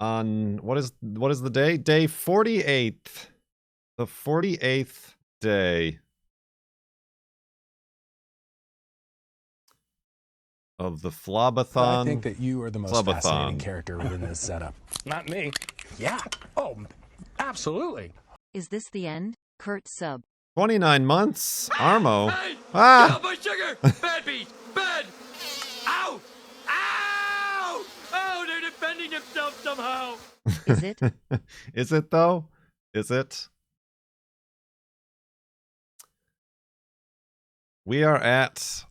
on what is the day? Day 48th. The 48th day of the FLoB-A-THON. I think that you are the most fascinating character within this setup. Not me. Yeah. Oh, absolutely. Is this the end? Kurt Sub. 29 months. Armo. Hey! Ah! Get off my sugar! Bad beat! Bad! Ow! Ow! Oh, they're defending themselves somehow! Is it? Is it though? Is it? We are at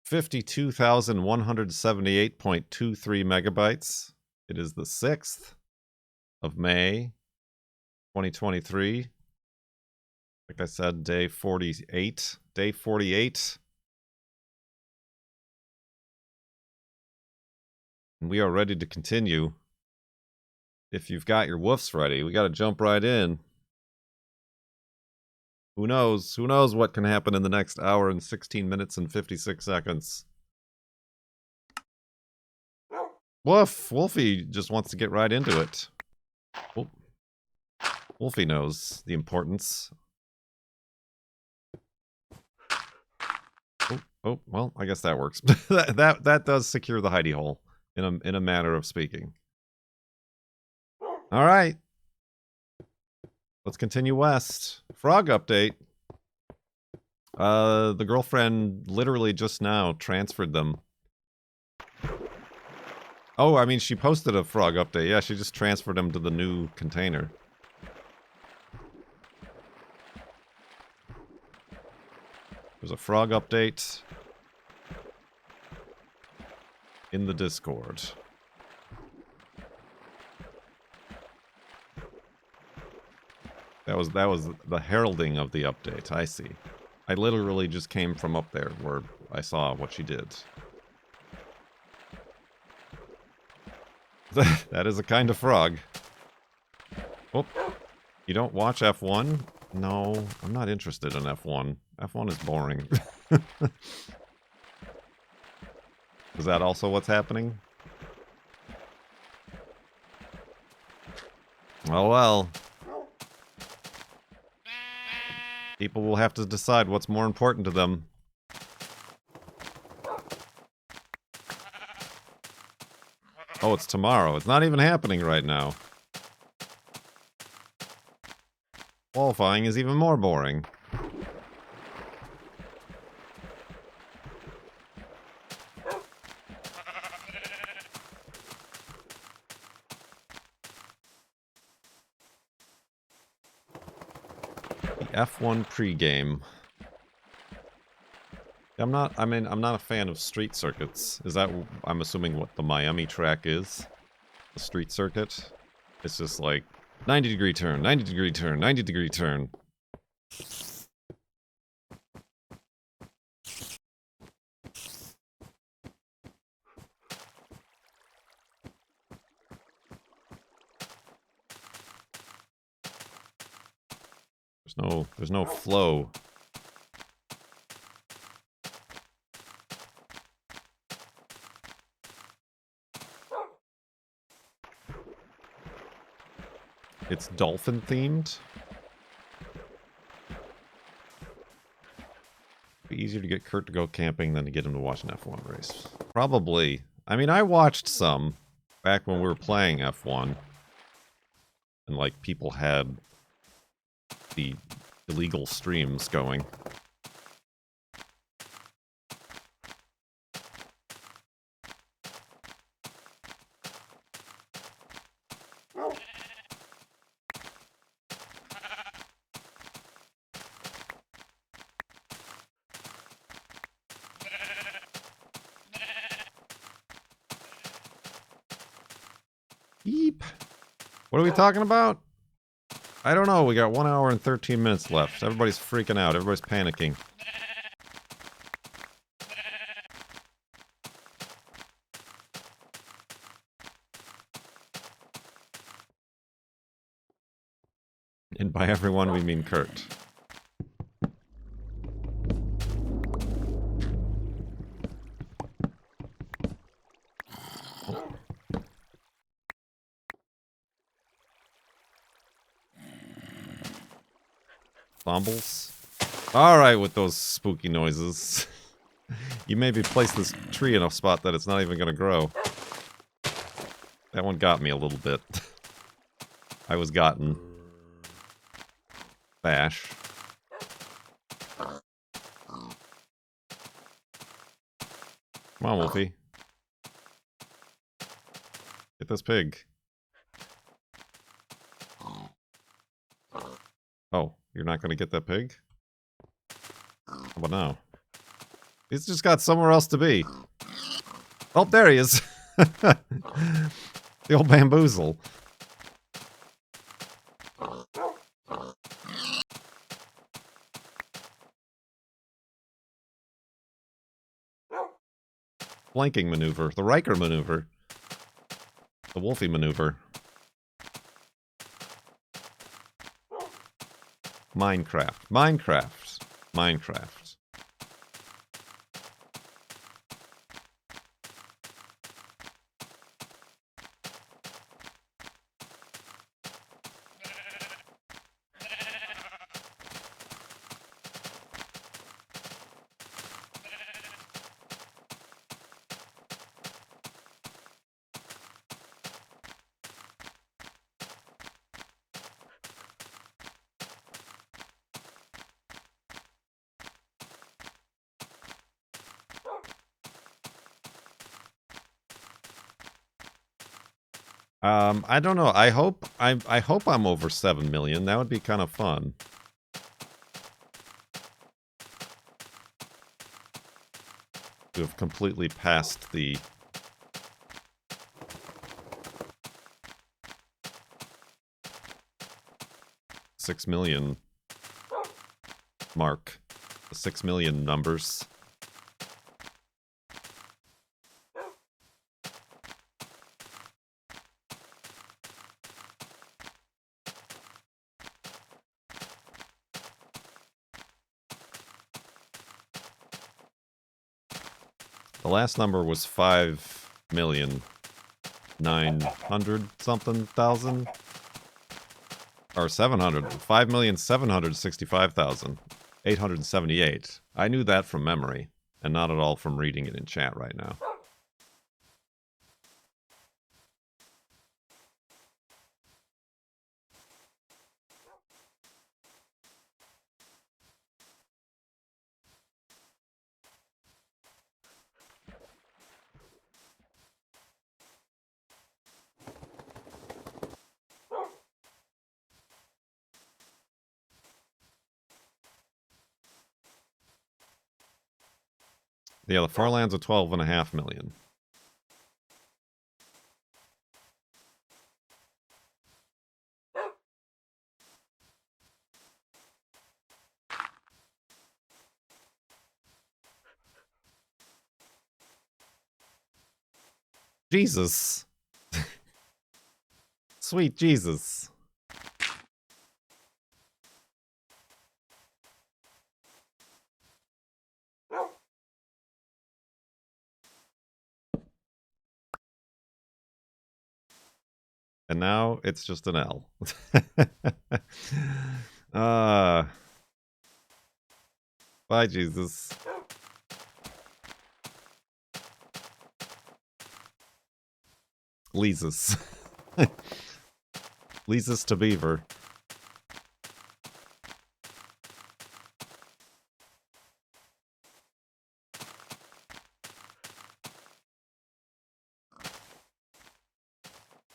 52,178.23 megabytes. It is the 6th of May, 2023. Like I said, day 48. Day 48. And we are ready to continue. If you've got your woofs ready, we got to jump right in. Who knows? Who knows what can happen in the next hour and 16 minutes and 56 seconds? Woof! Wolfie just wants to get right into it. Oh. Wolfie knows the importance. Oh, well, I guess that works. that does secure the hidey hole in a manner of speaking. All right. Let's continue west. Frog update. The girlfriend literally just now transferred them. Oh, I mean, she posted a frog update. Yeah, she just transferred them to the new container. There's a frog update in the Discord. That was the heralding of the update. I see. I literally just came from up there where I saw what she did. That is a kind of frog. Oh, you don't watch F1? No, I'm not interested in F1. F1 is boring. Is that also what's happening? Oh well. People will have to decide what's more important to them. Oh, it's tomorrow. It's not even happening right now. Qualifying is even more boring. F1 pregame. I'm not a fan of street circuits. Is that, I'm assuming, what the Miami track is? The street circuit? It's just like 90-degree turn, 90-degree turn, 90-degree turn. There's no flow. It's dolphin themed. Be easier to get Kurt to go camping than to get him to watch an F1 race. Probably. I mean, I watched some back when we were playing F1. And like people had the illegal streams going. Beep. What are we talking about? I don't know. We got 1 hour and 13 minutes left. Everybody's freaking out. Everybody's panicking. And by everyone, we mean Kurt. Stumbles. Alright with those spooky noises. You maybe place this tree in a spot that it's not even gonna grow. That one got me a little bit. I was gotten. Bash. Come on, Wolfie. Get this pig. Oh, you're not gonna get that pig? How about now? He's just got somewhere else to be. Oh, there he is. The old bamboozle. Flanking maneuver. The Riker maneuver. The Wolfie maneuver. Minecraft. Minecraft. Minecraft. I don't know. I hope I'm over 7 million. That would be kind of fun. To have completely passed the $6 million mark. The 6 million numbers. The last number was 5,900 something thousand. Or 700. 5,765,878. I knew that from memory, and not at all from reading it in chat right now. Yeah, the farlands are 12.5 million. Jesus. Sweet Jesus. And now it's just an L. Bye, Jesus. Leesus. Leesus to Beaver.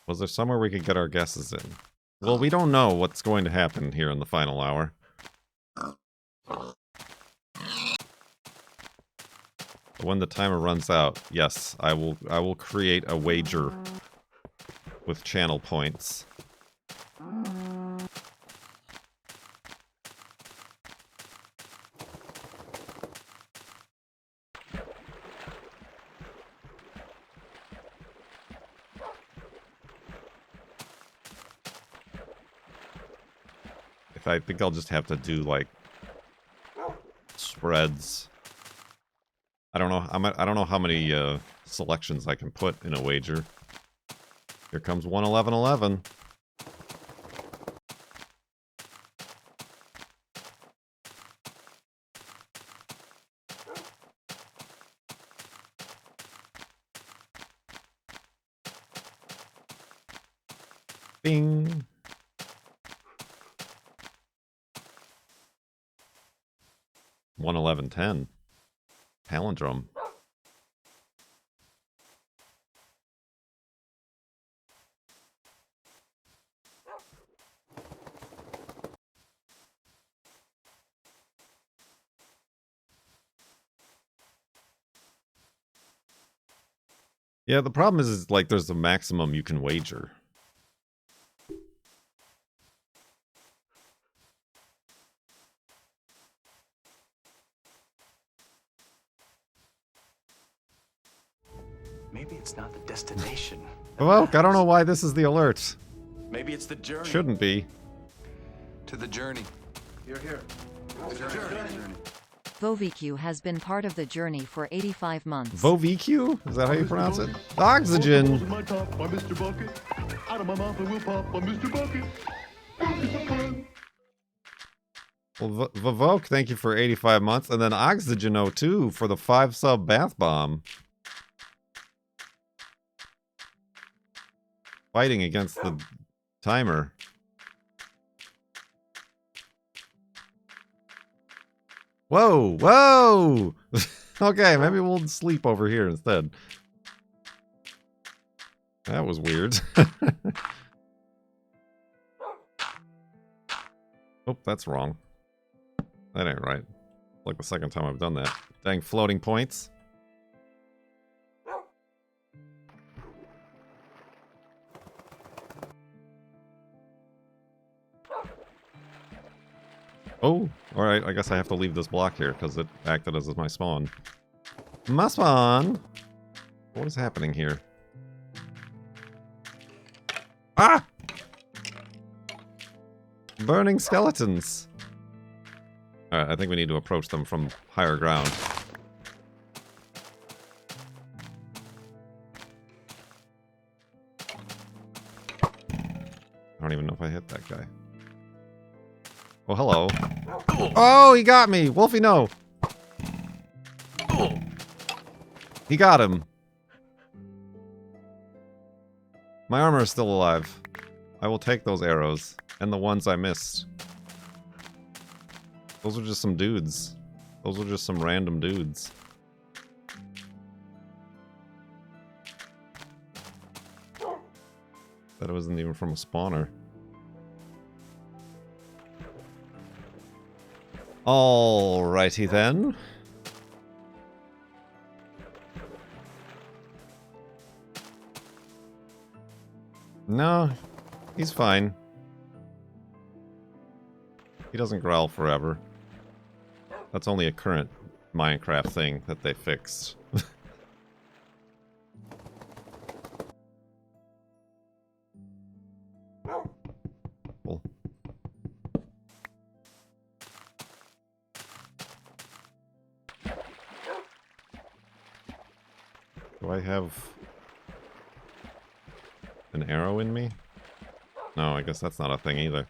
Was there somewhere we could get our guesses in? Well, we don't know what's going to happen here in the final hour. When the timer runs out, yes, I will create a wager with channel points. I think I'll just have to do like spreads. I don't know. I don't know how many selections I can put in a wager. Here comes 11111. Bing. $111.10. Palindrome. Yeah, the problem is like there's a maximum you can wager. Maybe it's not the destination. Oh, I don't know why this is the alert. Maybe it's the journey. Shouldn't be. To the journey. You're here. The journey. VoVQ has been part of the journey for 85 months. VoVQ? Is that how you pronounce it? Oxygen. In my top by Mr. Bucket. Out of my mouth I will pop by Mr. Bucket. Well, Vivok, thank you for 85 months. And then Oxygen 02 for the 5 sub bath bomb. Fighting against the timer. Whoa, whoa! Okay, maybe we'll sleep over here instead. That was weird. Oh, that's wrong. That ain't right. Like the second time I've done that. Dang floating points. Oh, alright, I guess I have to leave this block here because it acted as my spawn. My spawn! What is happening here? Ah! Burning skeletons! Alright, I think we need to approach them from higher ground. I don't even know if I hit that guy. Oh, hello. Oh, he got me! Wolfie, no! He got him. My armor is still alive. I will take those arrows. And the ones I missed. Those are just some dudes. Those are just some random dudes. That wasn't even from a spawner. Alrighty then. No, he's fine. He doesn't growl forever. That's only a current Minecraft thing that they fixed. Cool. Do I have an arrow in me? No, I guess that's not a thing either.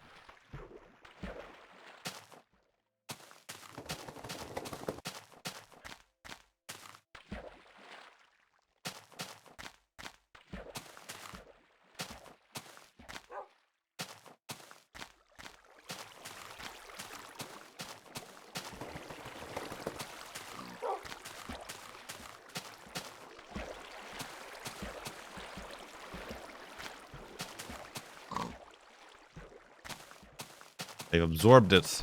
They've absorbed it.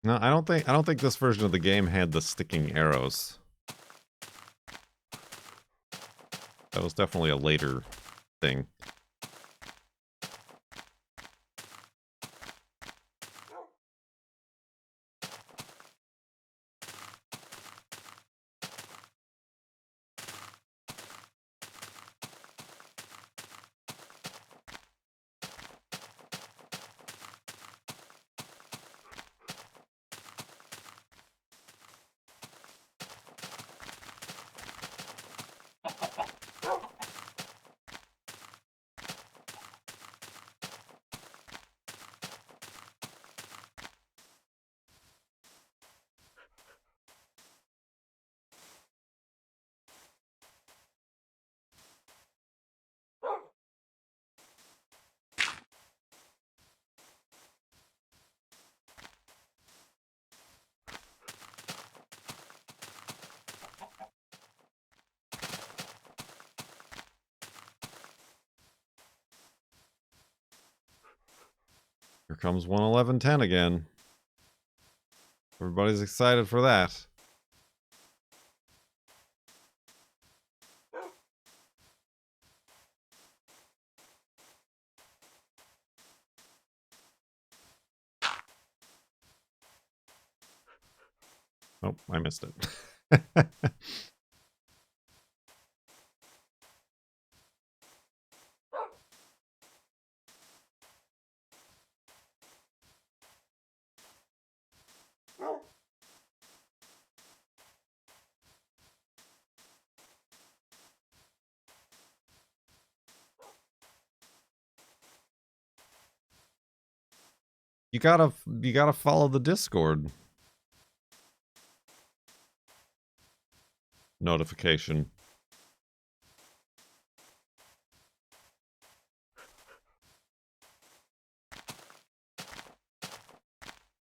No, I don't think this version of the game had the sticking arrows. That was definitely a later thing. Here comes 11110 again. Everybody's excited for that. Oh, I missed it. You gotta follow the Discord notification.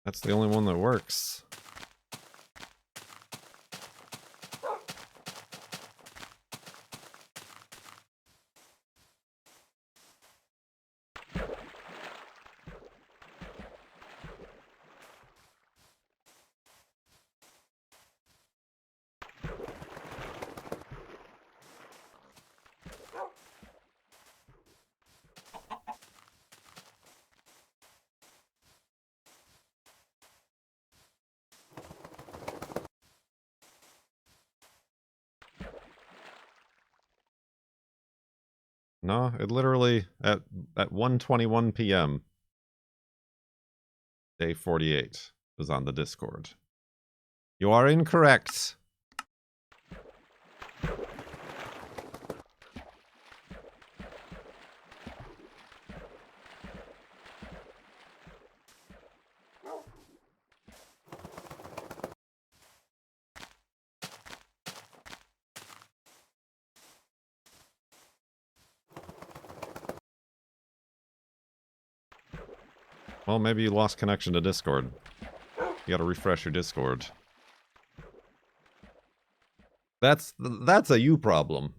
That's the only one that works. No, it literally at 1:21 p.m. Day 48 was on the Discord. You are incorrect. Well, maybe you lost connection to Discord. You gotta refresh your Discord. That's a you problem.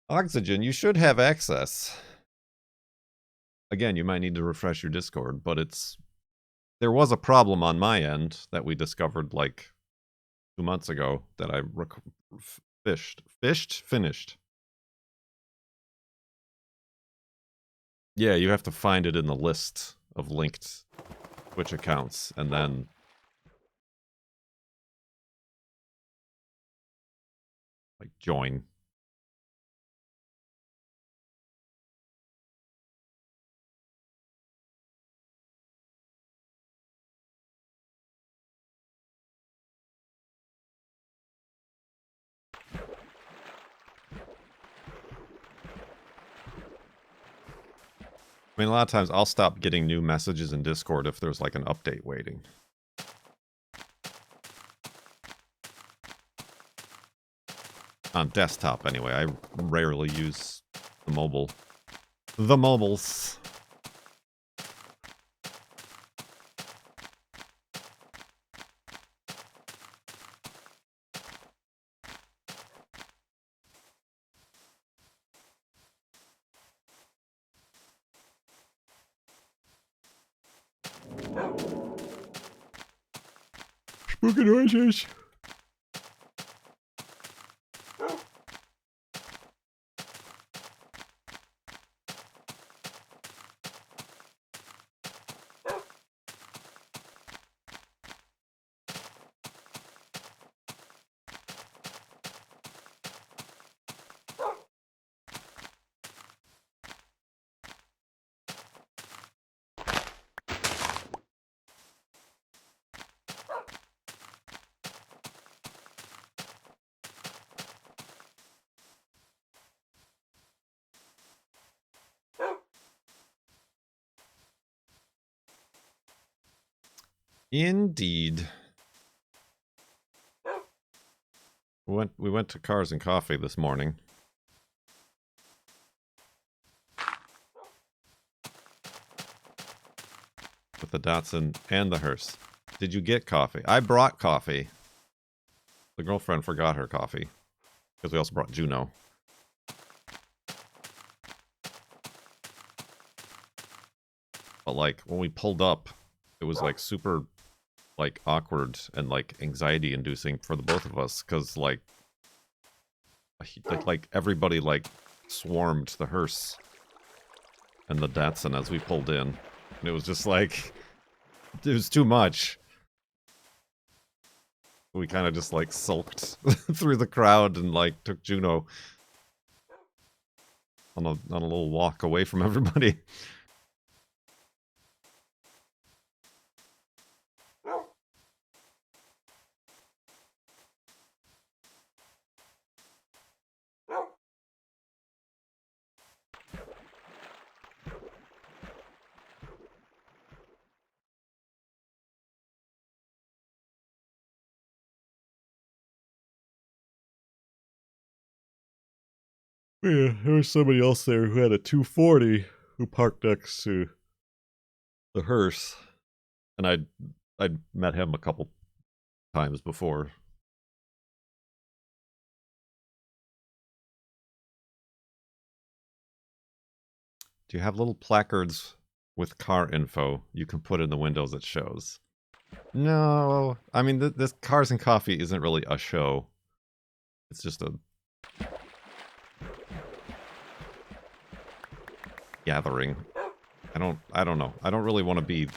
Oxygen, you should have access. Again, you might need to refresh your Discord, but there was a problem on my end that we discovered like 2 months ago that I finished. Yeah, you have to find it in the list of linked Twitch accounts and then like join. I mean, a lot of times I'll stop getting new messages in Discord if there's like an update waiting. On desktop, anyway. I rarely use the mobile. The mobiles. Spooky noises. Indeed. We went to Cars and Coffee this morning. With the Datsun and the hearse. Did you get coffee? I brought coffee. The girlfriend forgot her coffee. Because we also brought Juno. But like, when we pulled up, it was like super, like, awkward and like anxiety inducing for the both of us. Because like everybody like swarmed the hearse and the Datsun as we pulled in. And it was just like, it was too much. We kind of just like sulked through the crowd and like took Juno on a little walk away from everybody. Yeah, there was somebody else there who had a 240 who parked next to the hearse, and I'd met him a couple times before. Do you have little placards with car info you can put in the windows that shows? No, I mean this Cars and Coffee isn't really a show. It's just a gathering. I don't know. I don't really want to be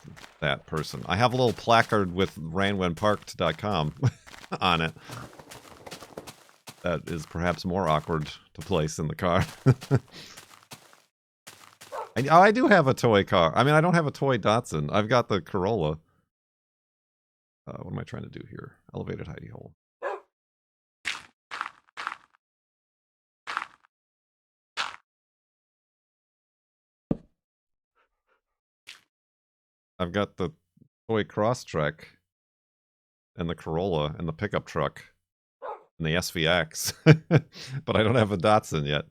that person. I have a little placard with ranwenparked.com on it. That is perhaps more awkward to place in the car. I do have a toy car. I mean, I don't have a toy Datsun. I've got the Corolla. What am I trying to do here? Elevated hidey hole. I've got the toy Crosstrek and the Corolla and the pickup truck and the SVX, but I don't have a Datsun yet.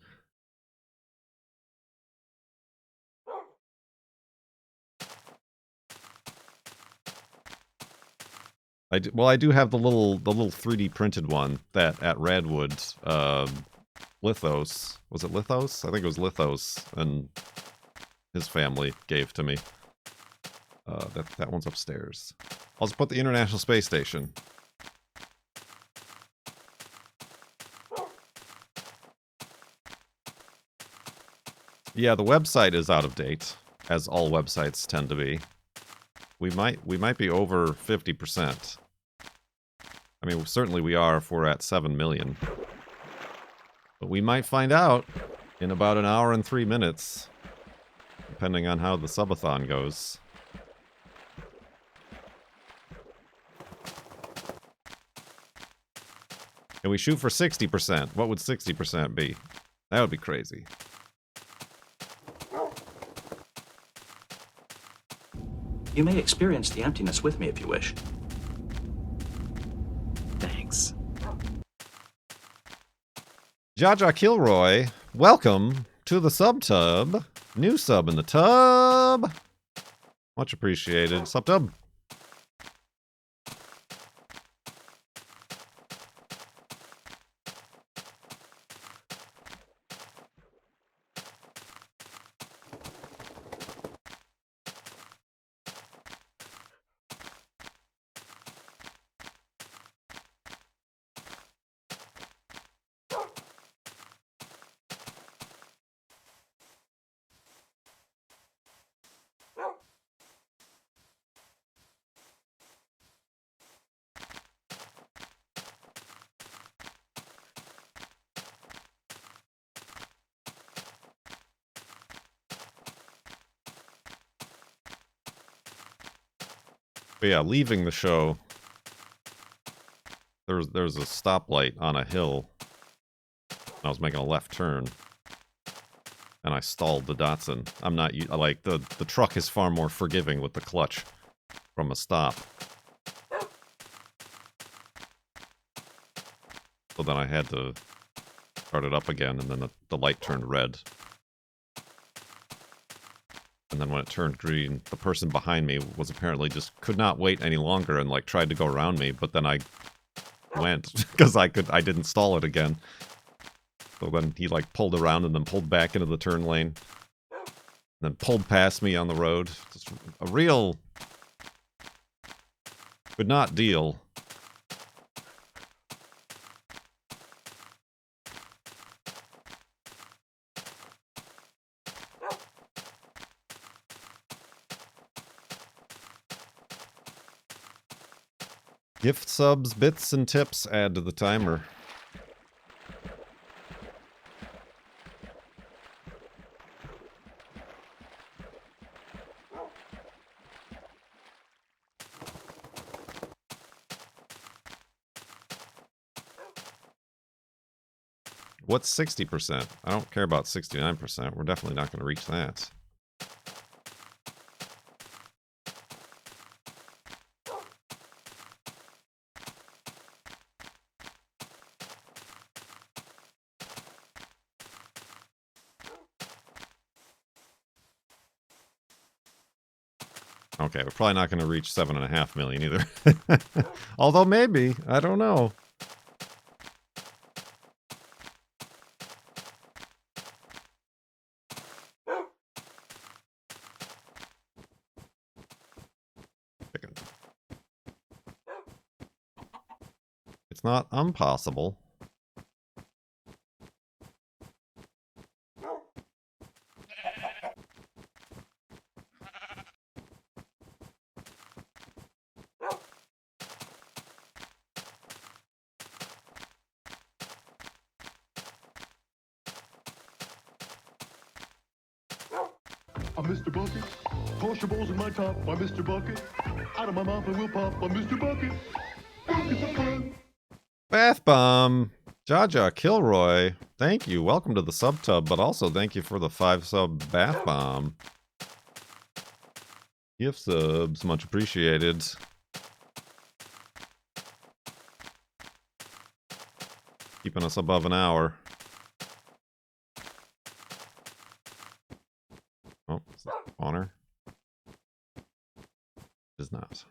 I do have the little 3D printed one that at Radwood, Lithos, was it Lithos? I think it was Lithos, and his family gave to me. That one's upstairs. I'll just put the International Space Station. Yeah, the website is out of date, as all websites tend to be. We might be over 50%. I mean, certainly we are if we're at 7 million. But we might find out in about an hour and 3 minutes, depending on how the Sub-a-thon goes. And we shoot for 60%. What would 60% be? That would be crazy. You may experience the emptiness with me if you wish. Thanks. Jaja Kilroy, welcome to the Sub-Tub. New sub in the tub. Much appreciated. Sub-Tub. But yeah, leaving the show, there's a stoplight on a hill. I was making a left turn, and I stalled the Datsun. I'm not like the truck is far more forgiving with the clutch from a stop. So then I had to start it up again, and then the light turned red. And then when it turned green, the person behind me was apparently just could not wait any longer and like tried to go around me, but then I went because I didn't stall it again. So then he like pulled around and then pulled back into the turn lane. Then pulled past me on the road. Just a real could not deal. Gift subs, bits, and tips add to the timer. What's 60%? I don't care about 69%. We're definitely not going to reach that. Okay, we're probably not going to reach 7.5 million either. Although maybe, I don't know. It's not impossible. I'm Mr. Bucket. Toss your balls in my top. I'm Mr. Bucket. Out of my mouth I will pop. I'm Mr. Bucket. Buckets of fun. Bath Bomb. Jaja Kilroy. Thank you. Welcome to the sub tub, but also thank you for the 5 sub Bath Bomb. Gift subs. Much appreciated. Keeping us above an hour. Oh, is that spawner? It is not.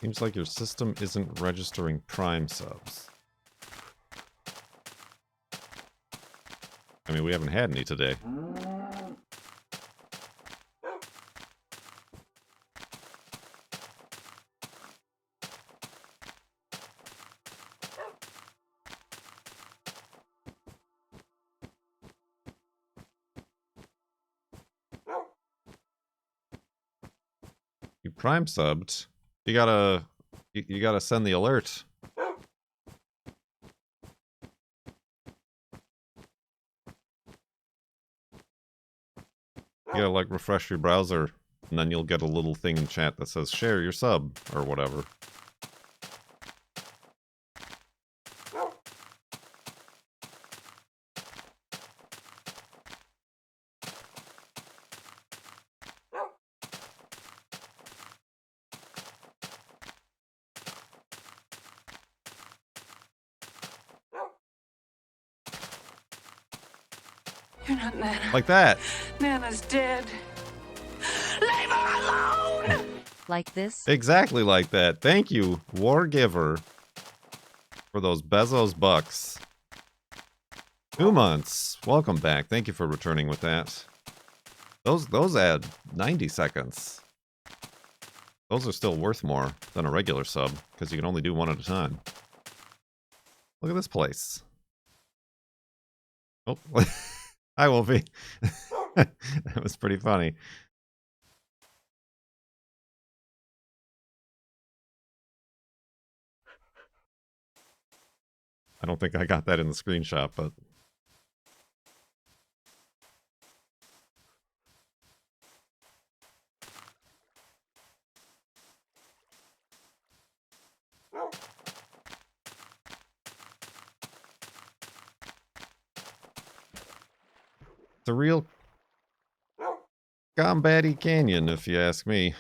Seems like your system isn't registering Prime subs. I mean, we haven't had any today. You Prime subbed. You gotta send the alert. You gotta like refresh your browser, and then you'll get a little thing in chat that says share your sub or whatever. You're not Nana. Like that. Nana's dead. Leave her alone! Like this? Exactly like that. Thank you, Wargiver, for those Bezos bucks. 2 months. Welcome back. Thank you for returning with that. Those add 90 seconds. Those are still worth more than a regular sub, because you can only do one at a time. Look at this place. Oh, I will be. That was pretty funny. I don't think I got that in the screenshot, but... It's a real combat-y canyon, if you ask me.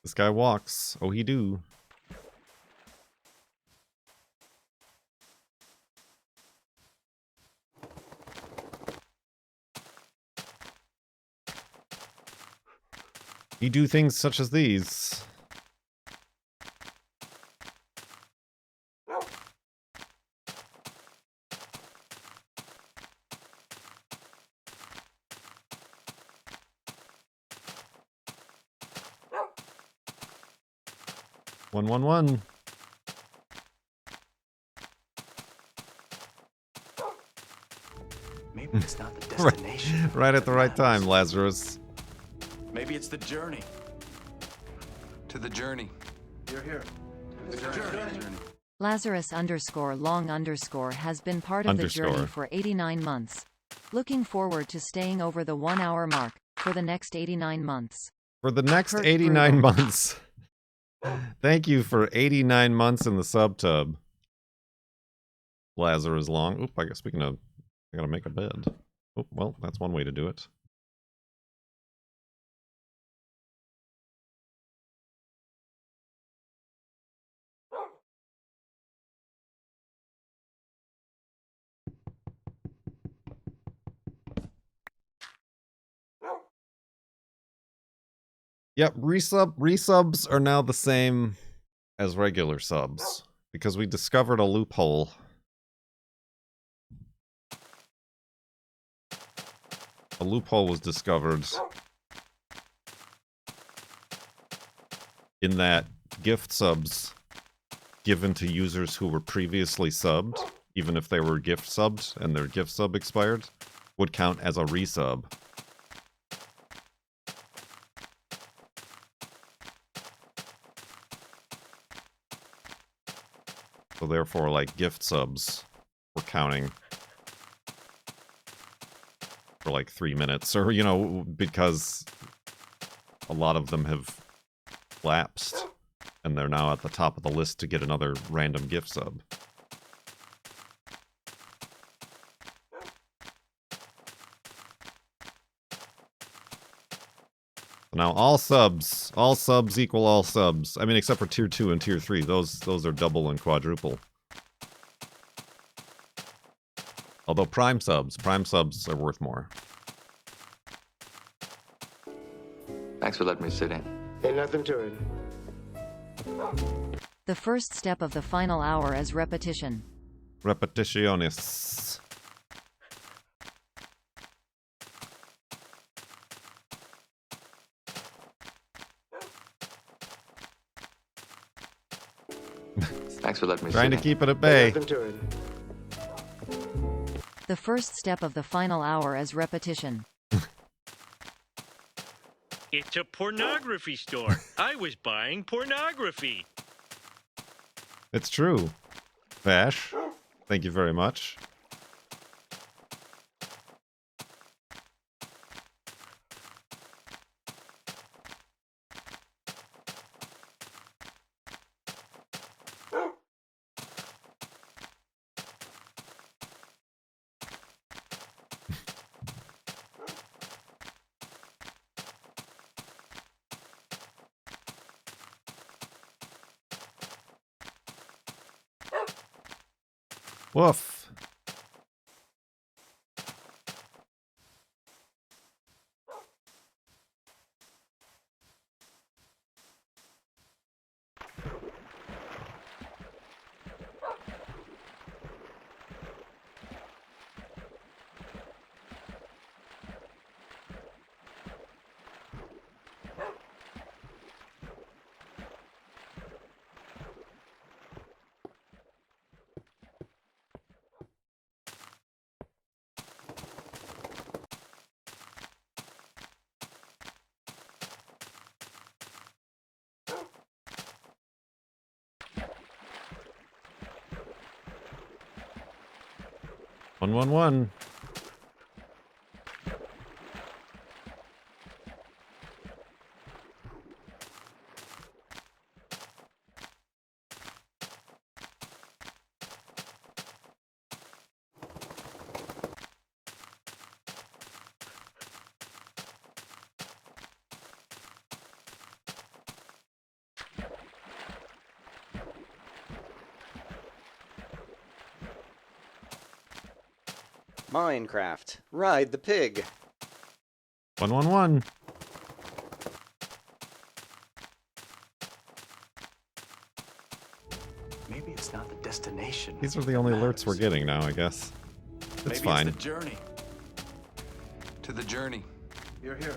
This guy walks. Oh, he do. He do things such as these. One. Maybe it's not the destination. Right at the right time, Lazarus. Maybe it's the journey. To the journey. You're here. To the journey. Lazarus _long_ has been part of the journey for 89 months. Looking forward to staying over the 1 hour mark for the next 89 months. For the next 89 months. Thank you for 89 months in the sub-tub. Lazarus long. Oop, I guess speaking of, I gotta make a bed. Oh, well, that's one way to do it. Yep, resubs are now the same as regular subs because we discovered a loophole. A loophole was discovered in that gift subs given to users who were previously subbed, even if they were gift subbed and their gift sub expired, would count as a resub. So therefore, like, gift subs were counting for like 3 minutes, or, you know, because a lot of them have lapsed, and they're now at the top of the list to get another random gift sub. Now all subs equal all subs. I mean, except for tier 2 and tier 3. Those are double and quadruple. Although prime subs are worth more. Thanks for letting me sit in. Ain't nothing to it. The first step of the final hour is repetition. Repetitionis. Thanks for letting me Trying to keep it at bay. The first step of the final hour is repetition. It's a pornography store. I was buying pornography. It's true. Vash, thank you very much. Woof. One, one, one. Minecraft. Ride the pig. One, one, one. Maybe it's not the destination. These are the only alerts we're getting now, I guess. It's fine. It's the journey. To the journey. You're here.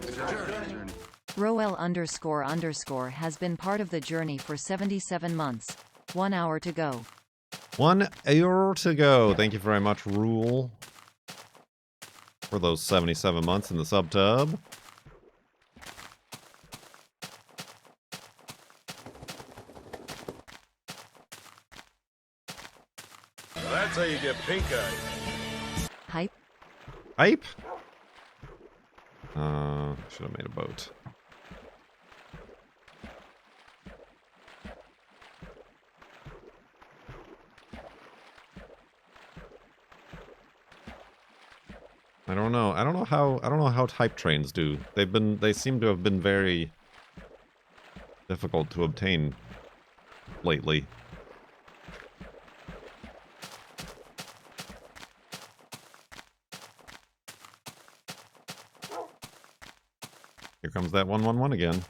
To the journey. Roel__ has been part of the journey for 77 months. 1 hour to go. 1 hour to go. Thank you very much, Rule, for those 77 months in the sub-tub. Well, that's how you get pink eye. Hype. Hype? Should have made a boat. I don't know. I don't know how type trains do. They seem to have been very difficult to obtain lately. Here comes that 111 again.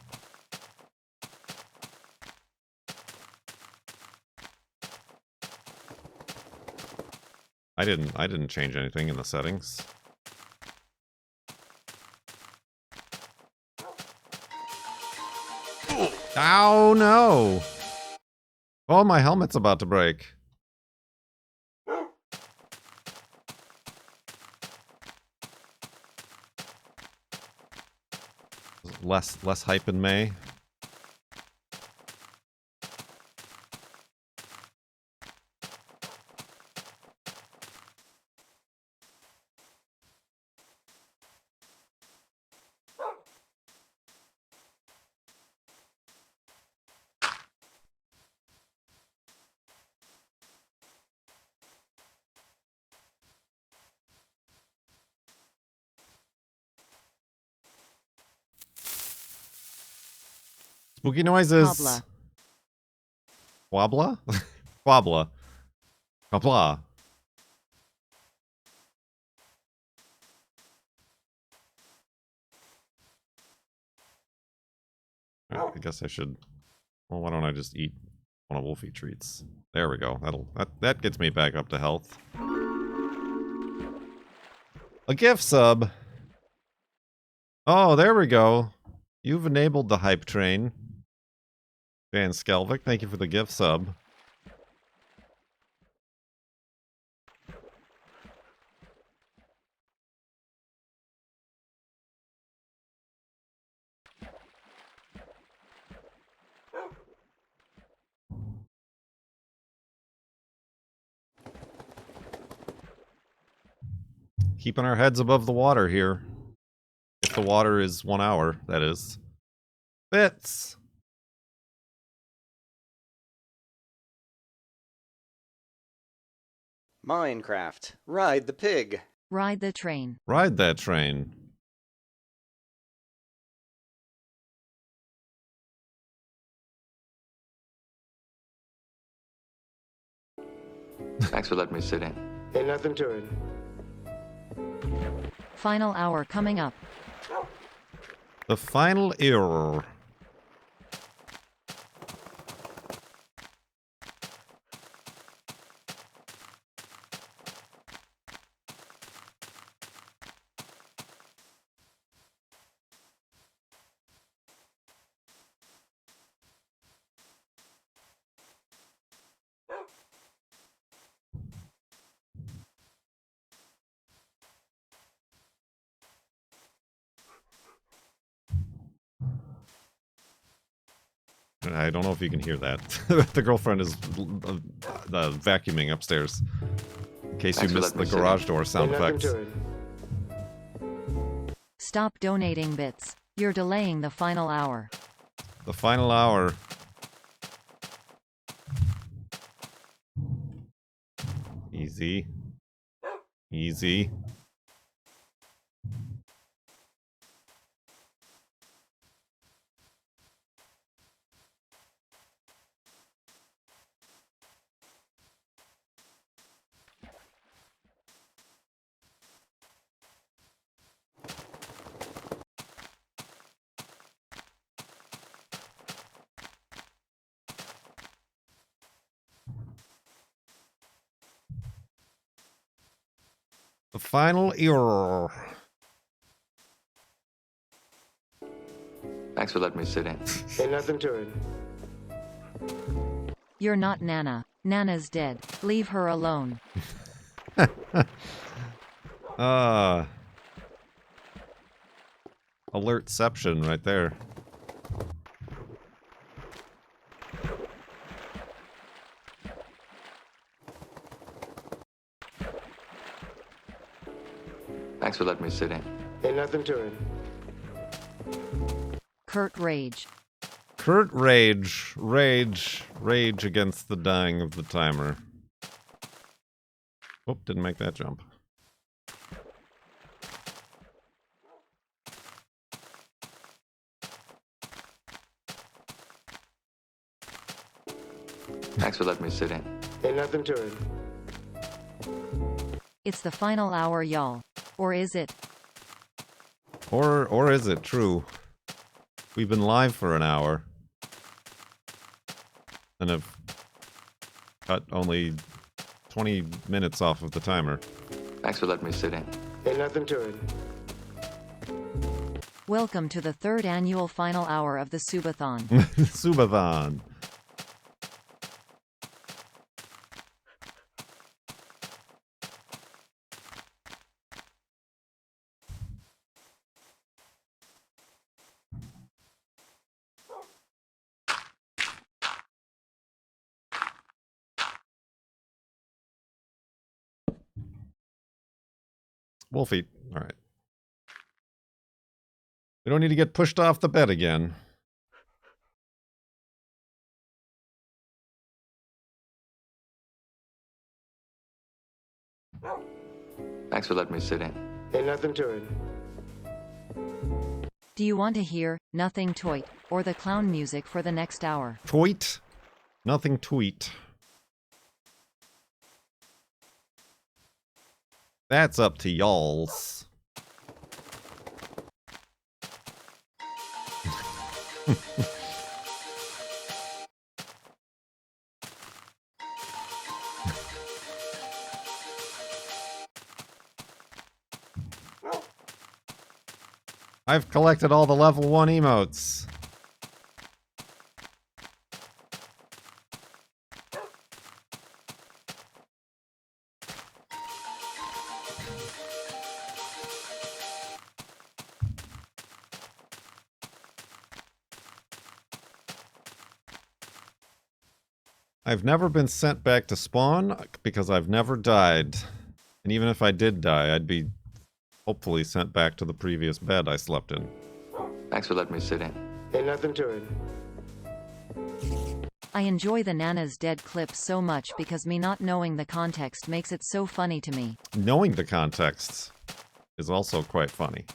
I didn't change anything in the settings. Oh no! Oh, my helmet's about to break. Less hype in May. Spooky noises. Wobbla? Wobbla. Wobbla. I guess I should. Well, why don't I just eat one of Wolfie treats? There we go. That gets me back up to health. A gift sub. Oh, there we go. You've enabled the hype train. Van Skelvic, thank you for the gift sub. Keeping our heads above the water here. If the water is 1 hour, that is. Bits! Minecraft. Ride the pig. Ride the train. Ride that train. Thanks for letting me sit in. Ain't nothing to it. Final hour coming up. The final error. I don't know if you can hear that. The girlfriend is vacuuming upstairs. In case you missed the garage door sound effects. Stop donating bits. You're delaying the final hour. The final hour. Easy. Easy. The final error. Thanks for letting me sit in. Ain't nothing to it. You're not Nana. Nana's dead. Leave her alone. Alertception right there. Thanks for letting me sit in. Ain't nothing to it. Kurt Rage. Kurt Rage. Rage. Rage against the dying of the timer. Oh, didn't make that jump. Thanks for letting me sit in. Ain't nothing to it. It's the final hour, y'all. Or is it? Or is it true? We've been live for an hour. And have cut only 20 minutes off of the timer. Thanks for letting me sit in. Ain't nothing to it. Welcome to the 3rd annual final hour of the Subathon. Subathon. Wolfie. All right. We don't need to get pushed off the bed again. Thanks for letting me sit in. Ain't nothing to it. Do you want to hear Nothing Toit or the clown music for the next hour? Tweet? Nothing tweet. That's up to y'alls. I've collected all the level 1 emotes. I've never been sent back to spawn because I've never died. And even if I did die, I'd be hopefully sent back to the previous bed I slept in. Thanks for letting me sit in. Ain't nothing to it. I enjoy the Nana's dead clip so much because me not knowing the context makes it so funny to me. Knowing the context is also quite funny.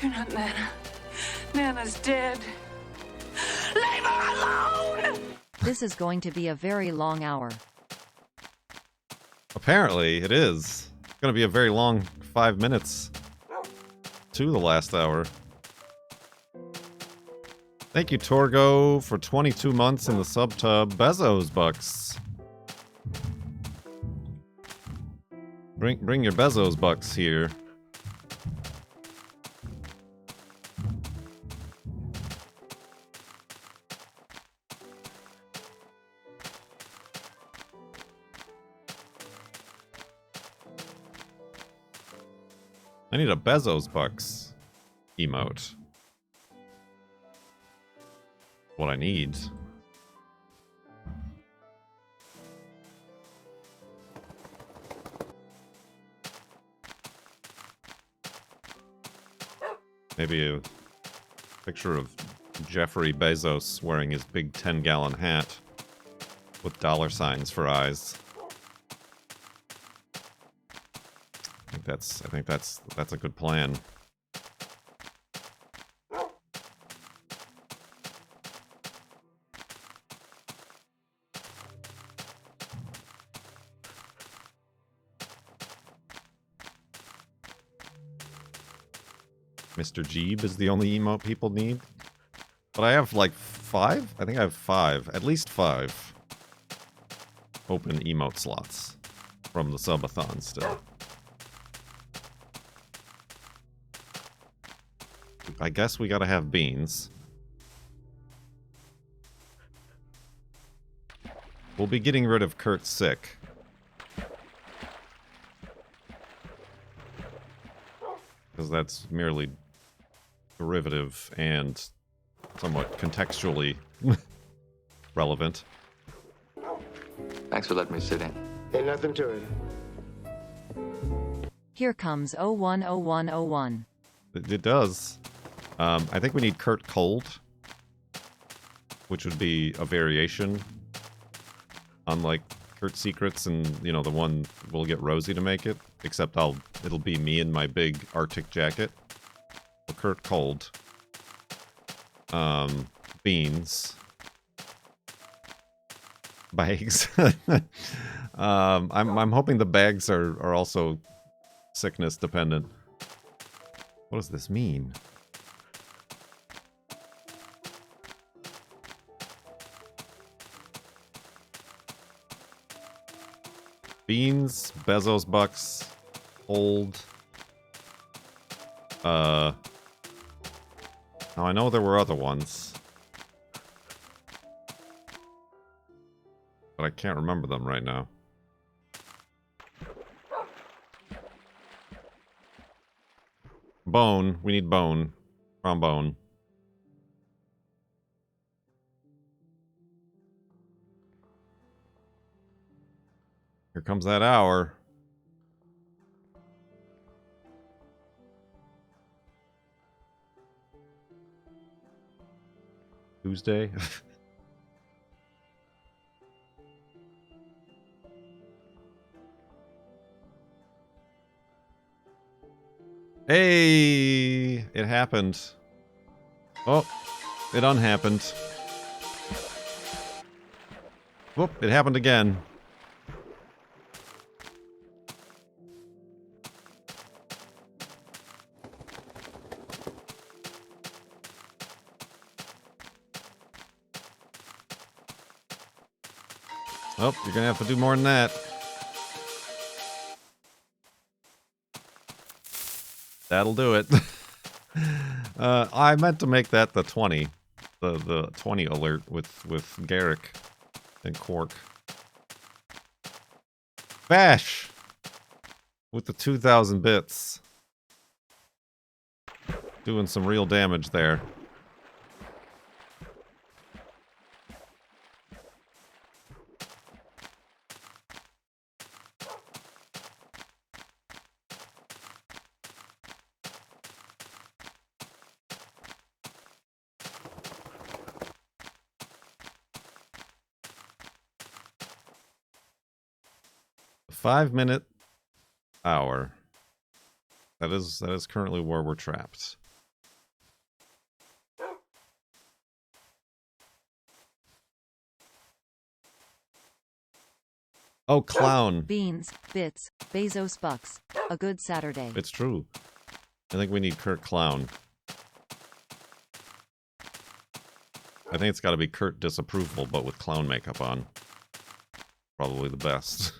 You're not Nana. Nana's dead. Leave her alone! This is going to be a very long hour. Apparently, it is. It's going to be a very long 5 minutes to the last hour. Thank you, Torgo, for 22 months in the sub-tub. Bezos bucks. Bring your Bezos bucks here. I need a Bezos bucks emote. What I need. Maybe a picture of Jeffrey Bezos wearing his big 10-gallon hat with $signs for eyes. I think that's a good plan. Mr. Jeeb is the only emote people need. But I have like 5? I think I have 5. At least 5 open emote slots from the Sub-a-thon still. I guess we gotta have beans. We'll be getting rid of Kurt Sick. Because that's merely derivative and somewhat contextually relevant. Thanks for letting me sit in. Ain't nothing to it. Here comes 010101. It does. I think we need Kurt Cold, which would be a variation on like Kurt Secrets, and you know the one we'll get Rosie to make it. Except it'll be me in my big Arctic jacket. So Kurt Cold. Beans. Bags. I'm hoping the bags are also sickness dependent. What does this mean? Beans, Bezos bucks, old. Now I know there were other ones, but I can't remember them right now. Bone. We need bone. Trombone. Here comes that hour. Tuesday. Hey, it happened. Oh, it unhappened. Whoop, it happened again. Oh, you're gonna have to do more than that. That'll do it. I meant to make that the 20. The 20 alert with Garrick and Quark. Bash! With the 2,000 bits. Doing some real damage there. The 5-minute hour. That is currently where we're trapped. Oh, clown. Beans, bits, Bezos bucks. A good Saturday. It's true. I think we need Kurt Clown. I think it's got to be Kurt Disapproval, but with clown makeup on. Probably the best.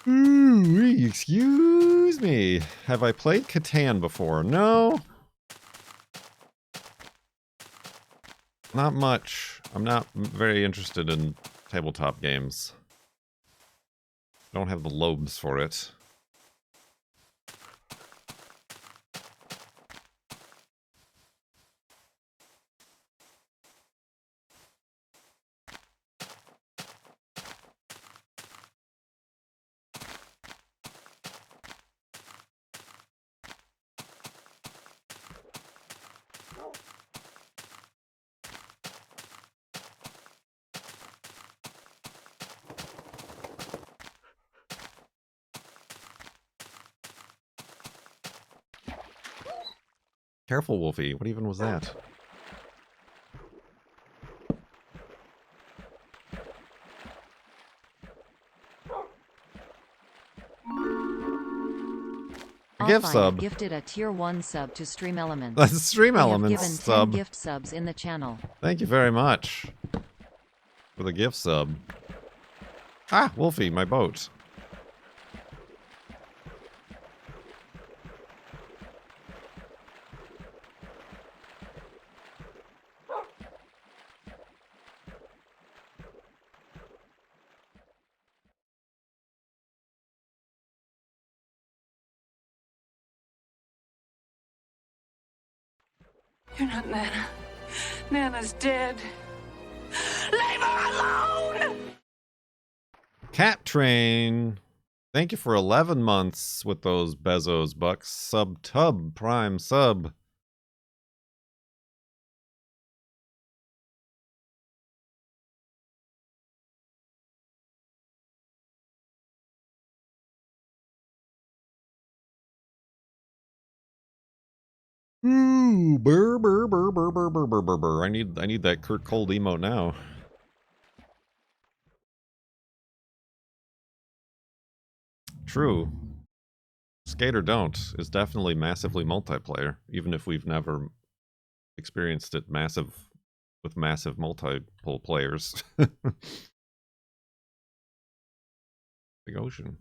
Ooh, excuse me. Have I played Catan before? No. Not much. I'm not very interested in tabletop games. Don't have the lobes for it. Careful, Wolfie. What even was that? Gift sub. Gifted a tier 1 sub to Stream Elements. That's Stream Elements given sub. 10 gift subs in the channel. Thank you very much for the gift sub. Ah, Wolfie, my boat. You're not Nana. Nana's dead. Leave her alone! Cat Train. Thank you for 11 months with those Bezos bucks. Sub-tub prime sub. Ooh, burr, burr, burr, burr, burr, burr, burr, burr, burr. I need that Kurt Cold emote now. True. Skater Don't is definitely massively multiplayer, even if we've never experienced it with massive multiple players. Big ocean.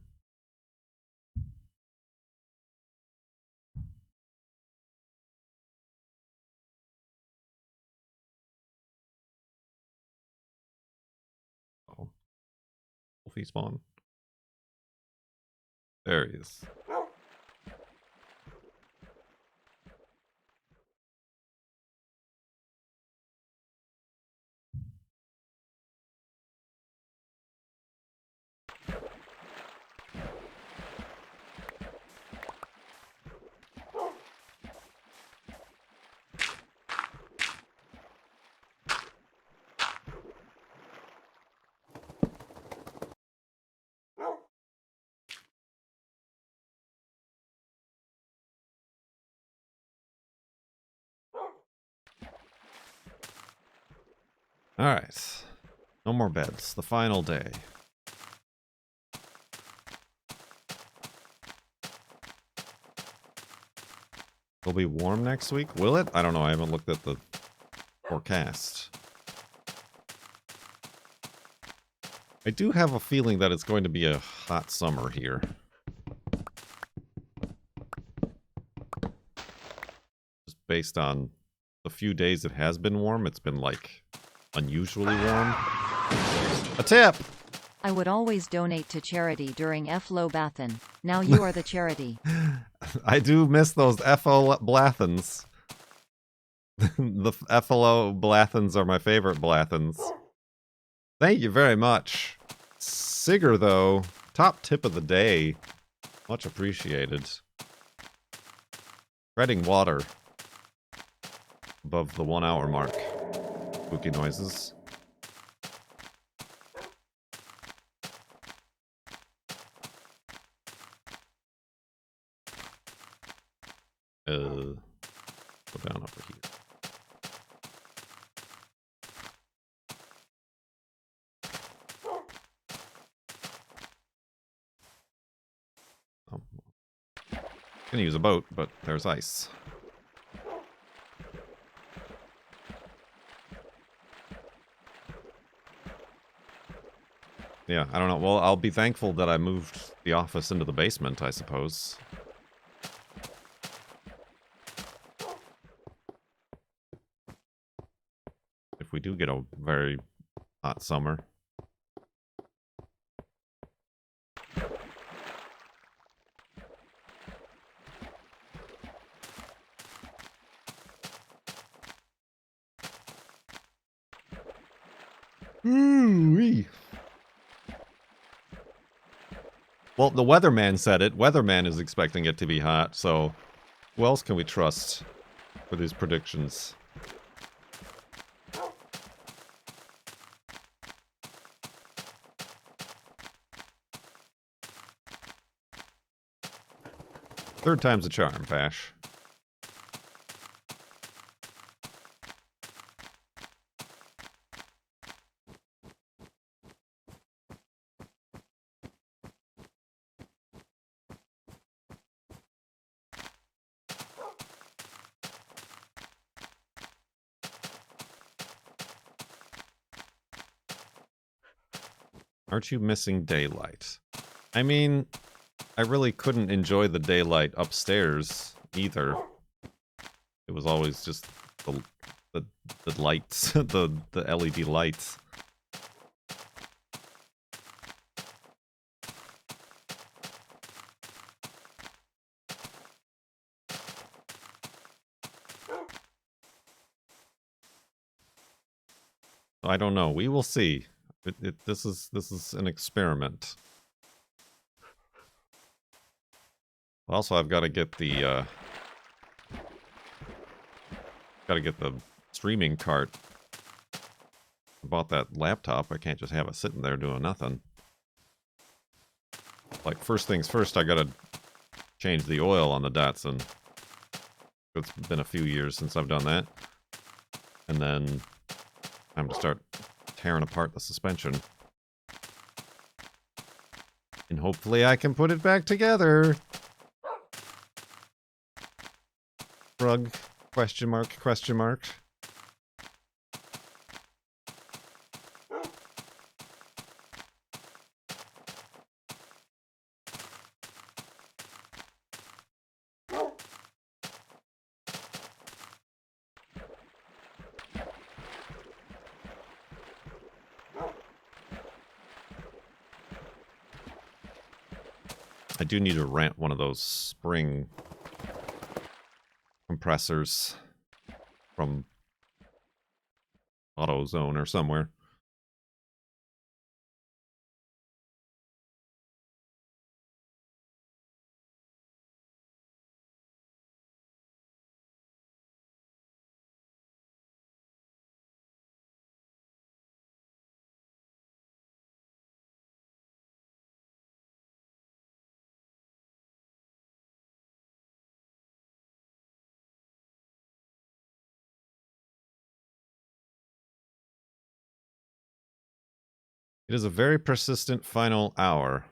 Oh. Wolfie spawn. There he is. All right. No more beds. The final day. It'll be warm next week. Will it? I don't know. I haven't looked at the forecast. I do have a feeling that it's going to be a hot summer here. Just based on the few days it has been warm, it's been like unusually warm. A tip! I would always donate to charity during FLoB-A-THON. Now you are the charity. I do miss those FLoB-A-THONs. The FLoB-A-THONs are my favorite Blathons. Thank you very much. Sigger, though, top tip of the day. Much appreciated. Treading water above the 1 hour mark. Spooky noises. Go down over here. Oh. Gonna use a boat, but there's ice. Yeah, I don't know. Well, I'll be thankful that I moved the office into the basement, I suppose. If we do get a very hot summer. Ooh-wee. Well, the weatherman said it. Weatherman is expecting it to be hot, so who else can we trust for these predictions? Third time's a charm, Fash. Aren't you missing daylight? I mean, I really couldn't enjoy the daylight upstairs either. It was always just the lights, the LED lights. I don't know. We will see. This is an experiment. Also, I've got to get the streaming cart. I bought that laptop. I can't just have it sitting there doing nothing. Like, first things first, I gotta change the oil on the Datsun. It's been a few years since I've done that. And then time to start tearing apart the suspension. And hopefully I can put it back together. Rug, question mark, question mark. I do need to rent one of those spring compressors from AutoZone or somewhere. It is a very persistent final hour.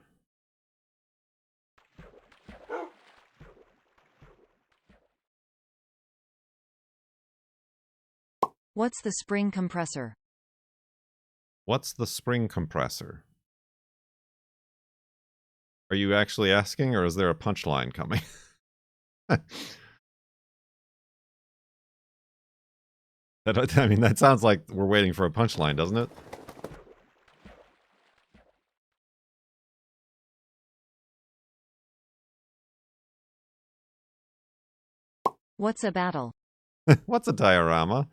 What's the spring compressor? What's the spring compressor? Are you actually asking, or is there a punchline coming? I mean, that sounds like we're waiting for a punchline, doesn't it? What's a battle? What's a diorama?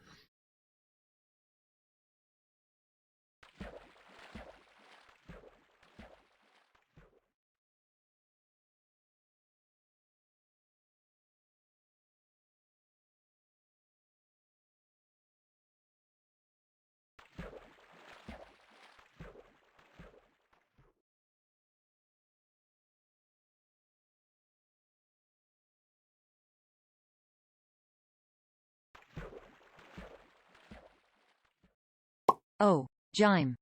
Oh, Jime.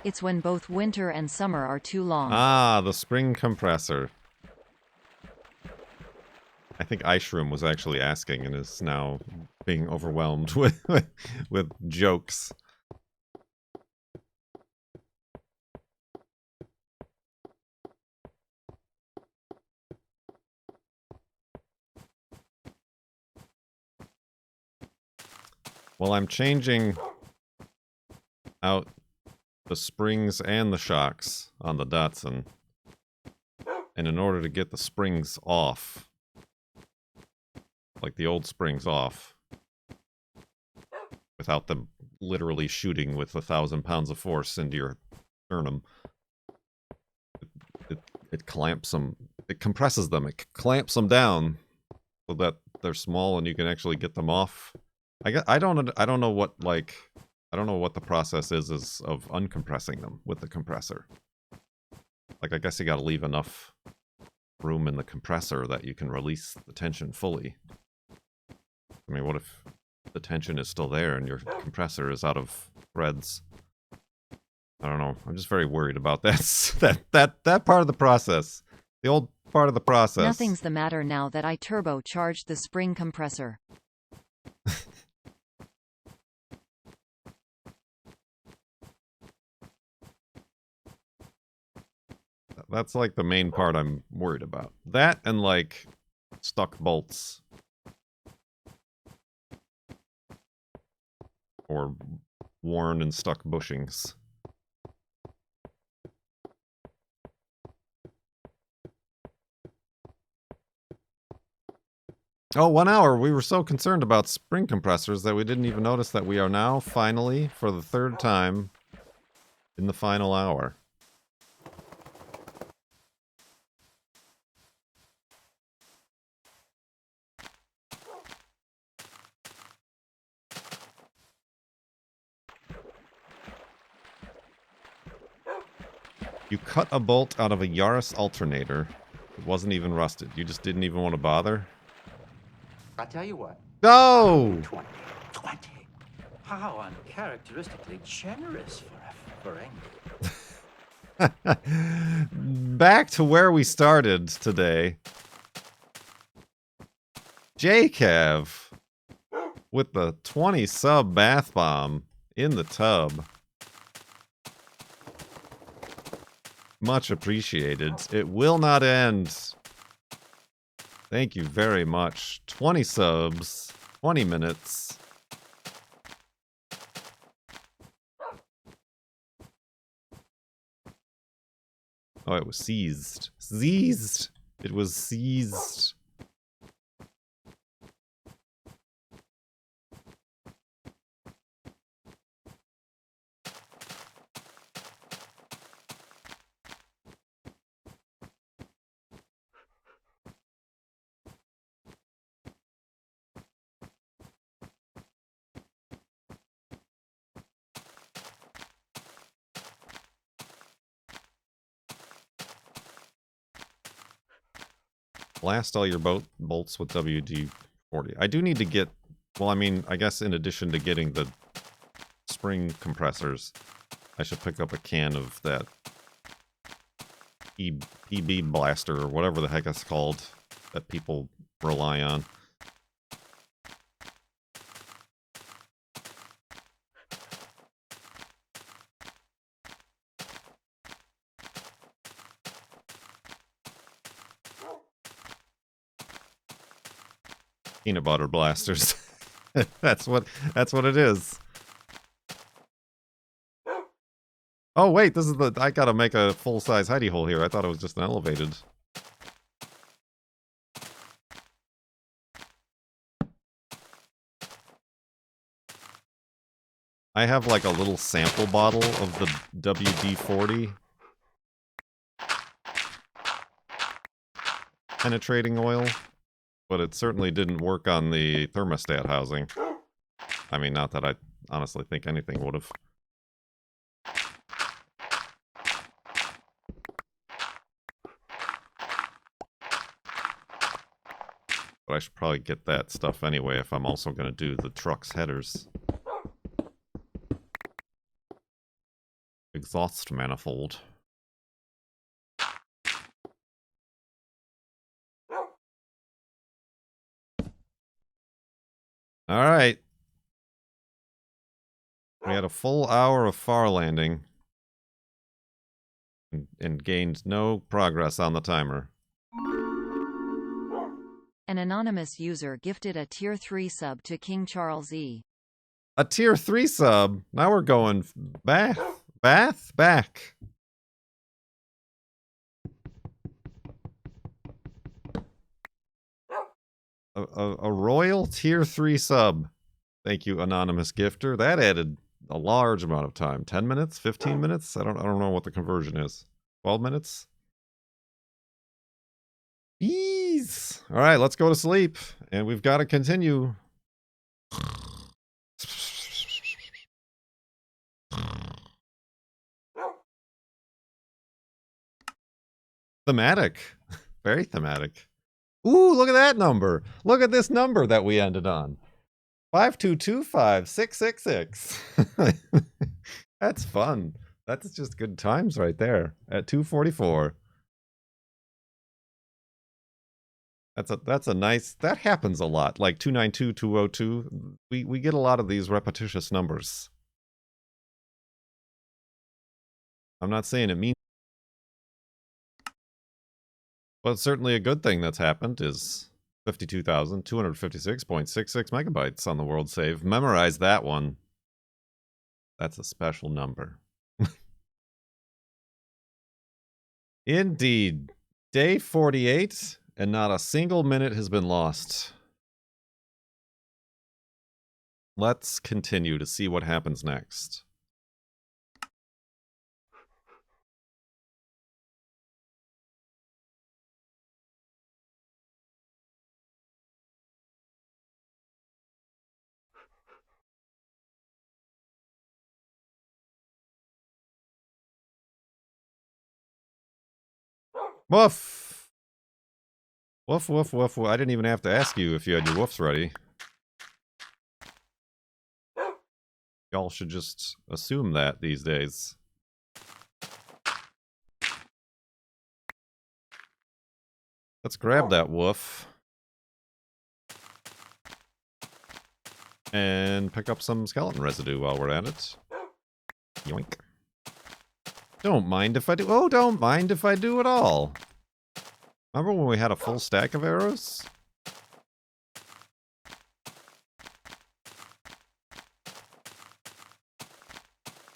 It's when both winter and summer are too long. Ah, the spring compressor. I think Ishroom was actually asking and is now being overwhelmed with jokes. Well, I'm changing out the springs and the shocks on the Datsun. And in order to get the springs off, like the old springs off, without them literally shooting with 1,000 pounds of force into your sternum, it clamps them, it compresses them, it clamps them down so that they're small and you can actually get them off. I don't know what the process is of uncompressing them with the compressor. Like, I guess you gotta leave enough room in the compressor that you can release the tension fully. I mean, what if the tension is still there and your compressor is out of threads? I don't know. I'm just very worried about that part of the process. The old part of the process. Nothing's the matter now that I turbocharged the spring compressor. That's like the main part I'm worried about. That and like stuck bolts. Or worn and stuck bushings. Oh, 1 hour. We were so concerned about spring compressors that we didn't even notice that we are now finally, for the third time, in the final hour. You cut a bolt out of a Yaris alternator. It wasn't even rusted. You just didn't even want to bother? I tell you what. Go! 20. How uncharacteristically generous for Eng. Back to where we started today. JCav with the 20 sub bath bomb in the tub. Much appreciated. It will not end. Thank you very much. 20 subs, 20 minutes. Oh, it was seized. Seized. It was seized. Blast all your bolts with WD-40. I do need to get Well, I mean, I guess in addition to getting the spring compressors, I should pick up a can of that PB blaster or whatever the heck it's called that people rely on. Peanut butter blasters. That's what it is. Oh wait, this is the I gotta make a full-size hidey hole here. I thought it was just an elevated. I have like a little sample bottle of the WD-40 penetrating oil, but it certainly didn't work on the thermostat housing. I mean, not that I honestly think anything would have. But I should probably get that stuff anyway if I'm also going to do the truck's headers. Exhaust manifold. Alright. We had a full hour of farlanding and gained no progress on the timer. An anonymous user gifted a Tier 3 sub to King Charles E. A Tier 3 sub? Now we're going back. A royal Tier 3 sub. Thank you, anonymous gifter. That added a large amount of time. 10 minutes? 15 minutes? I don't know what the conversion is. 12 minutes? Jeez. All right, let's go to sleep. And we've got to continue. Thematic. Very thematic. Ooh, look at that number. Look at this number that we ended on. 5225666. That's fun. That's just good times right there at 2:44. That's a nice, that happens a lot. Like 292202. We get a lot of these repetitious numbers. I'm not saying it means, but certainly a good thing that's happened is 52,256.66 megabytes on the world save. Memorize that one. That's a special number. Indeed. Day 48, and not a single minute has been lost. Let's continue to see what happens next. Woof! Woof, woof, woof, woof. I didn't even have to ask you if you had your woofs ready. Y'all should just assume that these days. Let's grab that woof. And pick up some skeleton residue while we're at it. Yoink. Don't mind if I do. Oh, don't mind if I do at all. Remember when we had a full stack of arrows?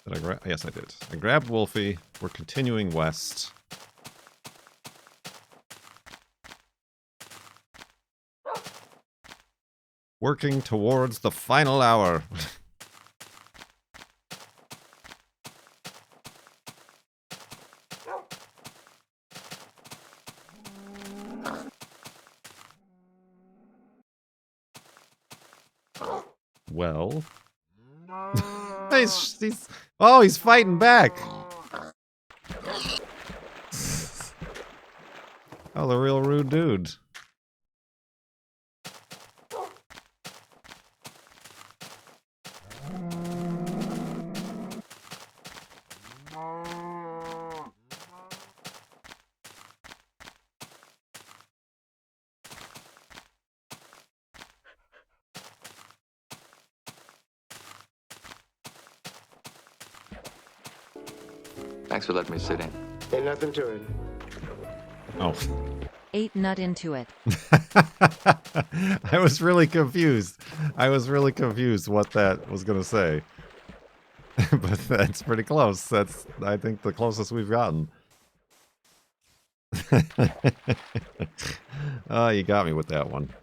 Did I grab? Yes, I did. I grabbed Wolfie. We're continuing west. Working towards the final hour. Well, he's fighting back. Oh, the real rude dude. Thanks for letting me sit in. Ain't nothing to it. Oh. Ate nut into it. I was really confused. I was really confused what that was going to say. But that's pretty close. That's, I think, the closest we've gotten. Oh, you got me with that one.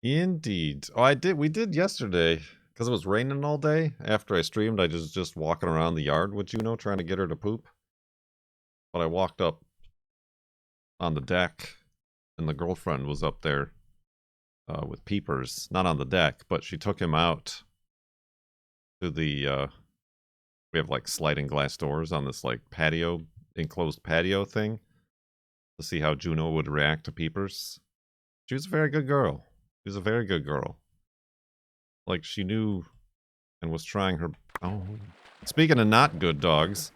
Indeed. Oh, we did yesterday, because it was raining all day. After I streamed, I just walking around the yard with Juno, trying to get her to poop. But I walked up on the deck, and the girlfriend was up there with Peepers. Not on the deck, but she took him out to the, we have like sliding glass doors on this like patio, enclosed patio thing, to see how Juno would react to Peepers. She was a very good girl. She was a very good girl. Like, she knew and was trying her... Oh. Speaking of not good dogs,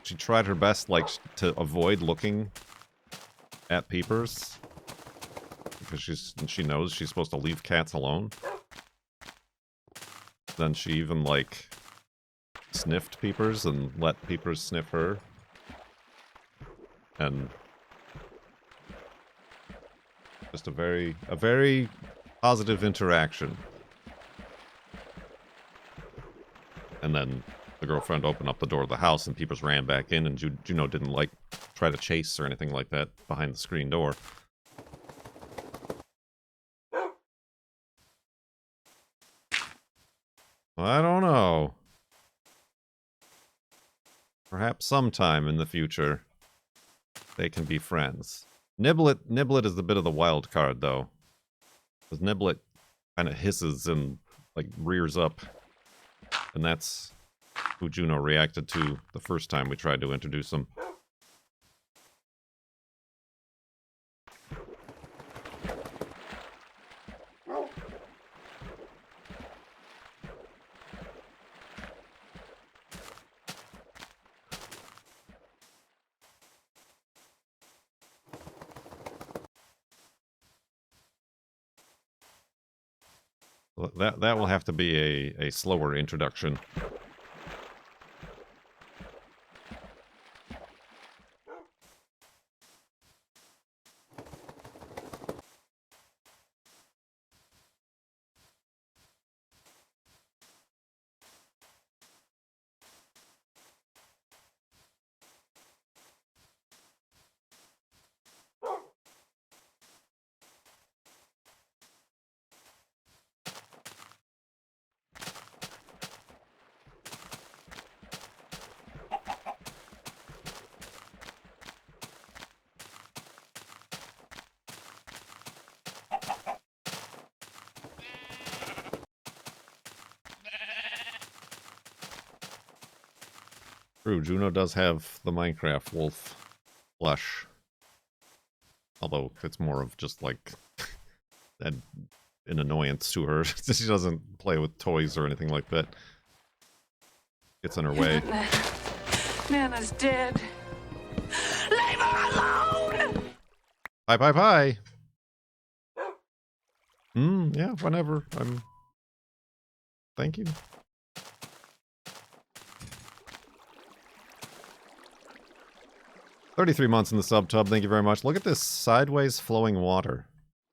she tried her best, like, to avoid looking at Peepers. Because she knows she's supposed to leave cats alone. Then she even, like, sniffed Peepers and let Peepers sniff her. And... just a very positive interaction. And then the girlfriend opened up the door of the house and Peepers ran back in, and Juno didn't, like, try to chase or anything like that behind the screen door. I don't know. Perhaps sometime in the future they can be friends. Niblet is a bit of the wild card, though. Because Niblet kind of hisses and, like, rears up. And that's who Juno reacted to the first time we tried to introduce him. That will have to be a slower introduction. True, Juno does have the Minecraft wolf flesh. Although it's more of just like an annoyance to her. She doesn't play with toys or anything like that. Gets in her way. Nana's dead. Leave her alone! Pie. Yeah, whenever. Thank you. $33 months in the sub-tub, thank you very much. Look at this sideways flowing water.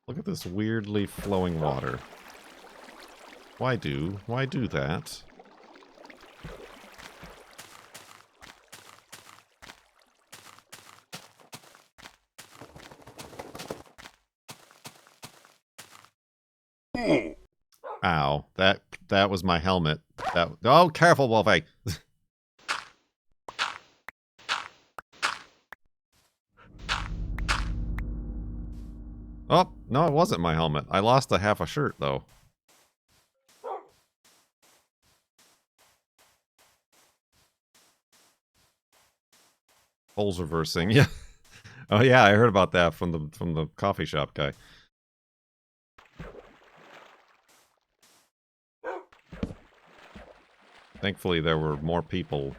Look at this weirdly flowing water. Why do that? Ow. That was my helmet. Oh, careful, Wolfie. Oh, no, it wasn't my helmet. I lost a half a shirt, though. Holes reversing, yeah. Oh yeah, I heard about that from the coffee shop guy. Thankfully, there were more people.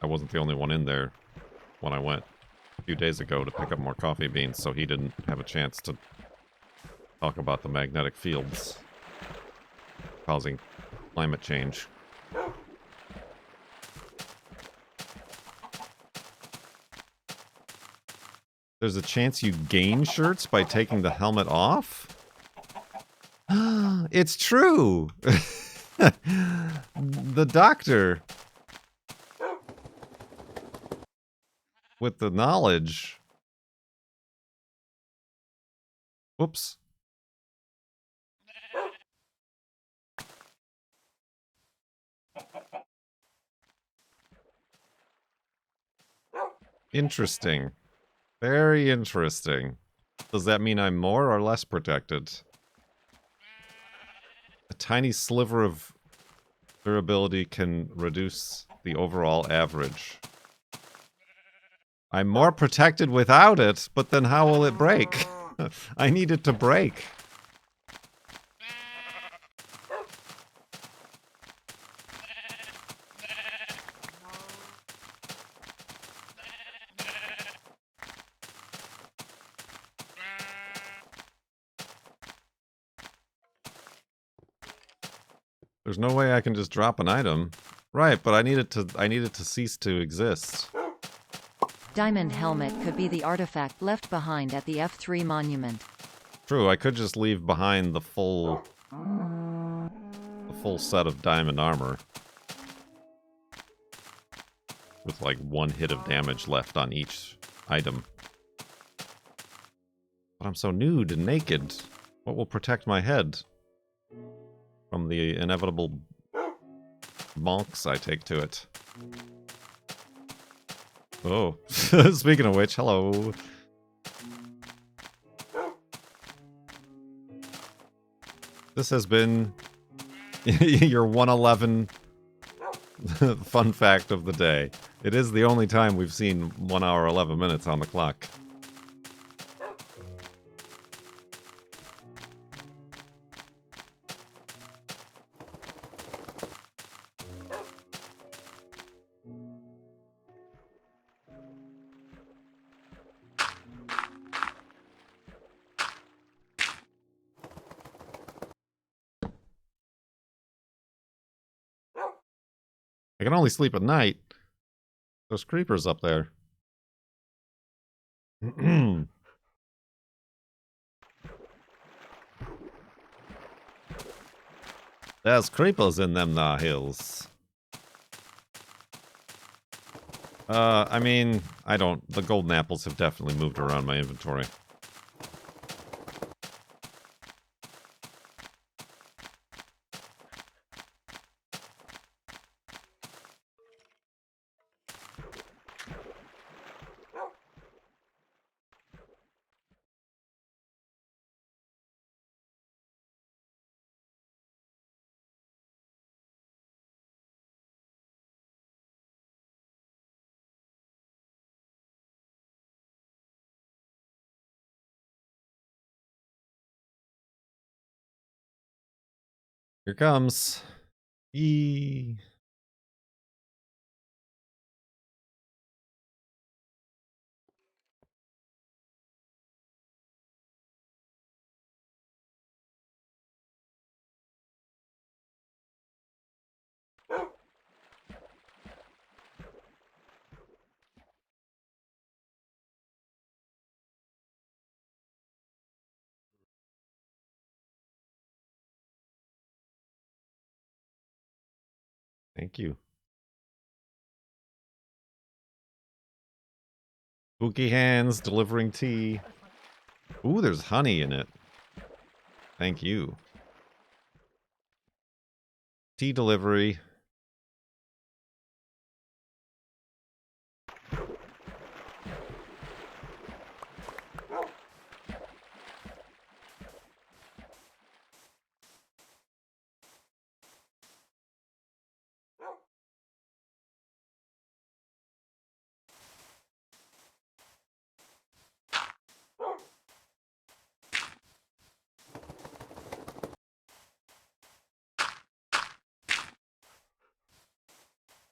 I wasn't the only one in there when I went a few days ago to pick up more coffee beans, so he didn't have a chance to talk about the magnetic fields causing climate change. There's a chance you gain shirts by taking the helmet off? It's true! The doctor with the knowledge. Whoops. Interesting. Very interesting. Does that mean I'm more or less protected? A tiny sliver of durability can reduce the overall average. I'm more protected without it, but then how will it break? I need it to break. There's no way I can just drop an item. Right, but I need it to cease to exist. Diamond helmet could be the artifact left behind at the F3 monument. True, I could just leave behind the full set of diamond armor. With like one hit of damage left on each item. But I'm so nude and naked. What will protect my head from the inevitable bonks I take to it? Oh, speaking of which, hello. This has been your 111 fun fact of the day. It is the only time we've seen 1 hour 11 minutes on the clock. I can only sleep at night. There's creepers up there. There's creepers in them there hills. I mean, the golden apples have definitely moved around my inventory. Here comes. Eee. Thank you. Spooky hands delivering tea. Ooh, there's honey in it. Thank you. Tea delivery.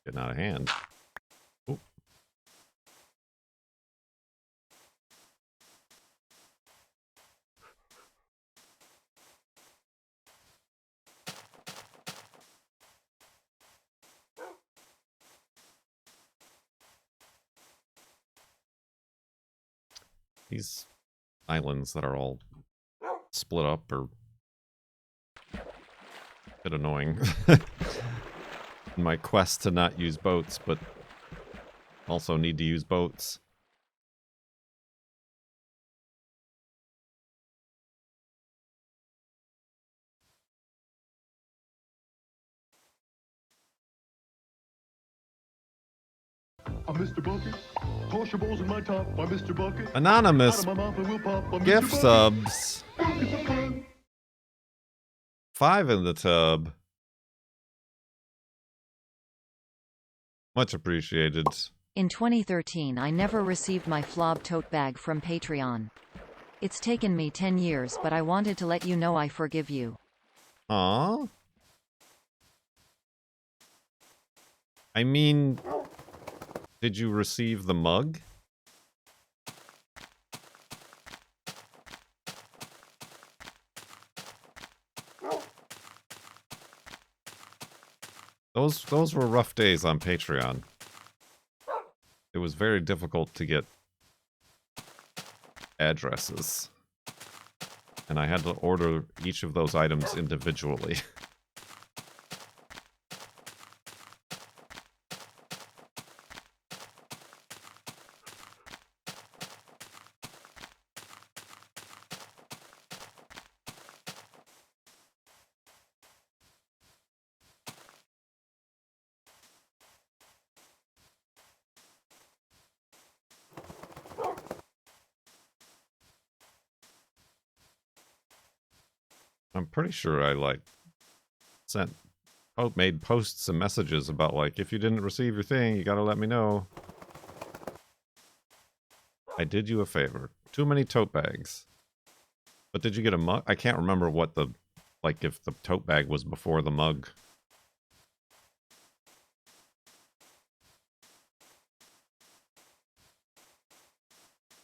Getting out of hand. Ooh. These islands that are all split up are a bit annoying. In my quest to not use boats, but also need to use boats. I'm Mr. Bucket. Toss your balls in my top. I'm Mr. Bucket. Anonymous Out of my mouth and we'll pop. I'm gift Mr. subs. Bucket. 5 in the tub. Much appreciated. In 2013, I never received my FLoB tote bag from Patreon. It's taken me 10 years, but I wanted to let you know I forgive you. Aww. I mean, did you receive the mug? Those were rough days on Patreon. It was very difficult to get addresses. And I had to order each of those items individually. I'm pretty sure I, like, made posts and messages about, like, if you didn't receive your thing, you gotta let me know. I did you a favor. Too many tote bags. But did you get a mug? I can't remember what the, like, if the tote bag was before the mug.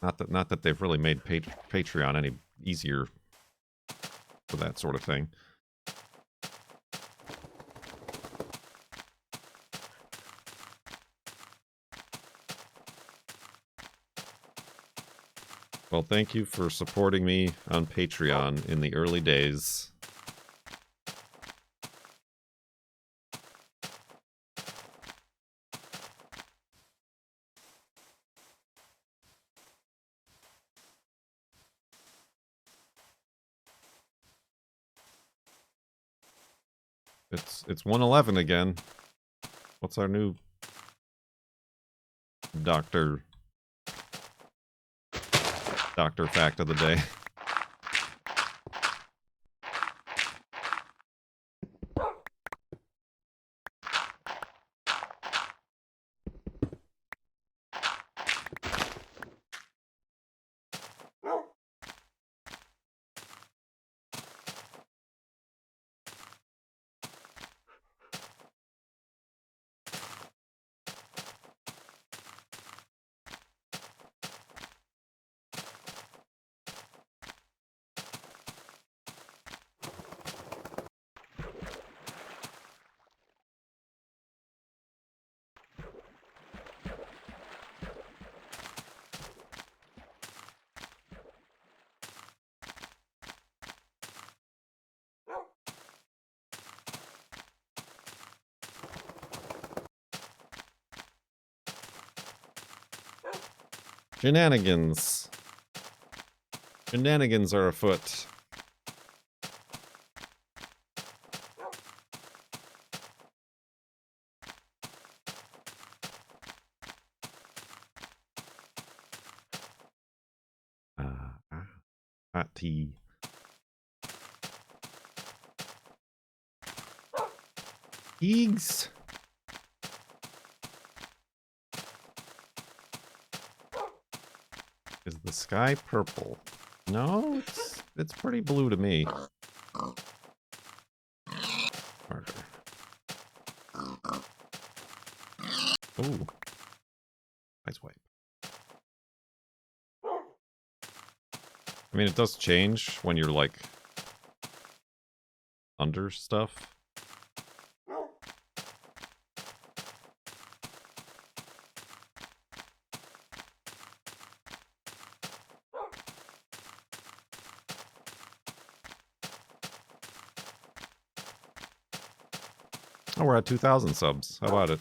Not that they've really made Patreon any easier for that sort of thing. Well, thank you for supporting me on Patreon in the early days. It's 111 again. What's our new doctor fact of the day? Shenanigans. Shenanigans are afoot. Hot tea. Eggs. Is the sky purple? No, it's pretty blue to me. Harder. Ooh. Nice wipe. I mean, it does change when you're, like, under stuff. Oh, we're at 2,000 subs. How about it?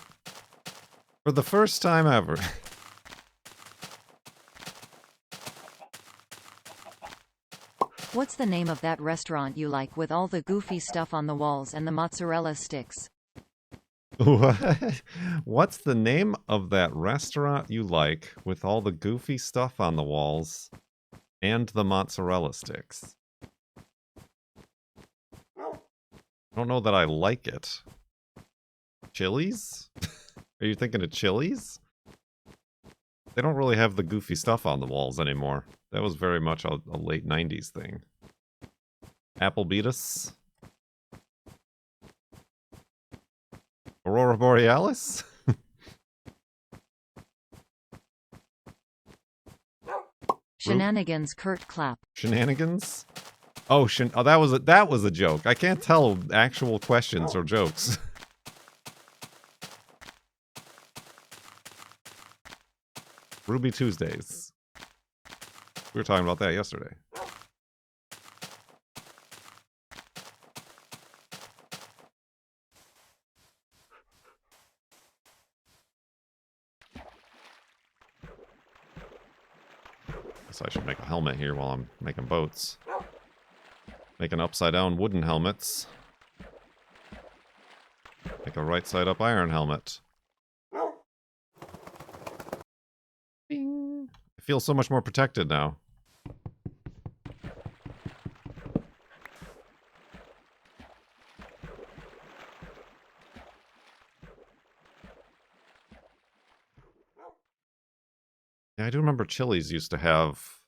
For the first time ever. What's the name of that restaurant you like with all the goofy stuff on the walls and the mozzarella sticks? What? What's the name of that restaurant you like with all the goofy stuff on the walls and the mozzarella sticks? I don't know that I like it. Chili's? Are you thinking of Chili's? They don't really have the goofy stuff on the walls anymore. That was very much a late 90s thing. Applebee's? Aurora Borealis? Shenanigans Kurt Clapp. Shenanigans? Oh, that was a joke. I can't tell actual questions or jokes. Ruby Tuesdays. We were talking about that yesterday. Guess I should make a helmet here while I'm making boats. Making upside down wooden helmets. Make a right side up iron helmet. Bing. I feel so much more protected now. Yeah, I do remember Chili's used to have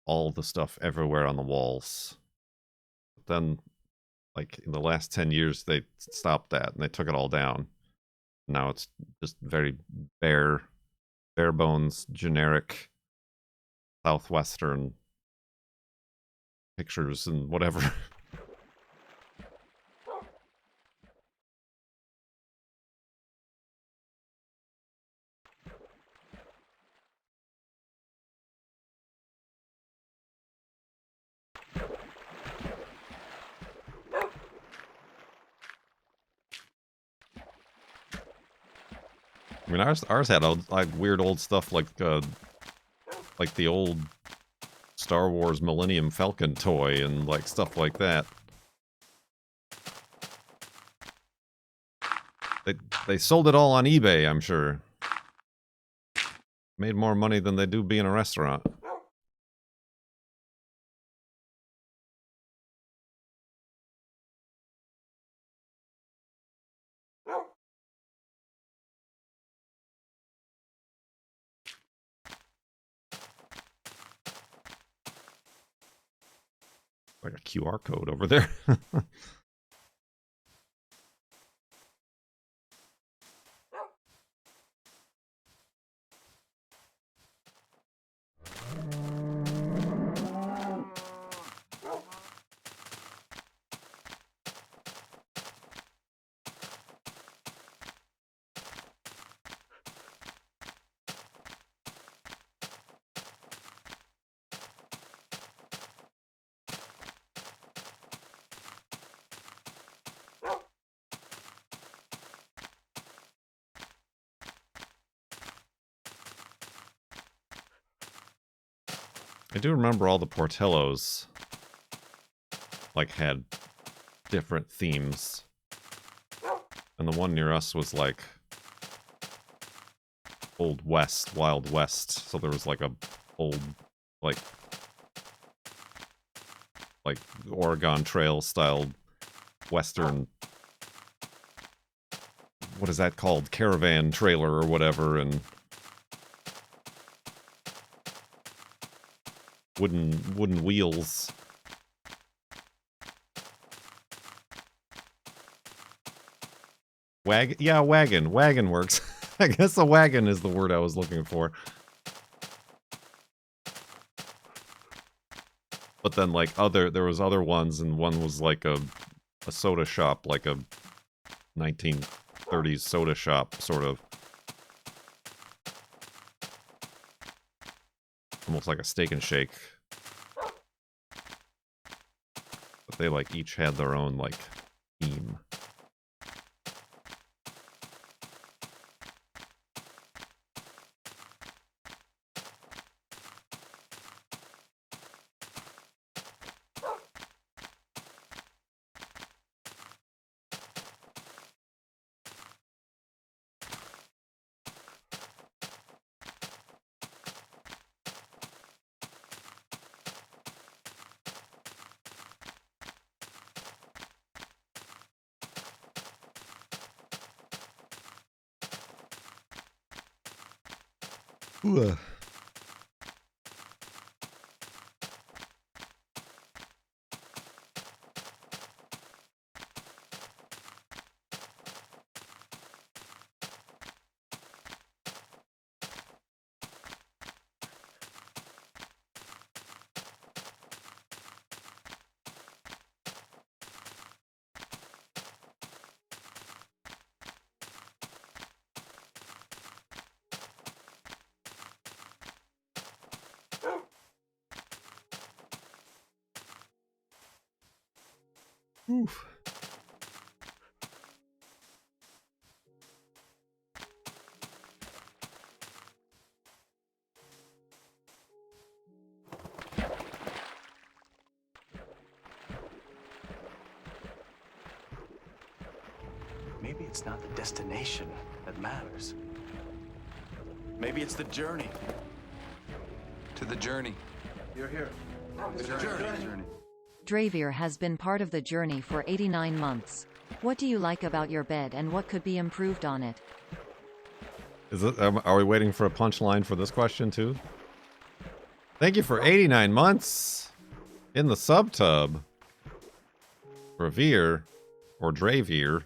all the stuff everywhere on the walls. But then, like, in the last 10 years, they stopped that and they took it all down. Now it's just very bare bones, generic, southwestern pictures and whatever. I mean, ours had like weird old stuff like the old Star Wars Millennium Falcon toy and like stuff like that. They sold it all on eBay, I'm sure. Made more money than they do being a restaurant. Like a QR code over there. I do remember all the Portillos, like, had different themes. And the one near us was, like, Old West, Wild West. So there was, like, a old, like, like Oregon Trail style Western, what is that called? Caravan trailer or whatever, and wooden wheels. Wagon. Wagon works. I guess a wagon is the word I was looking for. But then, like, there was other ones, and one was like a soda shop, like a 1930s soda shop, sort of. Almost like a Steak and Shake. But they, like, each had their own, like, theme. Ooh. Oof. Maybe it's not the destination that matters. Maybe it's the journey. To the journey. You're here. To the journey. Dravier has been part of the journey for 89 months. What do you like about your bed and what could be improved on it? Is it, are we waiting for a punchline for this question too? Thank you for 89 months in the sub-tub. Dravier, or Dravier.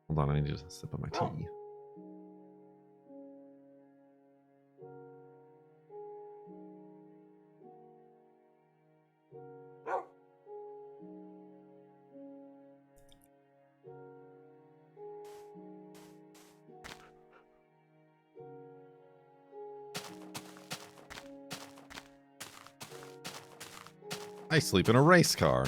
Hold on, I need to sip of my tea. I sleep in a race car.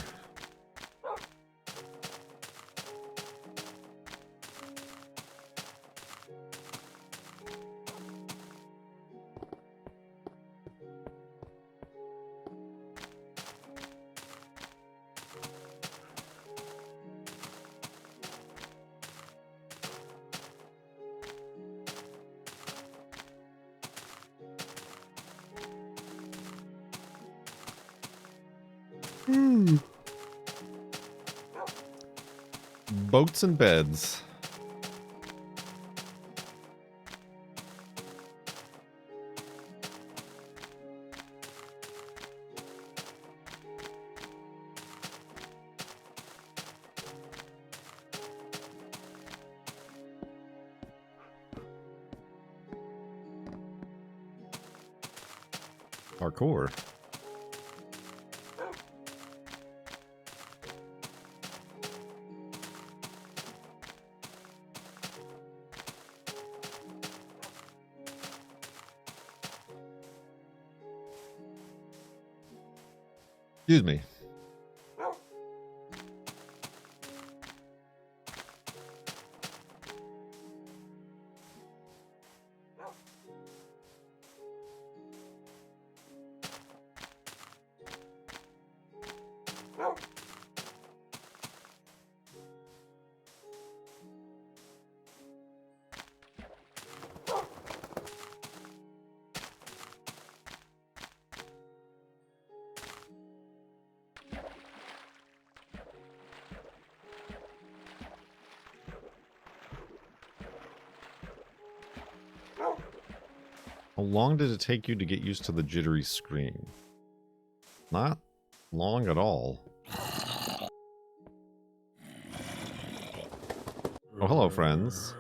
Boats and beds. Parkour. Excuse me. How long did it take you to get used to the jittery screen? Not long at all. Oh, hello, friends.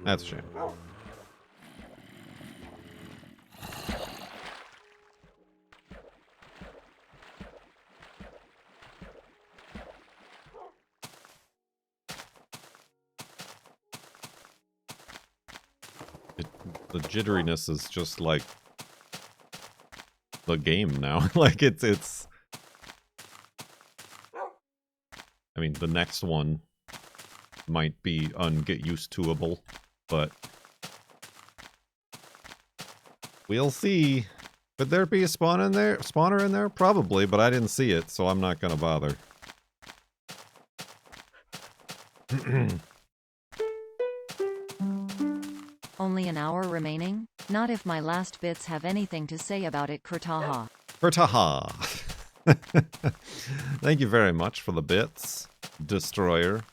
That's a shame. The jitteriness is just like the game now. Like it's I mean, the next one might be unget used toable, but we'll see. Could there be a spawner in there? Probably, but I didn't see it, so I'm not gonna bother. Only an hour remaining? Not if my last bits have anything to say about it, Kurtaha. Kurtaha. Thank you very much for the bits, Destroyer.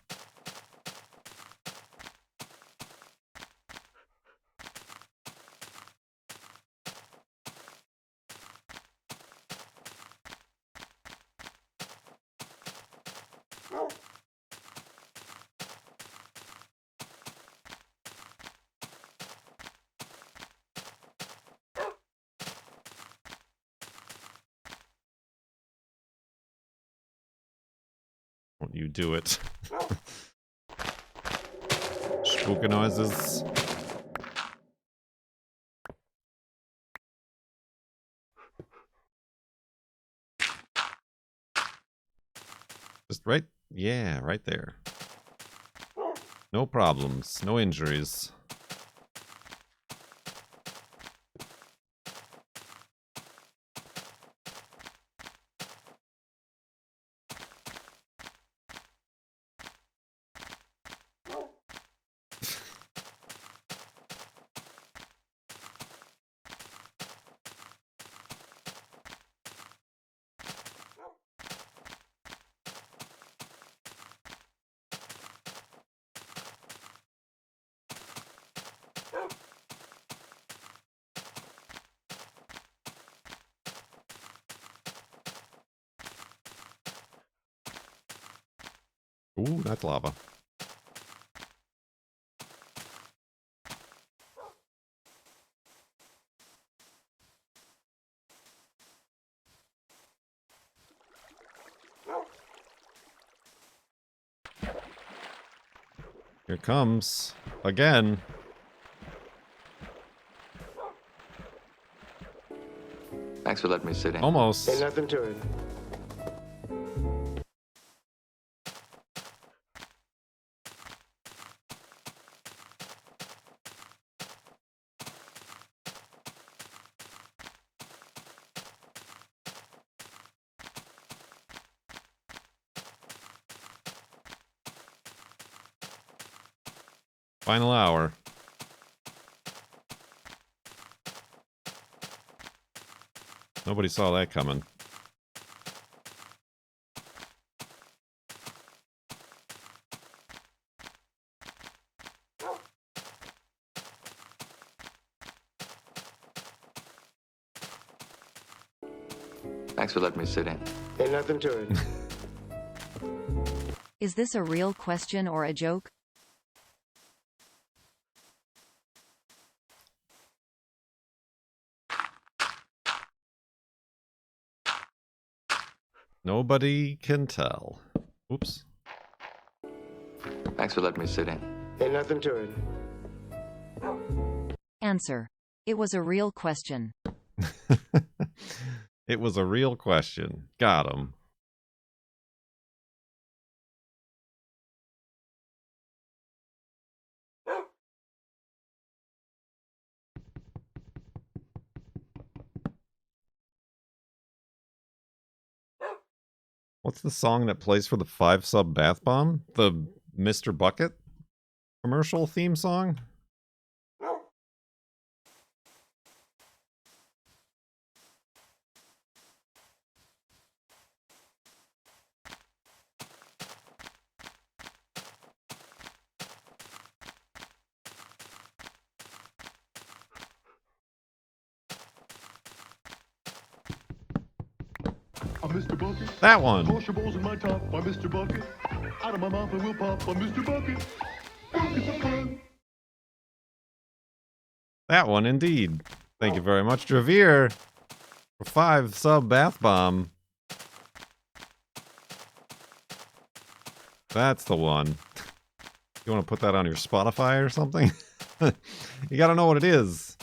Don't you do it. Spooky noises. Just right, yeah, right there. No problems, no injuries. Ooh, that's lava. Here comes again. Thanks for letting me sit in. Almost. Ain't nothing to it. Final hour. Nobody saw that coming. Thanks for letting me sit in. Ain't nothing to it. Is this a real question or a joke? Nobody can tell. Oops. Thanks for letting me sit in. Ain't nothing to it. Answer. It was a real question. It was a real question. Got him. What's the song that plays for the 5-sub bath bomb? The Mr. Bucket commercial theme song? Mr. Bucket. That one. Toss your balls in my top by Mr. Bucket. Out of my mouth I will pop by Mr. Bucket. Buckets of fun. That one, indeed. Thank you very much, Dravere, for 5 sub bath bomb. That's the one. You want to put that on your Spotify or something? You gotta know what it is.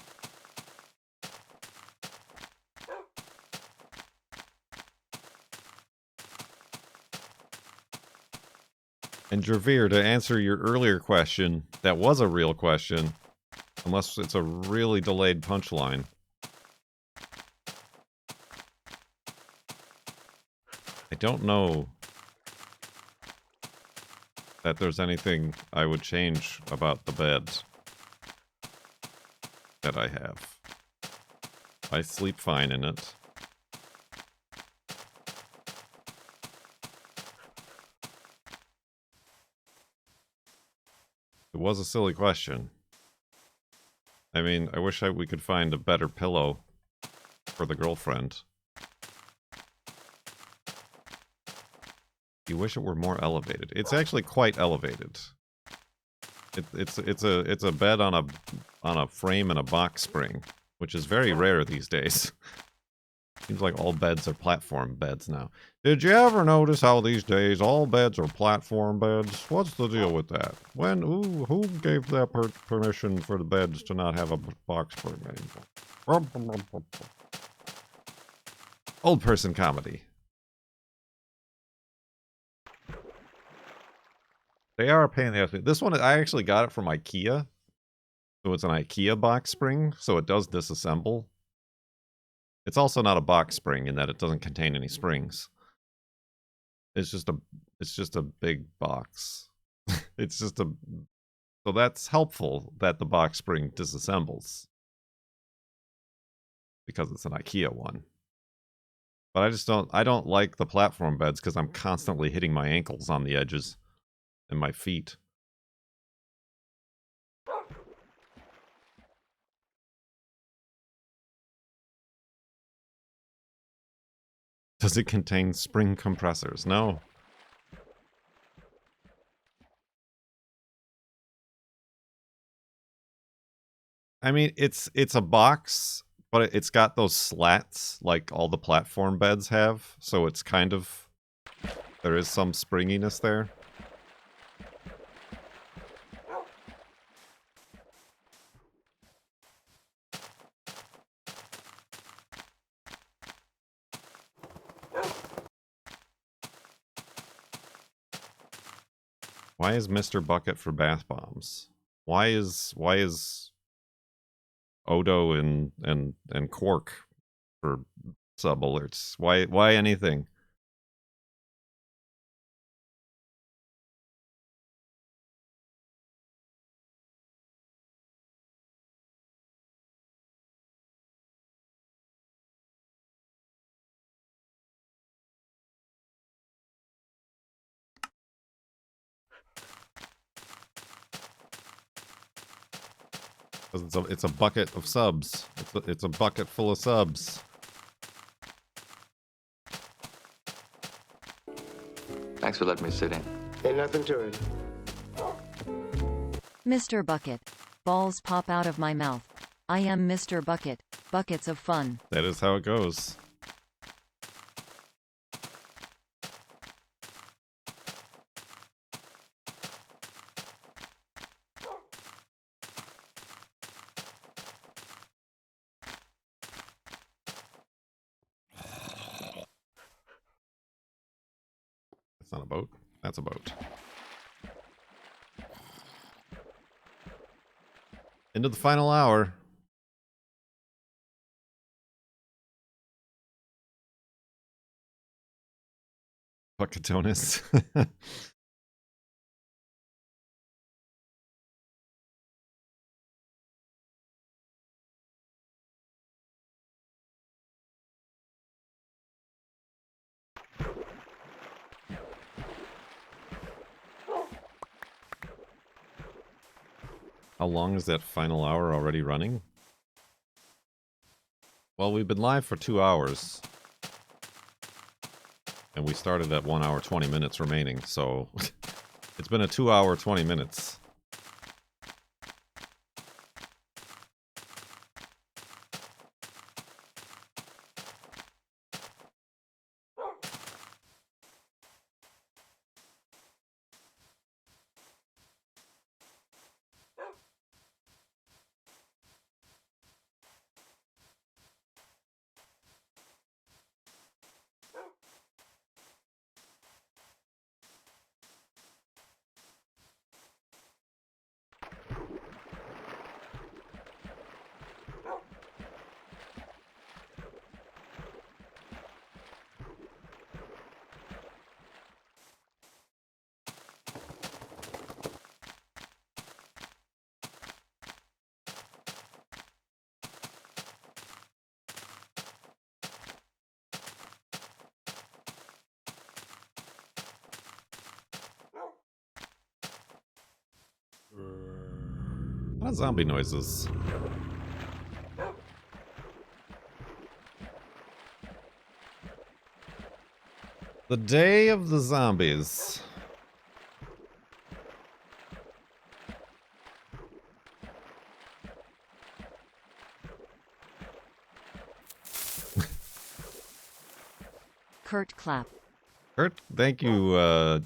And Dravere, to answer your earlier question, that was a real question. Unless it's a really delayed punchline. I don't know that there's anything I would change about the bed that I have. I sleep fine in it. It was a silly question. I mean, I wish we could find a better pillow for the girlfriend. You wish it were more elevated. It's actually quite elevated. It's a bed on a frame and a box spring, which is very rare these days. Seems like all beds are platform beds now. Did you ever notice how these days all beds are platform beds? What's the deal with that? Who gave that permission for the beds to not have a box spring anymore? Old person comedy. They are a pain in the ass. This one, I actually got it from IKEA. So it's an IKEA box spring, so it does disassemble. It's also not a box spring in that it doesn't contain any springs. It's just a big box. So that's helpful that the box spring disassembles. Because it's an IKEA one. But I don't like the platform beds because I'm constantly hitting my ankles on the edges and my feet. Does it contain spring compressors? No. I mean, it's a box, but it's got those slats like all the platform beds have, so it's kind of, there is some springiness there. Why is Mr. Bucket for bath bombs? Why is Odo and Quark for sub alerts? Why anything? It's a bucket of subs. It's a bucket full of subs. Thanks for letting me sit in. Ain't nothing to it. Mr. Bucket. Balls pop out of my mouth. I am Mr. Bucket. Buckets of fun. That is how it goes. That's not a boat. That's a boat. Into the final hour. Bucketonis. How long is that final hour already running? Well, we've been live for 2 hours. And we started at 1 hour 20 minutes remaining, so it's been a 2 hour 20 minutes. A lot of zombie noises. The day of the zombies. Kurt clap. Kurt, thank you,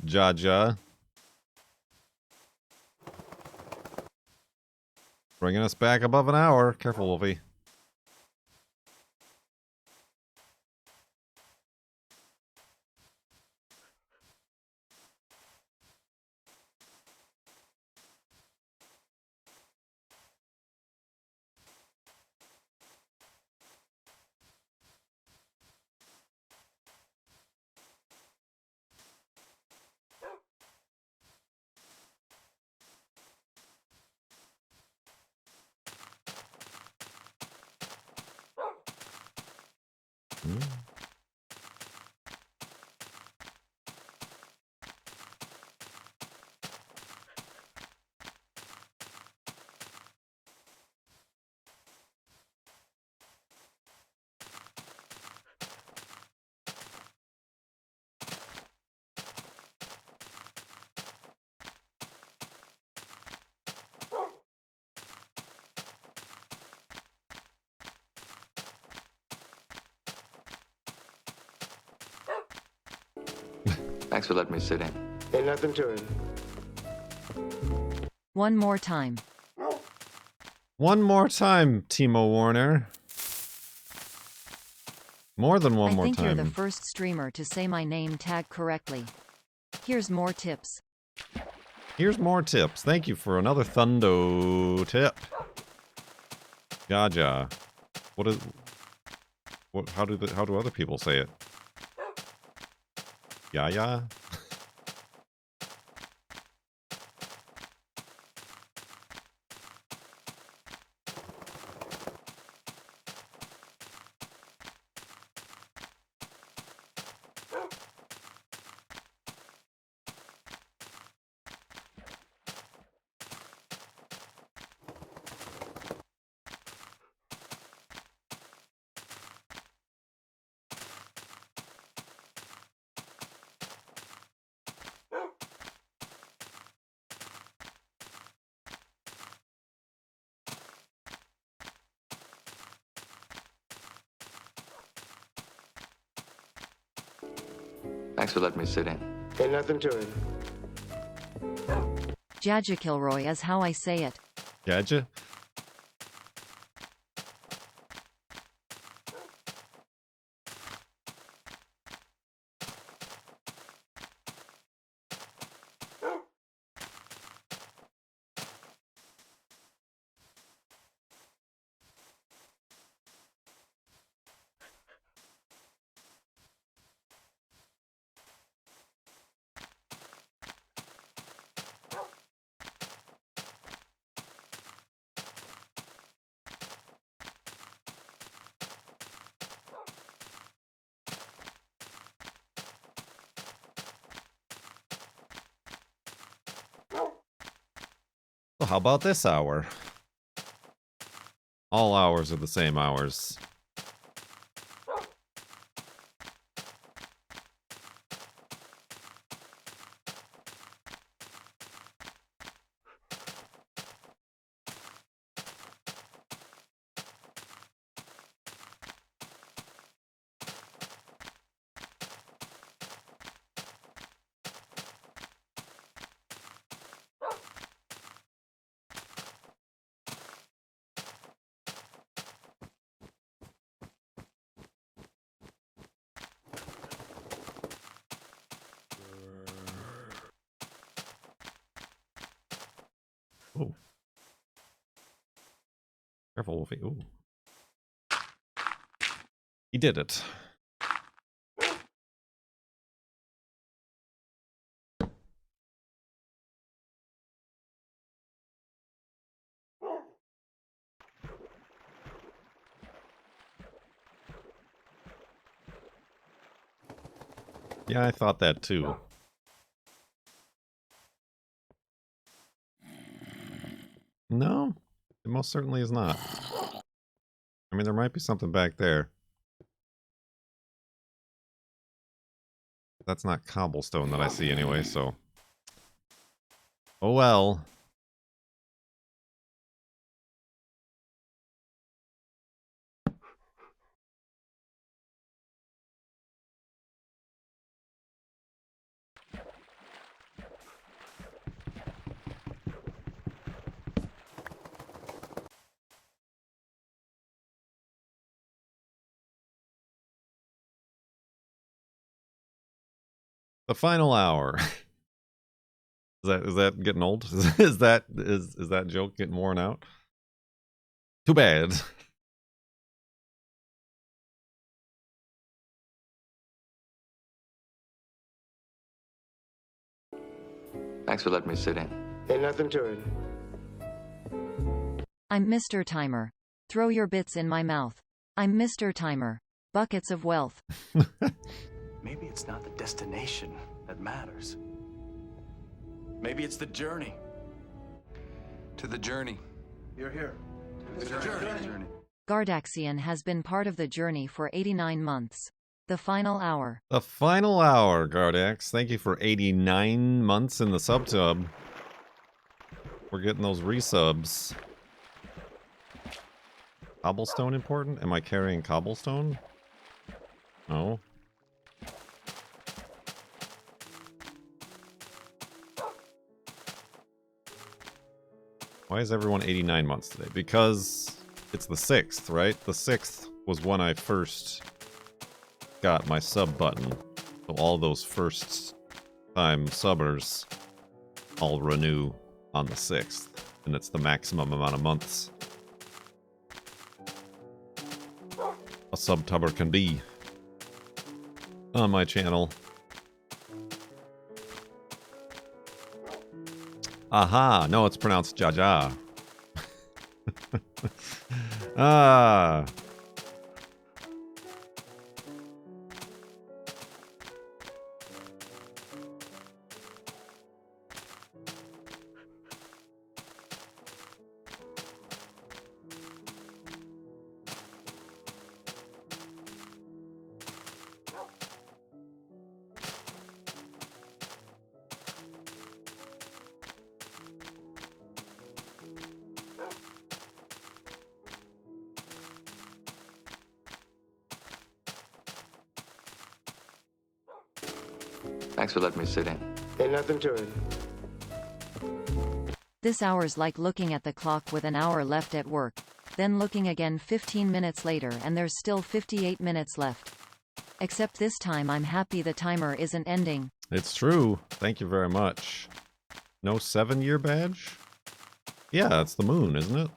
Jaja. Bringing us back above an hour. Careful, Wolfie. Thanks for letting me sit in. Ain't nothing to it. One more time. One more time, Timo Warner. More than one more time. I think you're the first streamer to say my name tag correctly. Here's more tips. Here's more tips. Thank you for another Thundo tip. Jaja. What is... What, how do other people say it? Yeah. Thanks for letting me sit in. Ain't nothing to it. Jaja Kilroy is how I say it. Jaja? Well, how about this hour? All hours are the same hours. Careful, Wolfie. Ooh. He did it. Yeah, I thought that too. No, it most certainly is not. I mean, there might be something back there. That's not cobblestone that I see anyway, so... Oh well. The final hour. Is that getting old? Is that joke getting worn out? Too bad. Thanks for letting me sit in. Ain't nothing to it. I'm Mr. Timer. Throw your bits in my mouth. I'm Mr. Timer. Buckets of wealth. Maybe it's not the destination that matters. Maybe it's the journey. To the journey. You're here. To the journey. Gardaxian has been part of the journey for 89 months. The final hour. The final hour, Gardax. Thank you for 89 months in the sub-tub. We're getting those resubs. Cobblestone important? Am I carrying cobblestone? No. Why is everyone 89 months today? Because it's the 6th, right? The 6th was when I first got my sub button. So all those first time subbers all renew on the 6th. And it's the maximum amount of months a sub-tubber can be on my channel. Aha! No, it's pronounced Jaja. Ah. Thanks for letting me sit in. Ain't nothing to it. This hour's like looking at the clock with an hour left at work, then looking again 15 minutes later and there's still 58 minutes left. Except this time I'm happy the timer isn't ending. It's true. Thank you very much. No 7-year badge? Yeah, it's the moon, isn't it?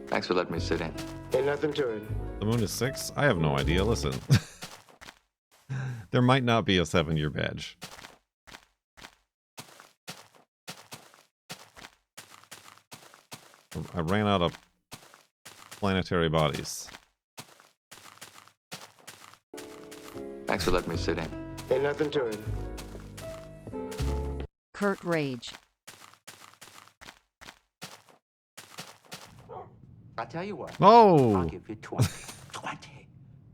Thanks for letting me sit in. Ain't nothing to it. The moon is 6? I have no idea. Listen. There might not be a 7-year badge. I ran out of planetary bodies. Thanks for letting me sit in. Ain't nothing to it. Kurt Rage. I tell you what. Oh! I'll give you 20. 20.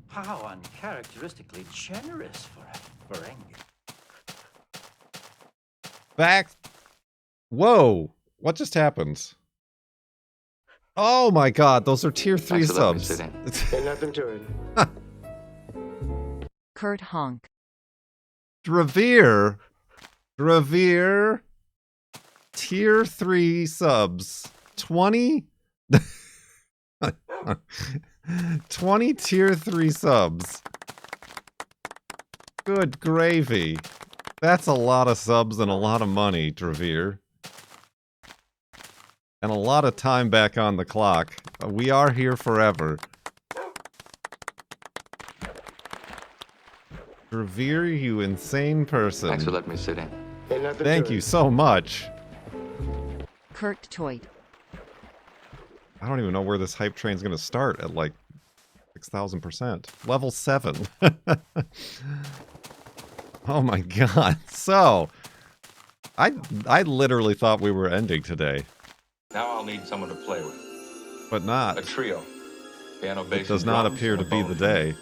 How uncharacteristically generous for a Ferengi. Back. Whoa! What just happened? Oh my god, those are tier 3 subs. Ain't nothing to it. Kurt Honk. Dravere. Dravere. Tier 3 subs. 20? 20 tier 3 subs. Good gravy. That's a lot of subs and a lot of money, Drevere. And a lot of time back on the clock. We are here forever. Revere, you insane person. Thanks for letting me sit in. Thank you so much. Kurt Toit. I don't even know where this hype train's gonna start at like 6,000%. Level 7. Oh my god. So, I literally thought we were ending today. Now I'll need someone to play with. But not. A trio. Piano, bass, It does and not drums, appear and to a be bone the for me. day.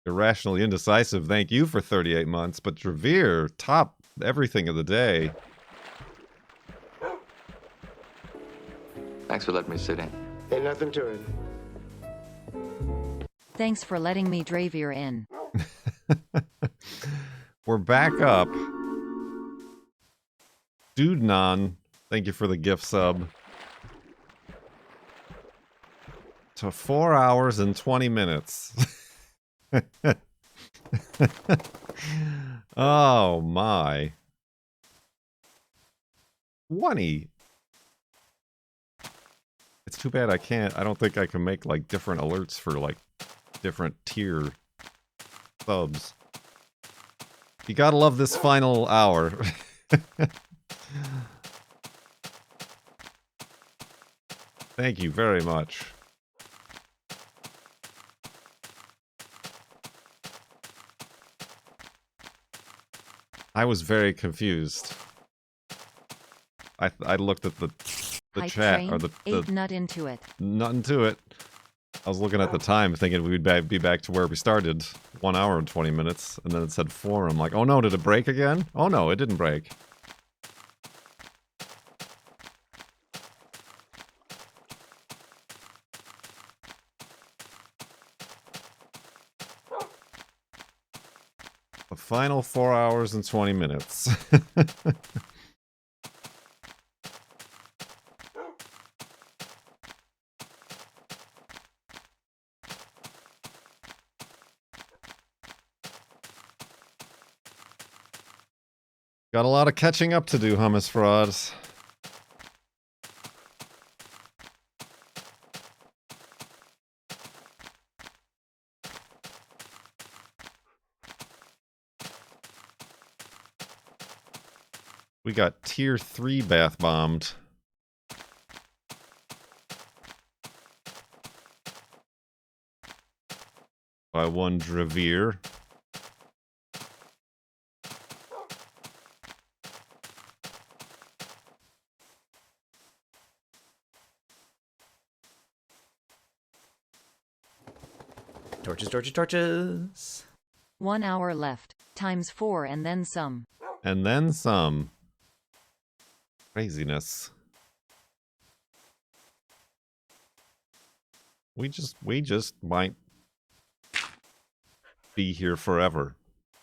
Irrationally indecisive, thank you for 38 months, but Revere, top everything of the day. Thanks for letting me sit in. Ain't nothing to it. Thanks for letting me Dravier in. We're back up. Dude Non, thank you for the gift sub. To 4 hours and 20 minutes. Oh my. 20. It's too bad I don't think I can make like different alerts for like different tier subs. You gotta love this final hour. Thank you very much. I was very confused. I looked at the Hype chat train, or the ate nut into it. nothing to it. I was looking at the time thinking we'd be back to where we started, 1 hour and 20 minutes, and then it said 4. I'm like, oh no, did it break again? Oh no, it didn't break. The final 4 hours and 20 minutes. Got a lot of catching up to do, Hummus Frauds. We got tier 3 bath bombed. By one Drevere. Torches, torches, torches. 1 hour left. Times 4 and then some. And then some. Craziness. We just might be here forever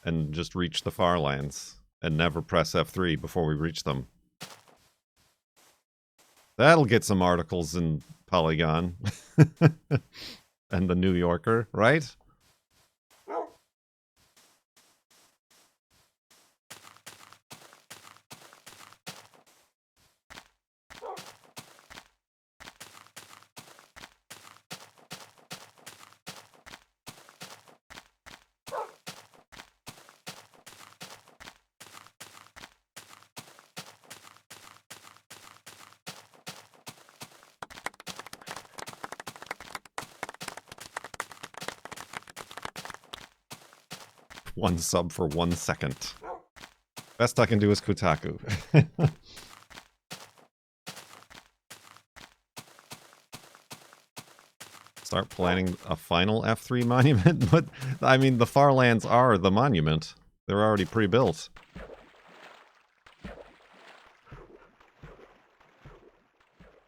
and just reach the farlands and never press F3 before we reach them. That'll get some articles in Polygon and the New Yorker, right? One sub for 1 second. Best I can do is Kotaku. Start planning a final F3 monument? But, I mean, the farlands are the monument. They're already pre-built.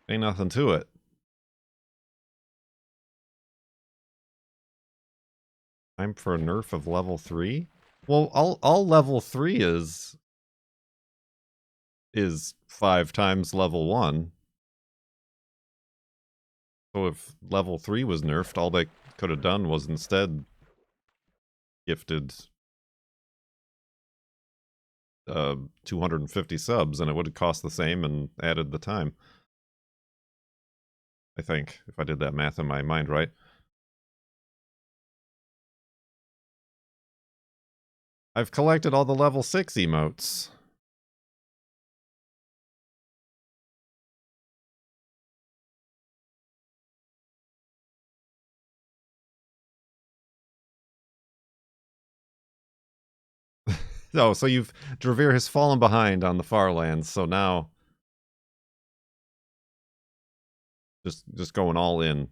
Ain't nothing to it. Time for a nerf of level 3? Well, all level 3 is 5 times level 1. So if level 3 was nerfed, all they could have done was instead gifted 250 subs, and it would have cost the same and added the time. I think, if I did that math in my mind right. I've collected all the level 6 emotes. Oh, so Dravir has fallen behind on the farlands, so now just going all in.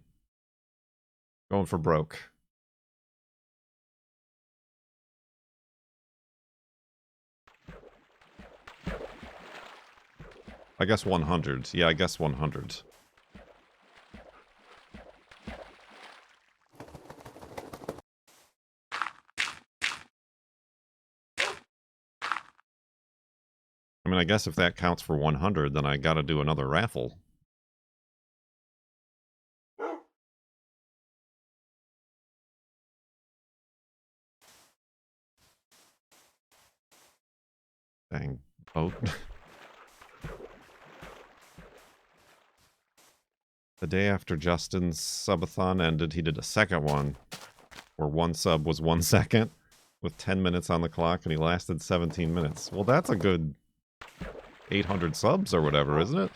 Going for broke. I guess 100. Yeah, I guess 100. I mean, I guess if that counts for 100, then I gotta do another raffle. Dang boat. The day after Justin's subathon ended, he did a second one, where one sub was 1 second, with 10 minutes on the clock, and he lasted 17 minutes. Well, that's a good 800 subs or whatever, isn't it?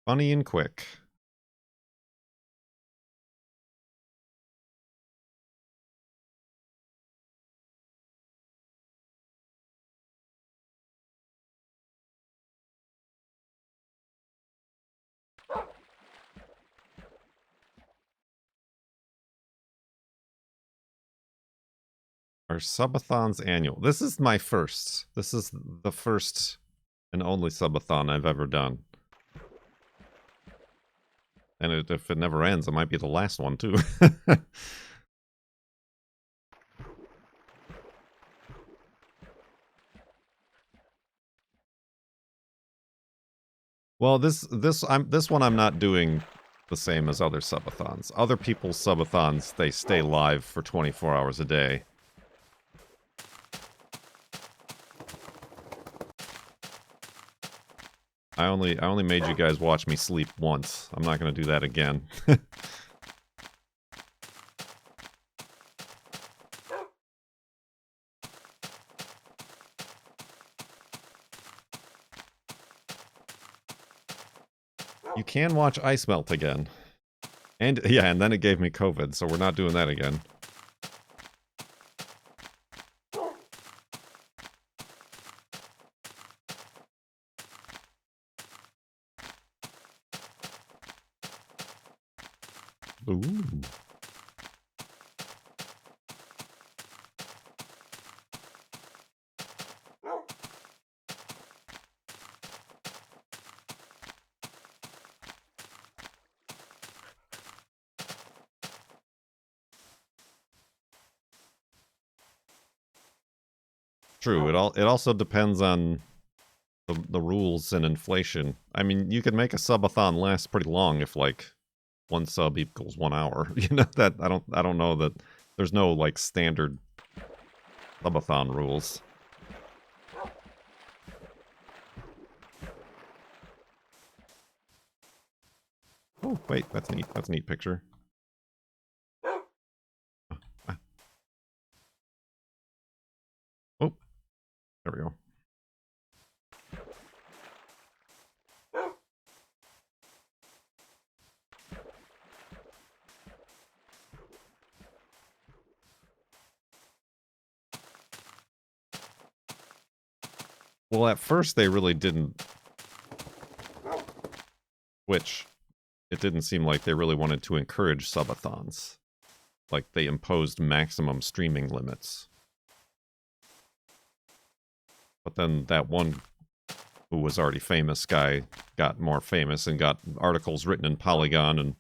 Funny and quick. Our subathon's annual. This is my first. This is the first and only subathon I've ever done. And if it never ends, it might be the last one, too. Well, this one I'm not doing the same as other subathons. Other people's subathons, they stay live for 24 hours a day. I only made you guys watch me sleep once. I'm not going to do that again. You can watch ice melt again. And yeah, and then it gave me COVID, so we're not doing that again. Ooh. True. It also depends on the rules and inflation. I mean, you could make a subathon last pretty long if like 1 sub equals 1 hour. You know that I don't know that there's no like standard subathon rules. Oh wait, that's neat. That's a neat picture. Oh, there we go. Well, at first they really didn't. Which, it didn't seem like they really wanted to encourage subathons. Like, they imposed maximum streaming limits. But then that one who was already famous guy got more famous and got articles written in Polygon, and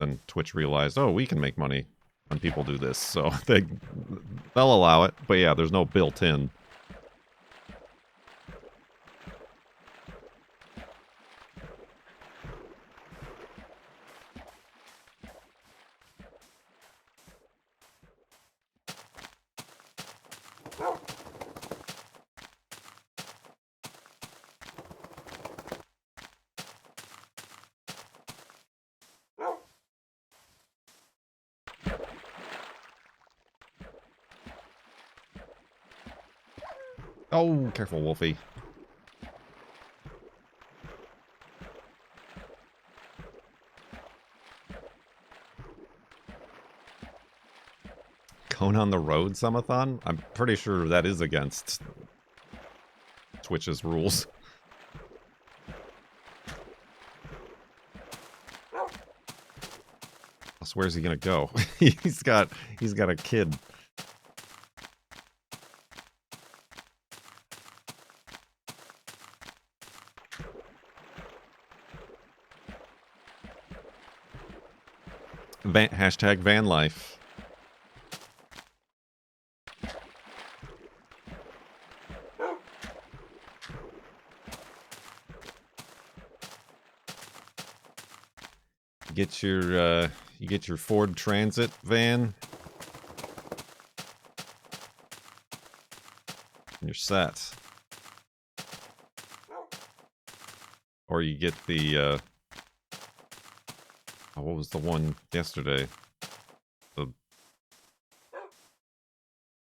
then Twitch realized, oh, we can make money when people do this, so they'll allow it. But yeah, there's no built-in. Oh, careful, Wolfie. Cone on the road, subathon? I'm pretty sure that is against Twitch's rules. Plus, where's he gonna go? he's got a kid. Hashtag van life. You get your Ford Transit van, and you're set. Or you get the what was the one yesterday? The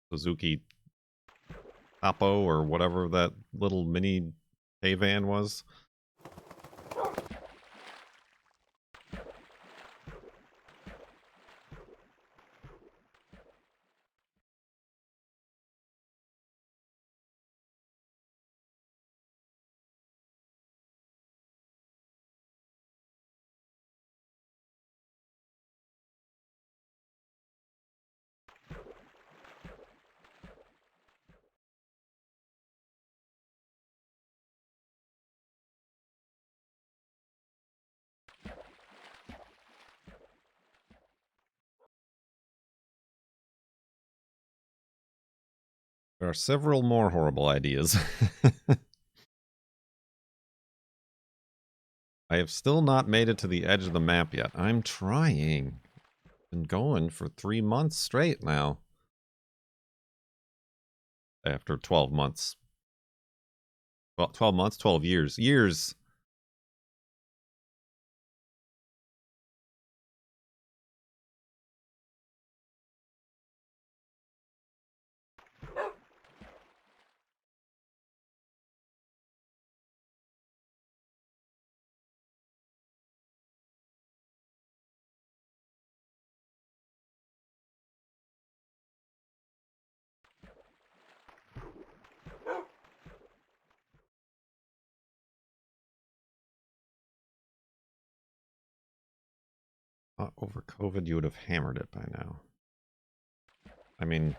Suzuki Tapo or whatever that little mini hay van was. There are several more horrible ideas. I have still not made it to the edge of the map yet. I'm trying. Been going for 3 months straight now. After 12 months. Well, 12 months? 12 years. Years! Over COVID, you would have hammered it by now. I mean,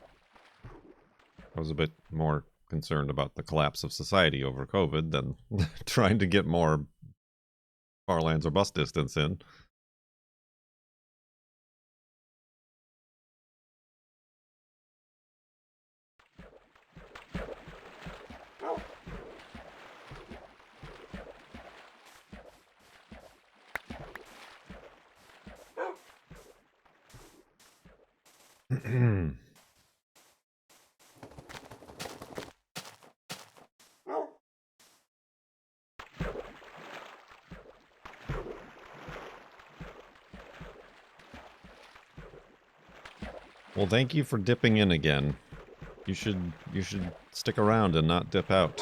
I was a bit more concerned about the collapse of society over COVID than trying to get more farlands or bus distance in. Well, thank you for dipping in again. You should stick around and not dip out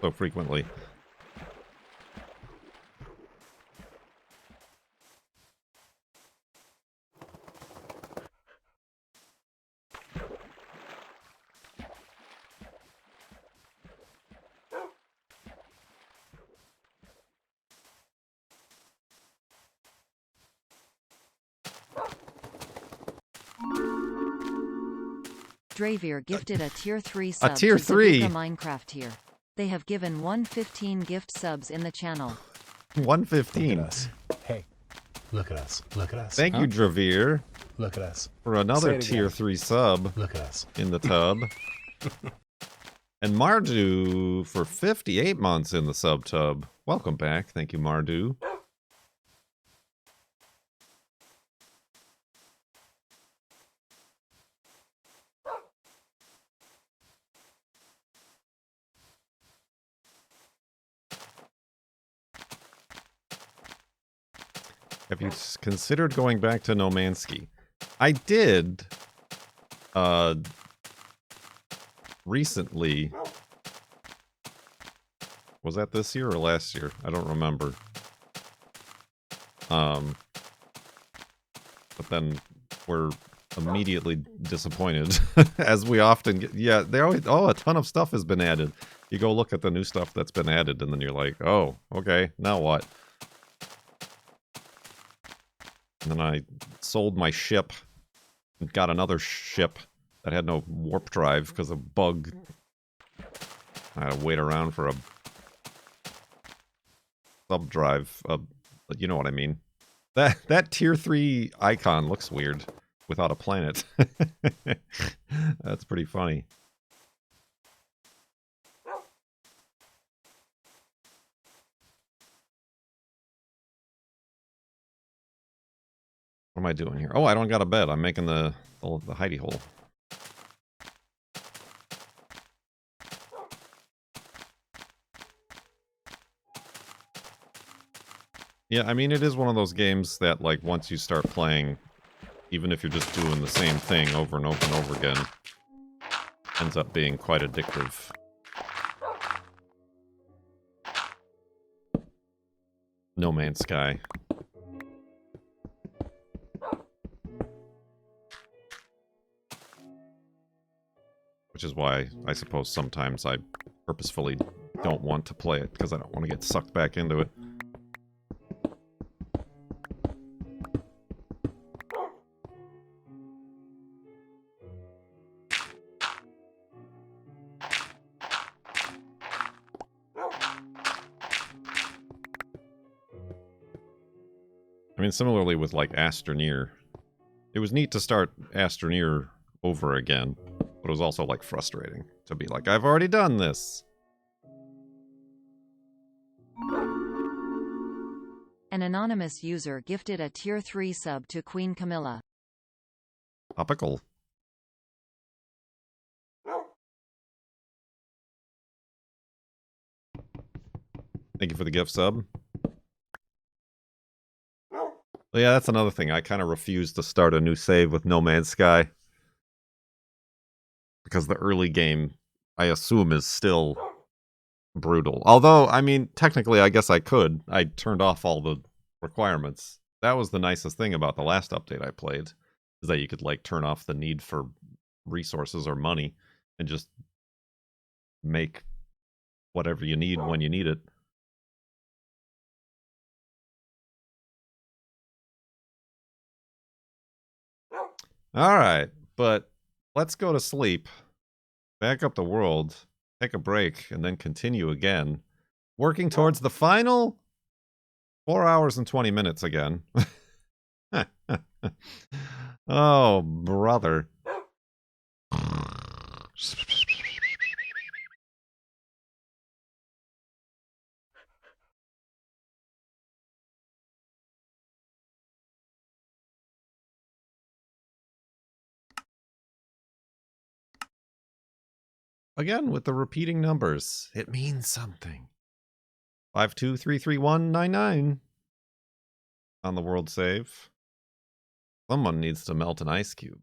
so frequently. Stravier gifted a tier 3 sub tier to 3? Zabuka Minecraft tier. They have given 115 gift subs in the channel. 115. Look at us. Hey, look at us. Look at us. Thank you, Dravier. Look at us. For another Say it tier again. 3 sub. Look at us. In the tub. And Mardu for 58 months in the sub tub. Welcome back. Thank you, Mardu. Have you considered going back to No Man's Sky? I did. Recently. Was that this year or last year? I don't remember. But then we're immediately disappointed, as we often get. Yeah, they always. Oh, a ton of stuff has been added. You go look at the new stuff that's been added, and then you're like, oh, okay, now what? And then I sold my ship and got another ship that had no warp drive because of bug. I had to wait around for a sub drive. You know what I mean. That tier 3 icon looks weird without a planet. That's pretty funny. What am I doing here? Oh, I don't got a bed. I'm making the hidey hole. Yeah, I mean, it is one of those games that, like, once you start playing, even if you're just doing the same thing over and over and over again, ends up being quite addictive. No Man's Sky. Which is why I suppose sometimes I purposefully don't want to play it, because I don't want to get sucked back into it. I mean, similarly with, like, Astroneer. It was neat to start Astroneer over again, but it was also, like, frustrating to be like, I've already done this! An anonymous user gifted a tier 3 sub to Queen Camilla. Topical. Thank you for the gift sub. But yeah, that's another thing. I kind of refuse to start a new save with No Man's Sky. Because the early game, I assume, is still brutal. Although, I mean, technically, I guess I could. I turned off all the requirements. That was the nicest thing about the last update I played. Is that you could, like, turn off the need for resources or money and just make whatever you need when you need it. Alright, but let's go to sleep, back up the world, take a break, and then continue again. Working towards the final 4 hours and 20 minutes again. Oh, brother. Again, with the repeating numbers, it means something. 5233199 on the world save. Someone needs to melt an ice cube.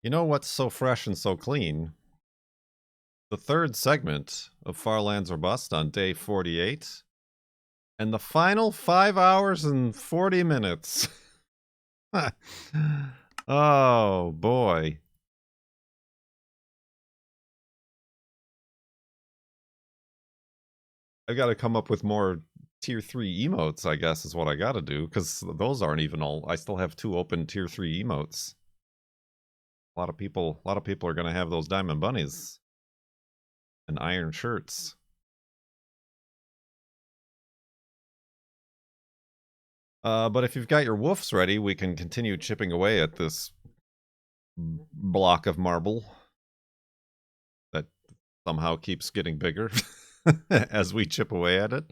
You know what's so fresh and so clean? The third segment of Farlands or Bust on day 48. And the final 5 hours and 40 minutes. Oh, boy. I've got to come up with more tier 3 emotes, I guess, is what I gotta do, because those aren't even all. I still have 2 open tier 3 emotes. A lot of people are gonna have those diamond bunnies and iron shirts. But if you've got your woofs ready, we can continue chipping away at this block of marble that somehow keeps getting bigger as we chip away at it.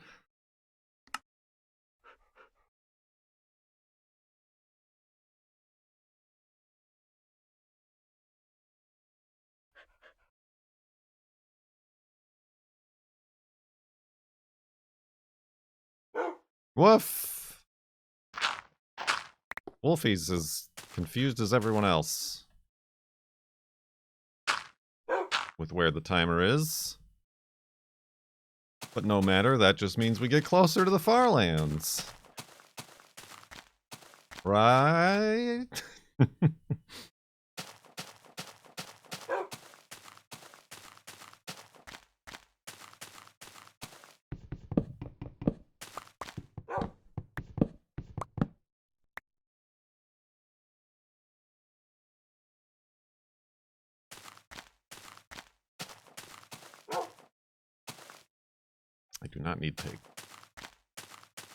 Woof! Wolfie's as confused as everyone else with where the timer is. But no matter, that just means we get closer to the farlands. Right? I do not need pig.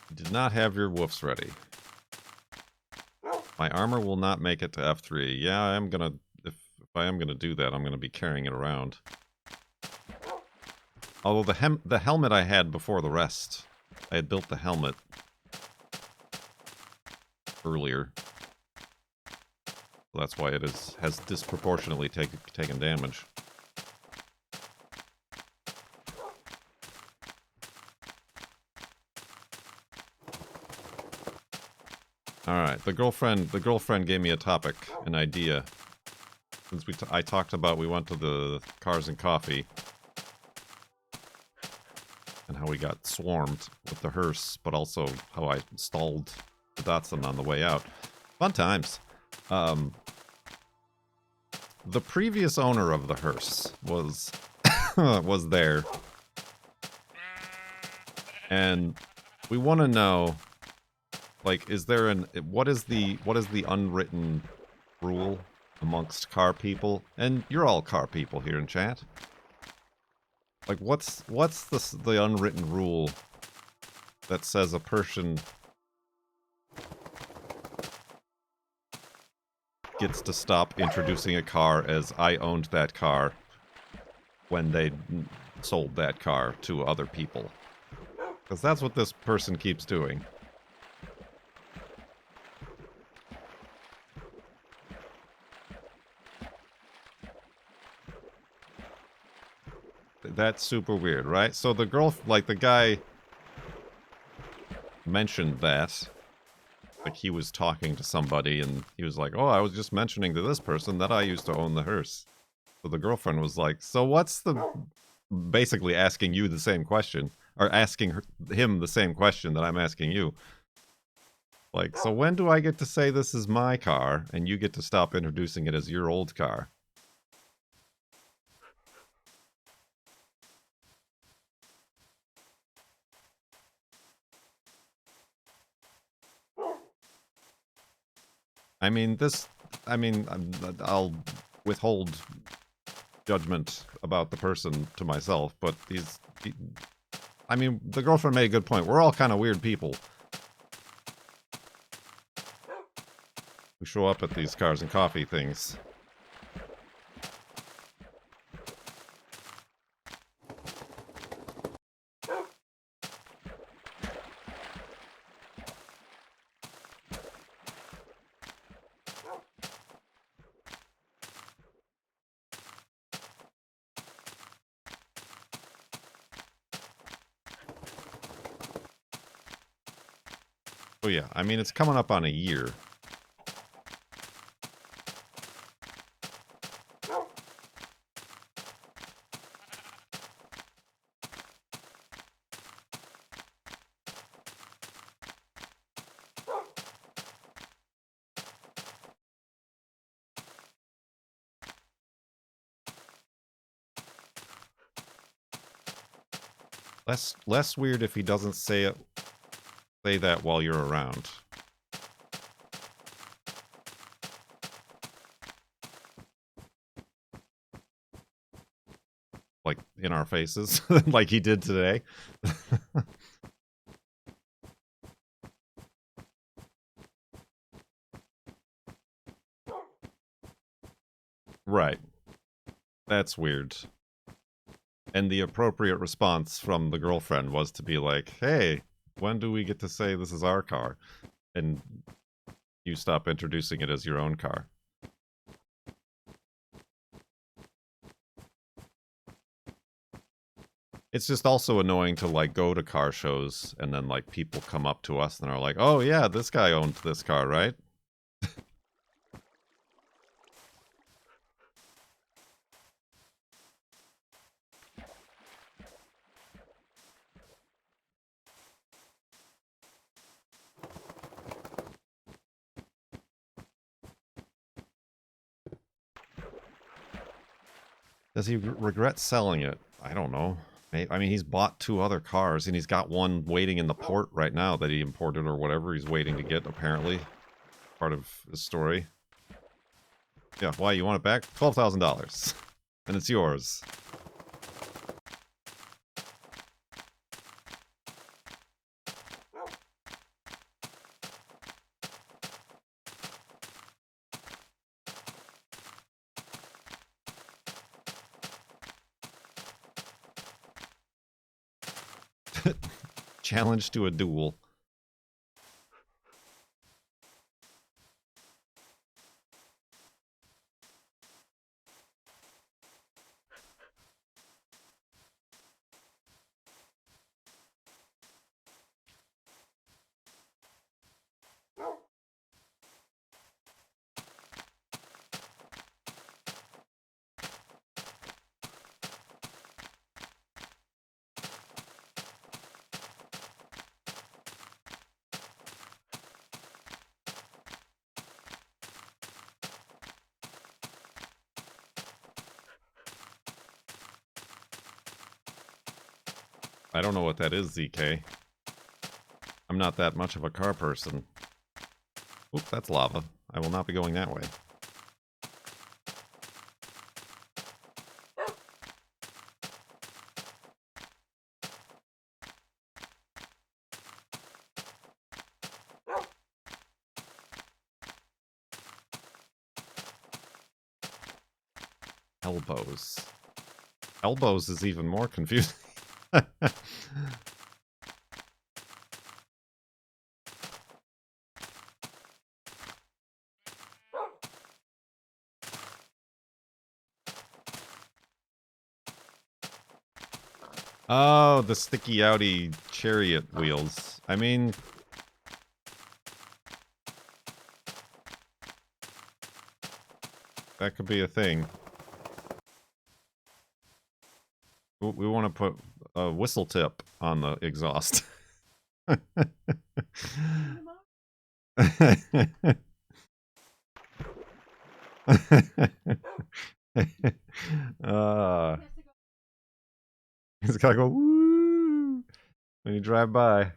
You did not have your woofs ready. My armor will not make it to F3. Yeah, I am gonna... If I am gonna do that, I'm gonna be carrying it around. Although the helmet I had before the rest. I had built the helmet earlier. So that's why it has disproportionately taken damage. Alright, the girlfriend gave me a topic, an idea. Since I talked about we went to the Cars and Coffee. And how we got swarmed with the hearse, but also how I stalled the Datsun on the way out. Fun times. The previous owner of the hearse was was there. And we want to know, like, is there what is the unwritten rule amongst car people? And you're all car people here in chat. Like, what's the unwritten rule that says a person gets to stop introducing a car as I owned that car when they sold that car to other people? Because that's what this person keeps doing. That's super weird, right? So the the guy mentioned that. Like, he was talking to somebody and he was like, oh, I was just mentioning to this person that I used to own the hearse. So the girlfriend was like, so what's the... Basically asking you the same question. Or asking him the same question that I'm asking you. Like, so when do I get to say this is my car and you get to stop introducing it as your old car? I mean, I'll withhold judgment about the person to myself, but I mean, the girlfriend made a good point. We're all kind of weird people who show up at these Cars and Coffee things. Oh yeah, I mean, it's coming up on a year. Less weird if he doesn't say it say that while you're around. Like, in our faces, like he did today. Right. That's weird. And the appropriate response from the girlfriend was to be like, hey, when do we get to say this is our car? And you stop introducing it as your own car. It's just also annoying to, like, go to car shows and then, like, people come up to us and are like, oh yeah, this guy owned this car, right? Does he regret selling it? I don't know. I mean, he's bought 2 other cars, and he's got one waiting in the port right now that he imported or whatever he's waiting to get, apparently. Part of the story. Yeah, why, you want it back? $12,000. And it's yours. Challenge to a duel. I don't know what that is, ZK. I'm not that much of a car person. Oop, that's lava. I will not be going that way. Elbows. Elbows is even more confusing. Oh, the sticky outy chariot wheels. I mean, that could be a thing. We want to put a whistle tip on the exhaust. It's gotta go woo when you drive by.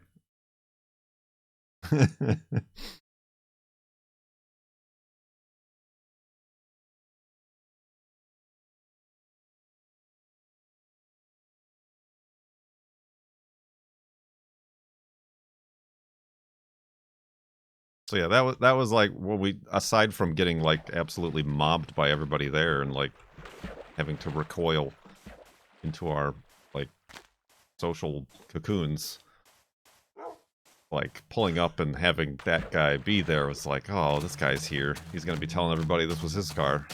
So yeah, that was like what we, aside from getting like absolutely mobbed by everybody there and like having to recoil into our like social cocoons, like pulling up and having that guy be there was like, oh, this guy's here. He's gonna be telling everybody this was his car.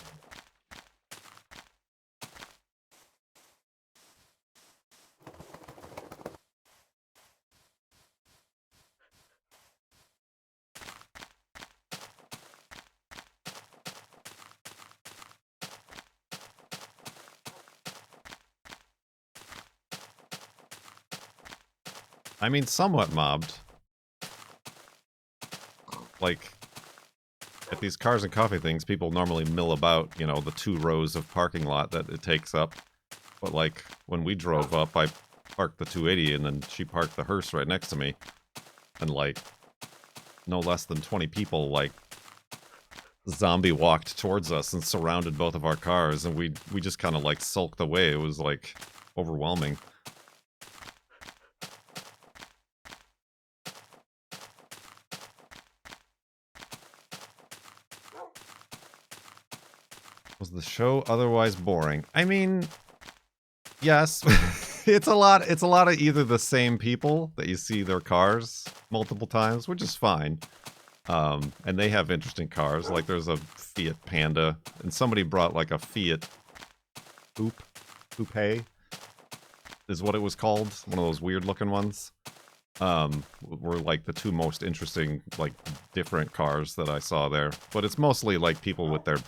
I mean, somewhat mobbed. Like, at these cars and coffee things, people normally mill about, you know, the 2 rows of parking lot that it takes up. But, like, when we drove up, I parked the 280 and then she parked the hearse right next to me. and like no less than 20 people like zombie walked towards us and surrounded both of our cars, and we just kind of like sulked away. It was like overwhelming. Was the show otherwise boring? I mean, yes. It's a lot of either the same people that you see their cars multiple times, which is fine. And they have interesting cars. Like there's a Fiat Panda, and somebody brought like a Fiat Coupe is what it was called. One of those weird looking ones. Were like the two most interesting, like, different cars that I saw there. But it's mostly like people with their,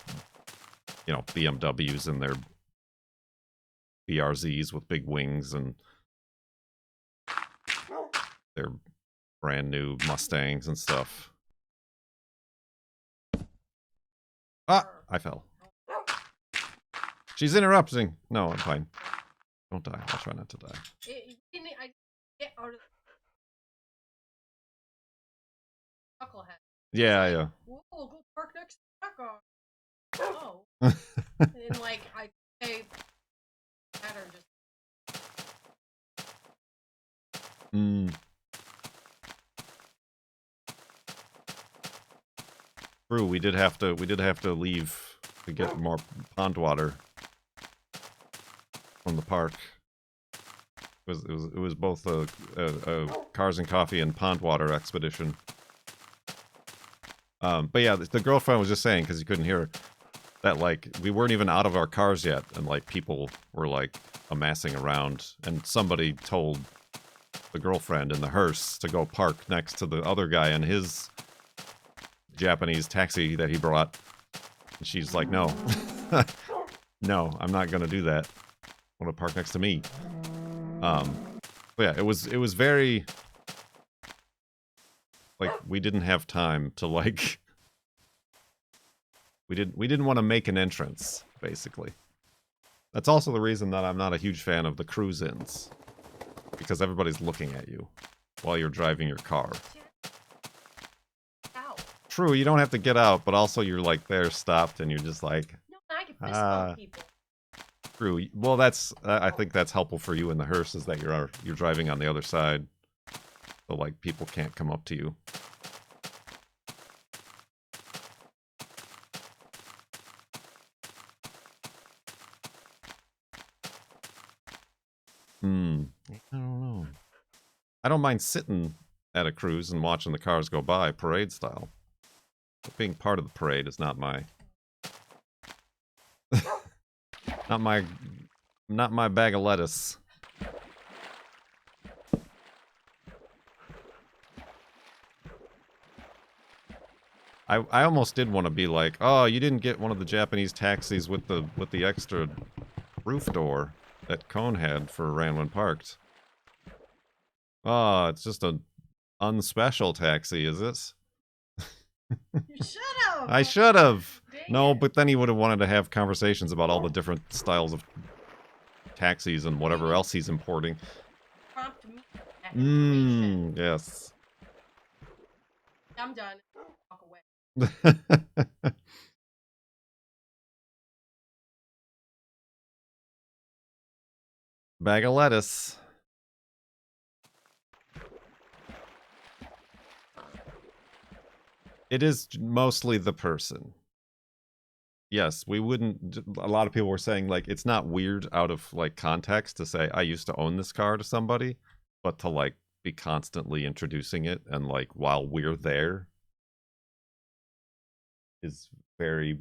you know, BMWs and their BRZs with big wings and their brand new Mustangs and stuff. Ah, I fell. She's interrupting. No, I'm fine. Don't die. I'll try not to die. I get out of knucklehead. Yeah, yeah. Whoa, go park next to the car. Oh. And like I say that or just True, we did have to leave to get more pond water from the park. It was both a cars and coffee and pond water expedition. But yeah, the girlfriend was just saying, because you couldn't hear her, that like we weren't even out of our cars yet, and like people were like amassing around, and somebody told the girlfriend in the hearse to go park next to the other guy in his Japanese taxi that he brought. And she's like, no. No, I'm not gonna do that. I want to park next to me. But yeah, it was very like we didn't have time to like we didn't want to make an entrance, basically. That's also the reason that I'm not a huge fan of the cruise-ins, because everybody's looking at you while you're driving your car. True, you don't have to get out, but also you're like there stopped and you're just like, no, I can fist bump people. True. Well, that's I think that's helpful for you in the hearse, is that you're driving on the other side, so like people can't come up to you. I don't know. I don't mind sitting at a cruise and watching the cars go by, parade style. But being part of the parade is not my not my bag of lettuce. I almost did want to be like, oh, you didn't get one of the Japanese taxis with the extra roof door that Cone had for ran when parked. Oh, it's just a unspecial taxi, is it? You should have. I should have. No, but then he would have wanted to have conversations about all the different styles of taxis and whatever else he's importing. Prompt me. Yes. I'm done. Walk away. Bag of lettuce. It is mostly the person. Yes, we wouldn't. A lot of people were saying, like, it's not weird out of, like, context to say, I used to own this car to somebody, but to, like, be constantly introducing it and, like, while we're there is very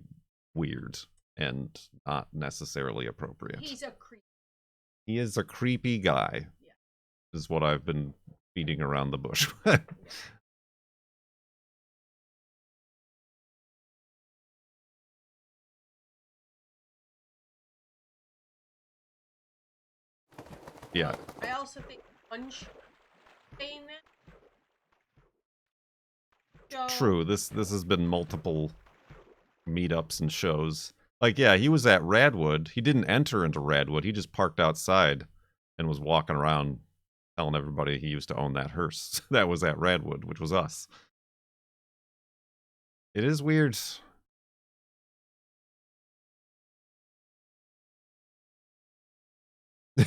weird and not necessarily appropriate. He's a creep. He is a creepy guy, yeah. Is what I've been beating around the bush with. Yeah. I also think Punch saying that. So... True. This has been multiple meetups and shows. Like, yeah, he was at Radwood. He didn't enter into Radwood. He just parked outside and was walking around telling everybody he used to own that hearse that was at Radwood, which was us. It is weird.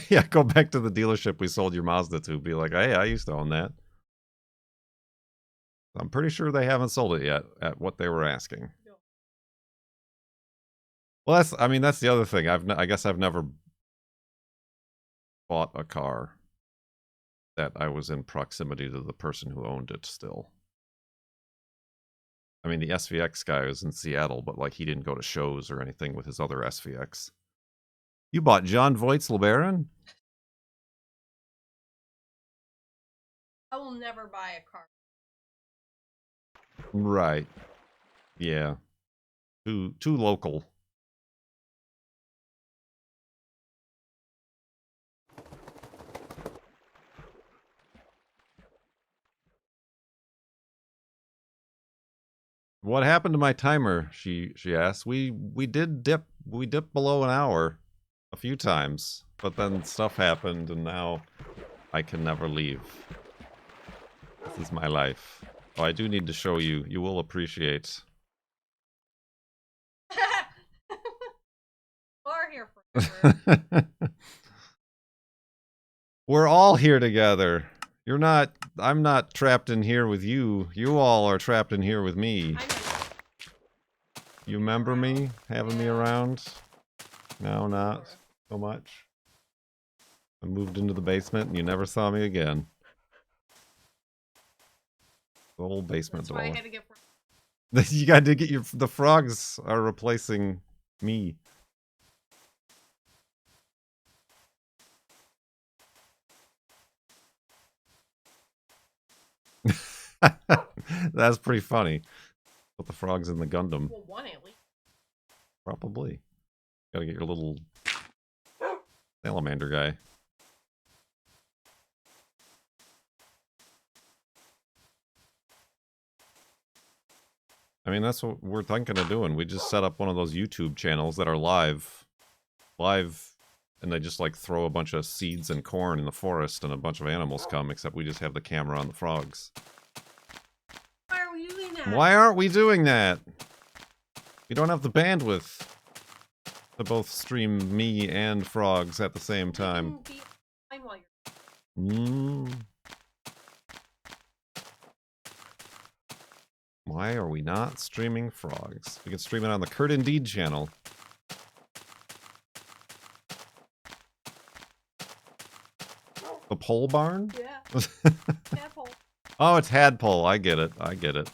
Yeah, go back to the dealership we sold your Mazda to. Be like, hey, I used to own that. I'm pretty sure they haven't sold it yet at what they were asking. Well, that's the other thing. I guess I've never bought a car that I was in proximity to the person who owned it still. I mean, the SVX guy was in Seattle, but like he didn't go to shows or anything with his other SVX. You bought John Voight's LeBaron? I will never buy a car. Right. Yeah. Too local. What happened to my timer? She asked. We did dip below an hour a few times, but then stuff happened and now I can never leave. This is my life. Oh, I do need to show you. You will appreciate. We're here forever. We're all here together. You're not. I'm not trapped in here with you. You all are trapped in here with me. You remember me having me around? No, not so much. I moved into the basement and you never saw me again. The old basement That's why I dweller. had to get You got to get the frogs are replacing me. That's pretty funny. Put the frogs in the Gundam. well, one at least. Probably. Gotta get your little salamander guy. I mean, that's what we're thinking of doing. We just set up one of those YouTube channels that are live, and they just like throw a bunch of seeds and corn in the forest and a bunch of animals come, except we just have the camera on the frogs. Why are we doing that? Why aren't we doing that? We don't have the bandwidth to both stream me and frogs at the same time. Why are we not streaming frogs? We can stream it on the Kurt Indeed channel. The pole barn? Yeah. Tadpole. Oh, it's Hadpole. I get it. I get it.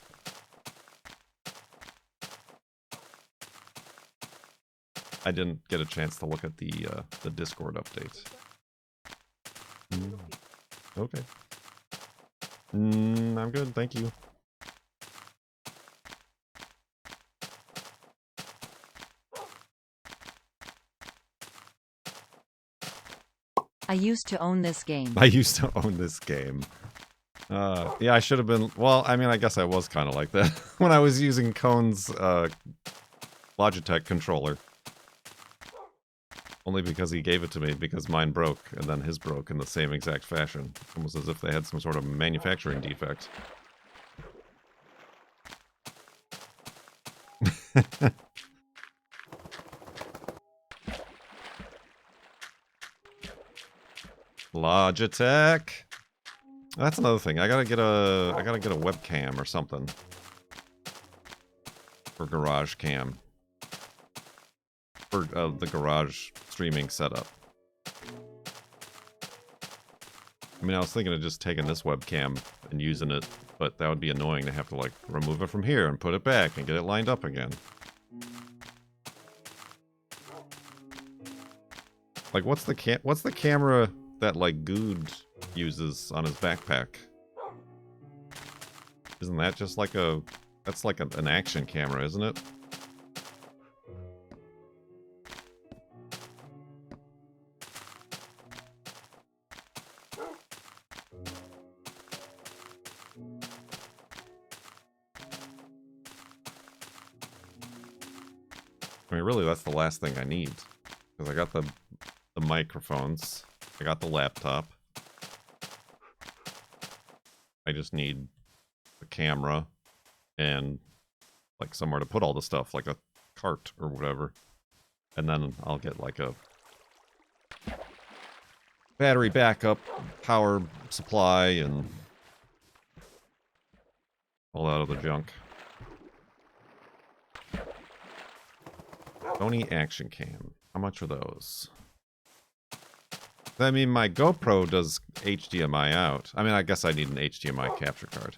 I didn't get a chance to look at the Discord update. Okay. I'm good, thank you. I used to own this game. I used to own this game. Yeah, I should have been... Well, I mean, I guess I was kind of like that when I was using Cone's Logitech controller. Only because he gave it to me, because mine broke, and then his broke in the same exact fashion. Almost as if they had some sort of manufacturing defect. Logitech. That's another thing. I gotta get a webcam or something for Garage Cam for the garage streaming setup. I mean, I was thinking of just taking this webcam and using it, but that would be annoying to have to like remove it from here and put it back and get it lined up again. Like, what's the camera that like Good uses on his backpack? Isn't that just like that's like an action camera, isn't it? I mean, really, that's the last thing I need. Because I got the microphones. I got the laptop. I just need a camera and like somewhere to put all the stuff, like a cart or whatever. And then I'll get like a battery backup, power supply, and all that other junk. Sony Action Cam. How much are those? I mean, my GoPro does HDMI out. I mean, I guess I need an HDMI capture card.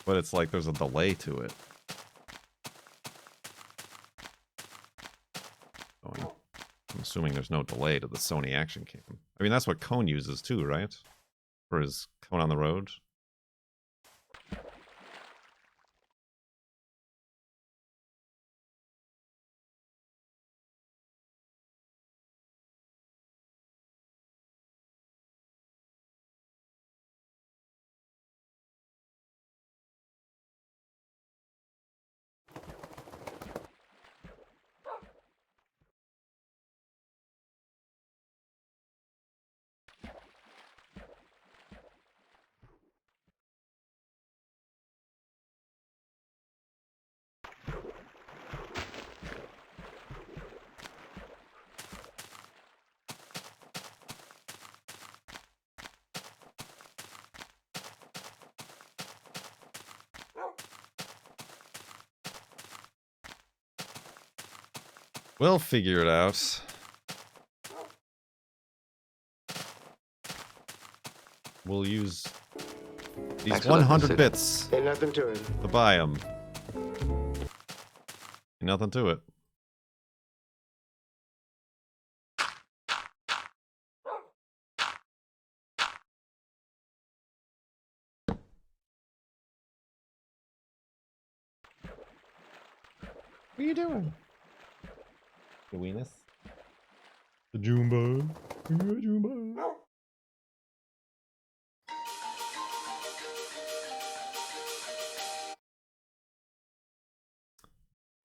But it's like there's a delay to it. I'm assuming there's no delay to the Sony Action Cam. I mean, that's what Cone uses too, right? For his Cone on the Road. We'll figure it out. We'll use these 100 bits Ain't nothing to it. to buy them. Ain't nothing to it. What are you doing? The weenus? The Jumbo. Yeah, Jumbo.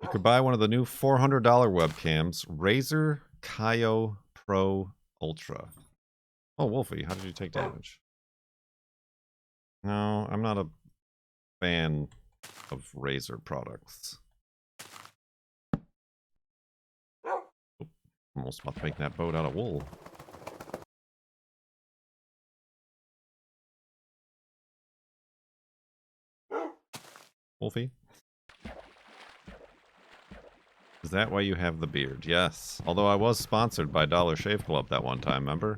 You could buy one of the new $400 webcams, Razer Kaio Pro Ultra. Oh, Wolfie, how did you take damage? No, I'm not a fan of Razer products. Almost about to make that boat out of wool. Wolfie? Is that why you have the beard? Yes. Although I was sponsored by Dollar Shave Club that one time, remember?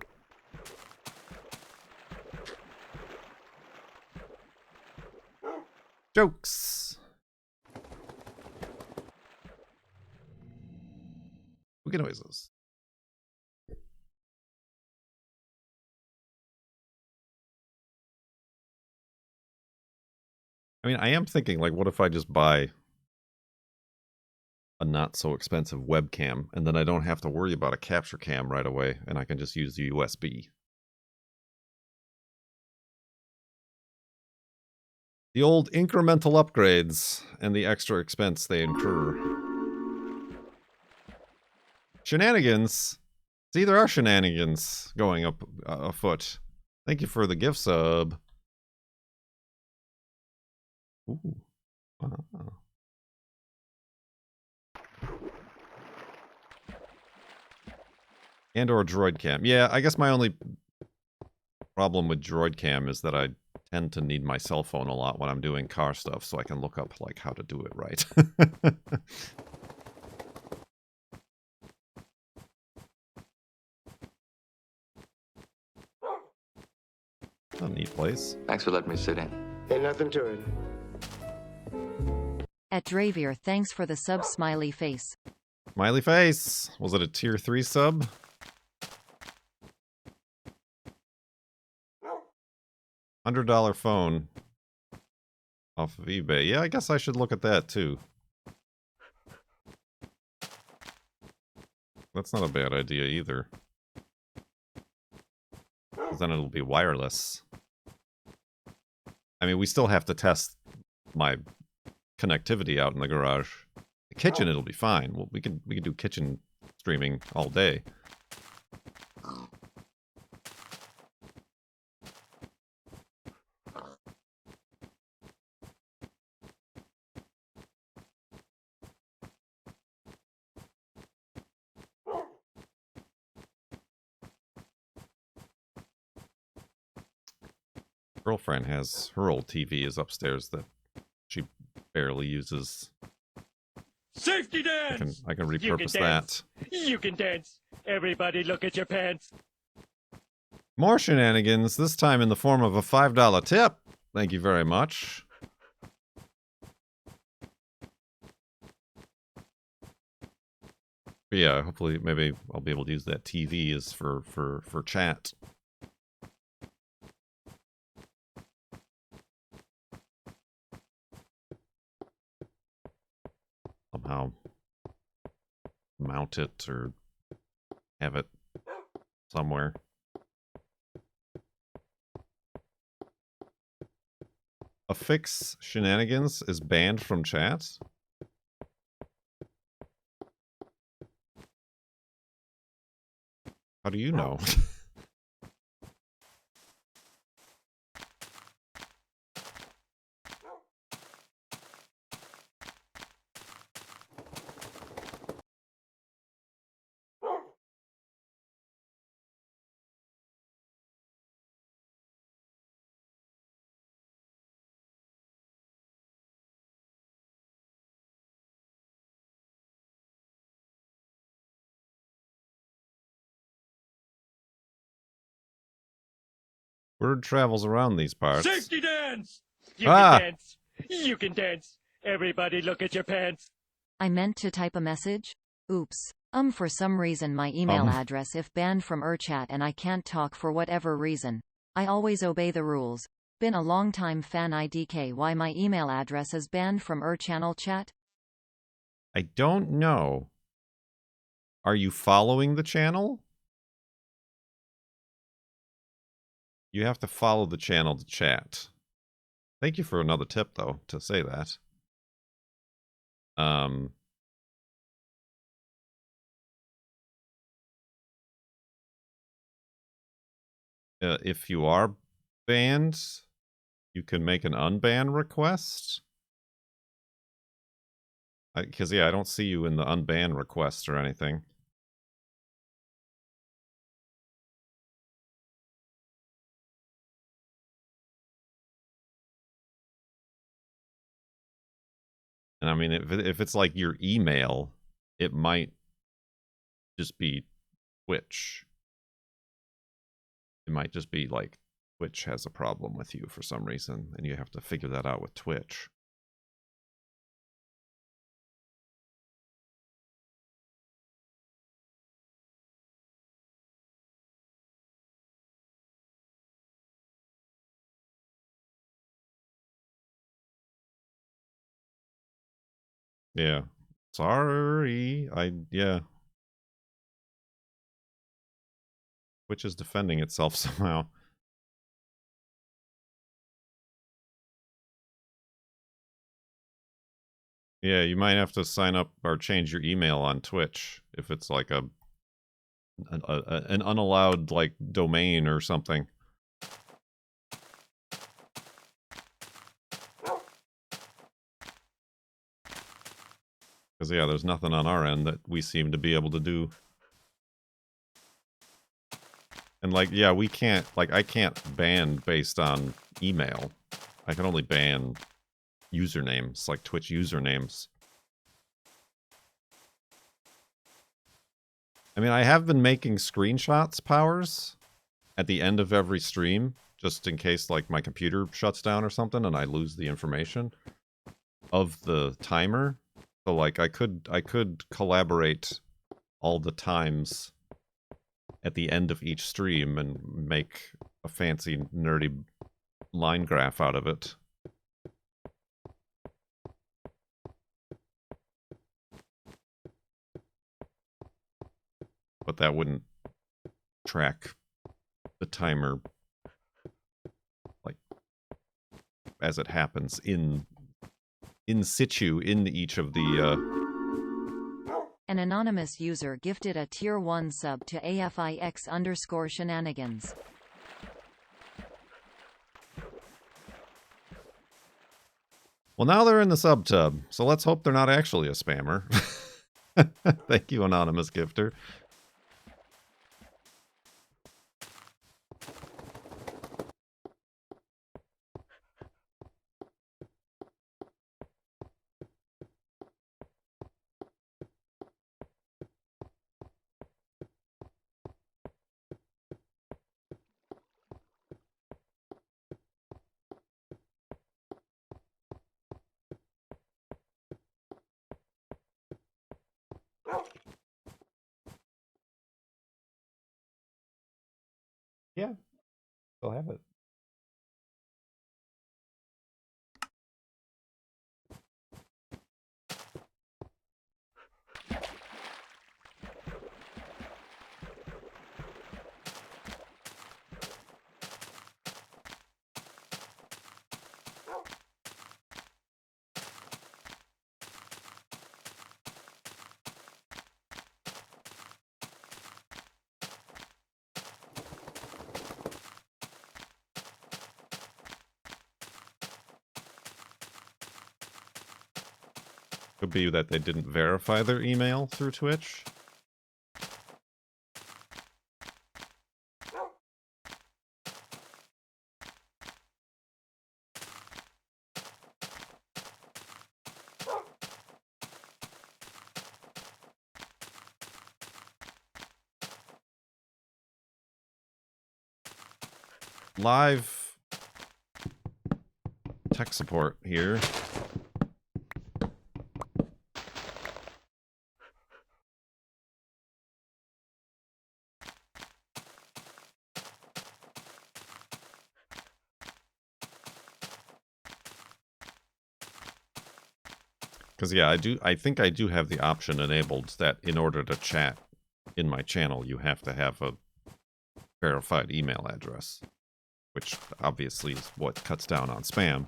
Jokes! Spooky noises. I mean, I am thinking, like, what if I just buy a not so expensive webcam and then I don't have to worry about a capture cam right away and I can just use the USB. The old incremental upgrades and the extra expense they incur. Shenanigans. See, there are shenanigans going up afoot. Thank you for the gift sub. Ooh. Wow. And or droid cam. Yeah, I guess my only problem with droid cam is that I tend to need my cell phone a lot when I'm doing car stuff so I can look up like how to do it right. A neat place. Thanks for letting me sit in. Ain't nothing to it. At Dravier, thanks for the sub smiley face. Smiley face. Was it a tier 3 sub? $100 phone off of eBay. Yeah, I guess I should look at that too. That's not a bad idea either. Because then it'll be wireless. I mean, we still have to test my connectivity out in the garage. The kitchen, it'll be fine. Well, we can do kitchen streaming all day. Girlfriend has her old TV is upstairs that she barely uses. Safety dance! I can You repurpose dance. that. You can dance. Everybody look at your pants. More shenanigans, this time in the form of a $5 tip. Thank you very much. But yeah, hopefully maybe I'll be able to use that TV as for chat. Somehow mount it or have it somewhere. Affix shenanigans is banned from chat. How do you know? Word travels around these parts. Safety dance! You Ah! can dance. You can dance. Everybody look at your pants. I meant to type a message? Oops. For some reason my email address if banned from chat and I can't talk for whatever reason. I always obey the rules. Been a long time fan IDK why my email address is banned from channel chat? I don't know. Are you following the channel? You have to follow the channel to chat. Thank you for another tip, though, to say that. If you are banned, you can make an unban request. Because, yeah, I don't see you in the unban request or anything. And I mean, if it's like your email, it might just be Twitch. It might just be like Twitch has a problem with you for some reason, and you have to figure that out with Twitch. Yeah. Sorry. Yeah. Twitch is defending itself somehow. Yeah, you might have to sign up or change your email on Twitch if it's like an unallowed like domain or something. Because yeah, there's nothing on our end that we seem to be able to do. And like, yeah, we can't, like, I can't ban based on email. I can only ban usernames, like Twitch usernames. I mean, I have been making screenshots, Powers, at the end of every stream, just in case, like, my computer shuts down or something and I lose the information of the timer. So, like, I could collaborate all the times at the end of each stream and make a fancy, nerdy line graph out of it. But that wouldn't track the timer, like, as it happens in situ in each of the, An anonymous user gifted a tier 1 sub to AFIX_shenanigans. Well, now they're in the sub-tub, so let's hope they're not actually a spammer. Thank you, anonymous gifter. Still have it. Could be that they didn't verify their email through Twitch. Live tech support here. Because yeah, I think I do have the option enabled that in order to chat in my channel, you have to have a verified email address, which obviously is what cuts down on spam.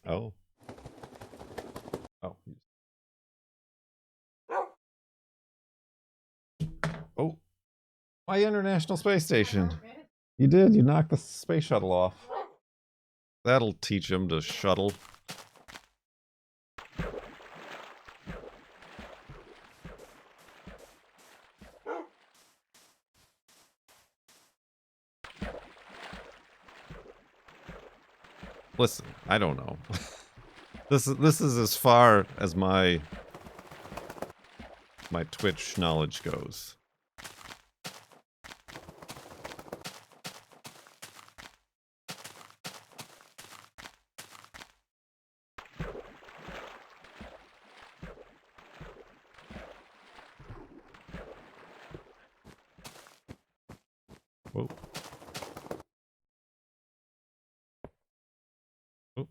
Oh. Oh. Oh. My International Space Station. You did. You knocked the space shuttle off. That'll teach him to shuttle. Listen, I don't know. This is as far as my Twitch knowledge goes. Whoa. Oh.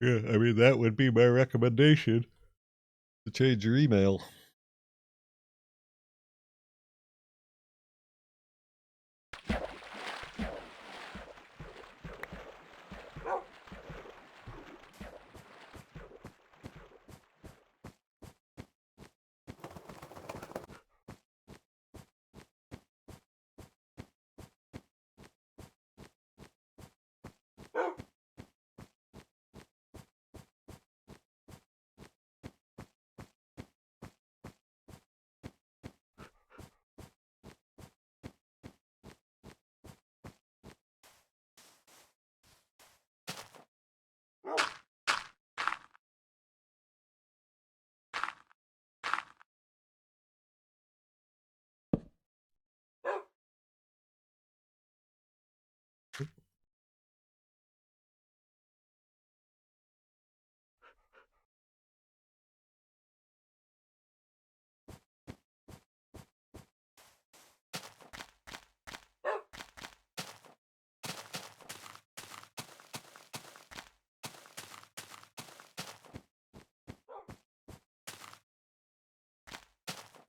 Yeah, I mean, that would be my recommendation, to change your email.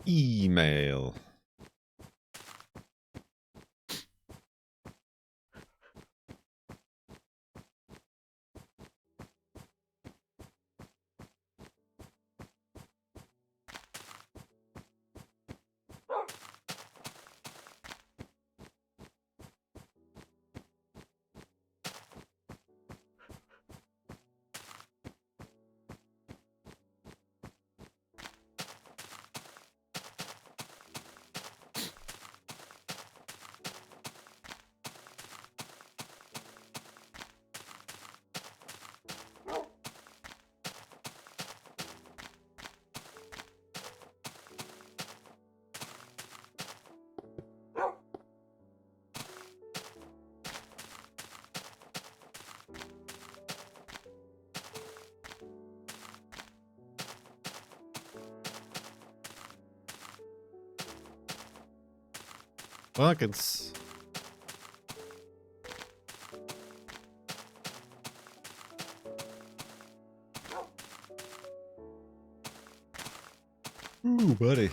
Email. Buckets. Ooh, buddy.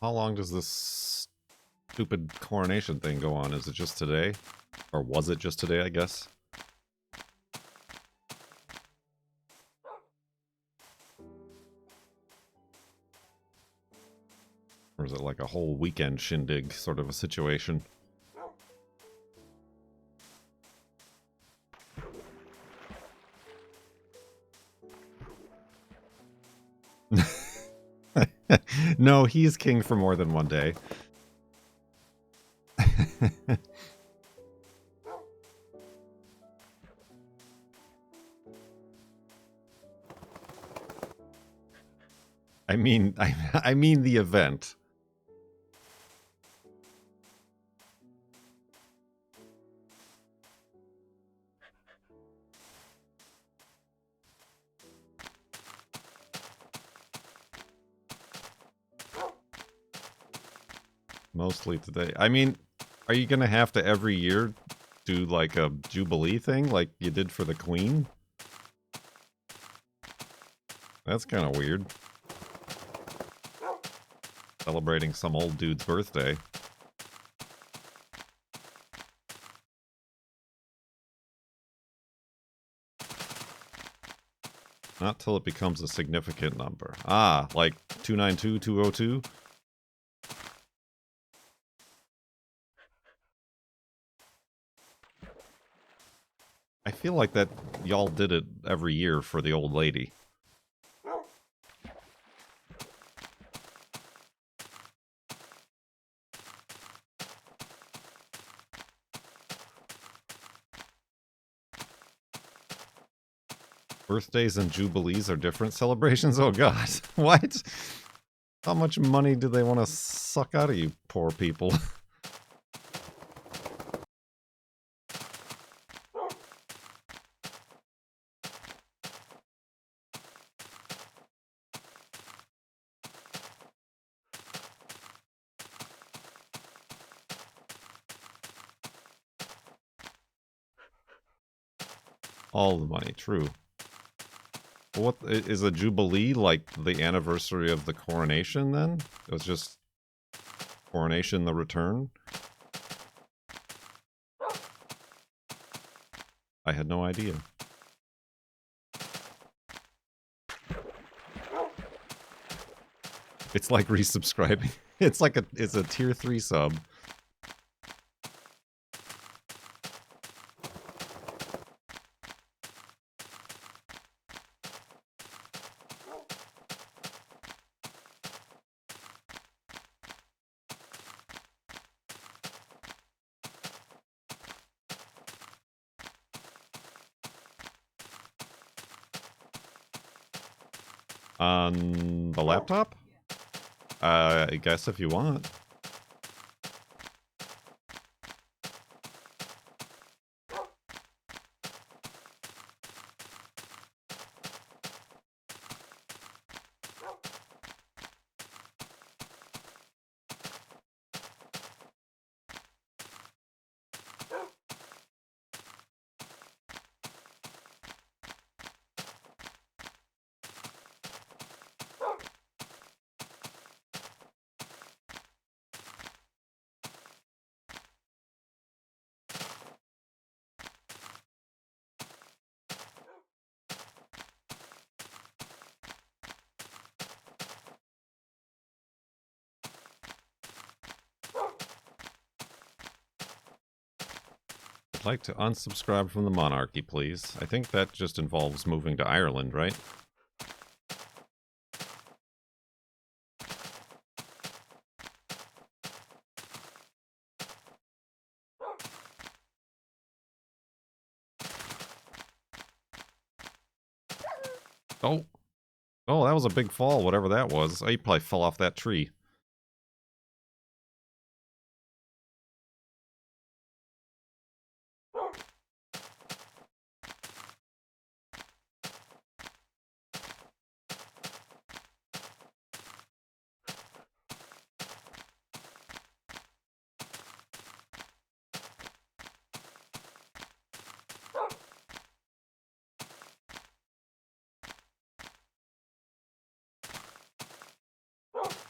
How long does this stupid coronation thing go on? Is it just today? Or was it just today, I guess? Or is it like a whole weekend shindig sort of a situation? No, he's king for more than one day. I mean the event. Mostly today. I mean, are you gonna have to every year do like a Jubilee thing like you did for the Queen? That's kind of weird. Celebrating some old dude's birthday. Not till it becomes a significant number. Ah, like 292, 202? I feel like that y'all did it every year for the old lady. Birthdays and jubilees are different celebrations? Oh god. What? How much money do they want to suck out of you poor people? All the money, true. What is a jubilee like the anniversary of the coronation then? It was just Coronation the Return? I had no idea. It's like resubscribing. It's like it's a tier 3 sub. On the laptop? I guess if you want. I'd like to unsubscribe from the Monarchy, please. I think that just involves moving to Ireland, right? Oh. Oh, that was a big fall, whatever that was. Oh, he probably fell off that tree.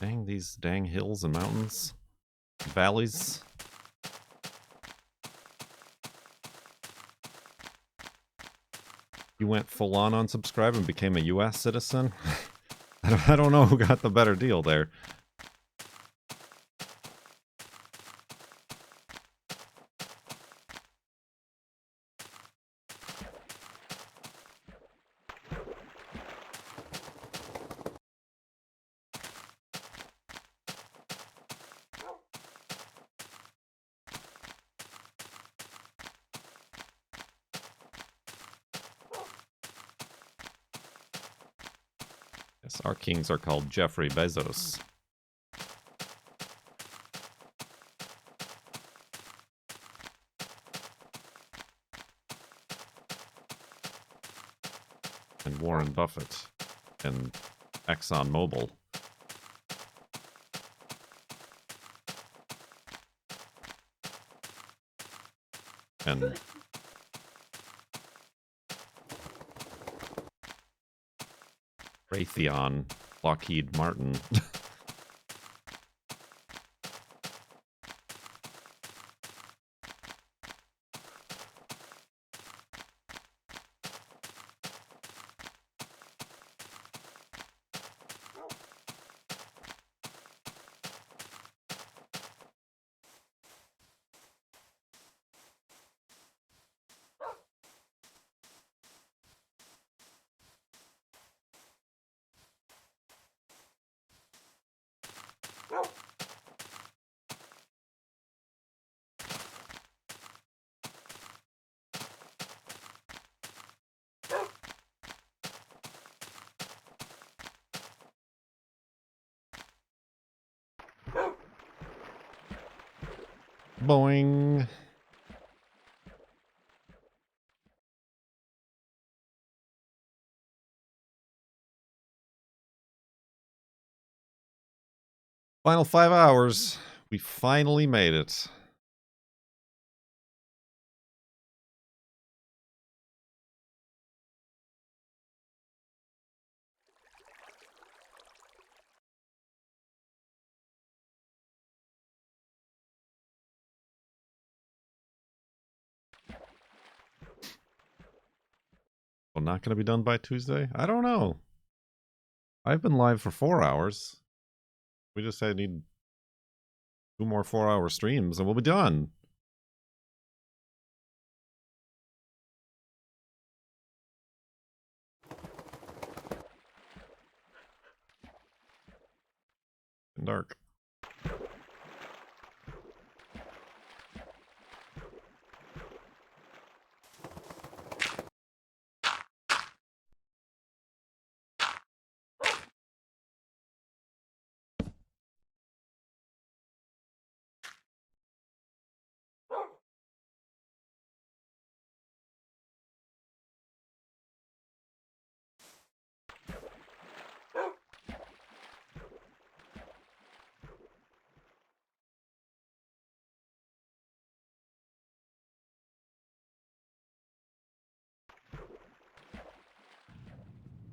Dang, these dang hills and mountains. Valleys. You went full on unsubscribe and became a US citizen? I don't know who got the better deal there. Yes, our kings are called Jeffrey Bezos. And Warren Buffett. And ExxonMobil. And Raytheon, Lockheed Martin. Boing. Final 5 hours. We finally made it. Well, not going to be done by Tuesday? I don't know. I've been live for 4 hours. We just need 2 more 4-hour streams and we'll be done. Dark.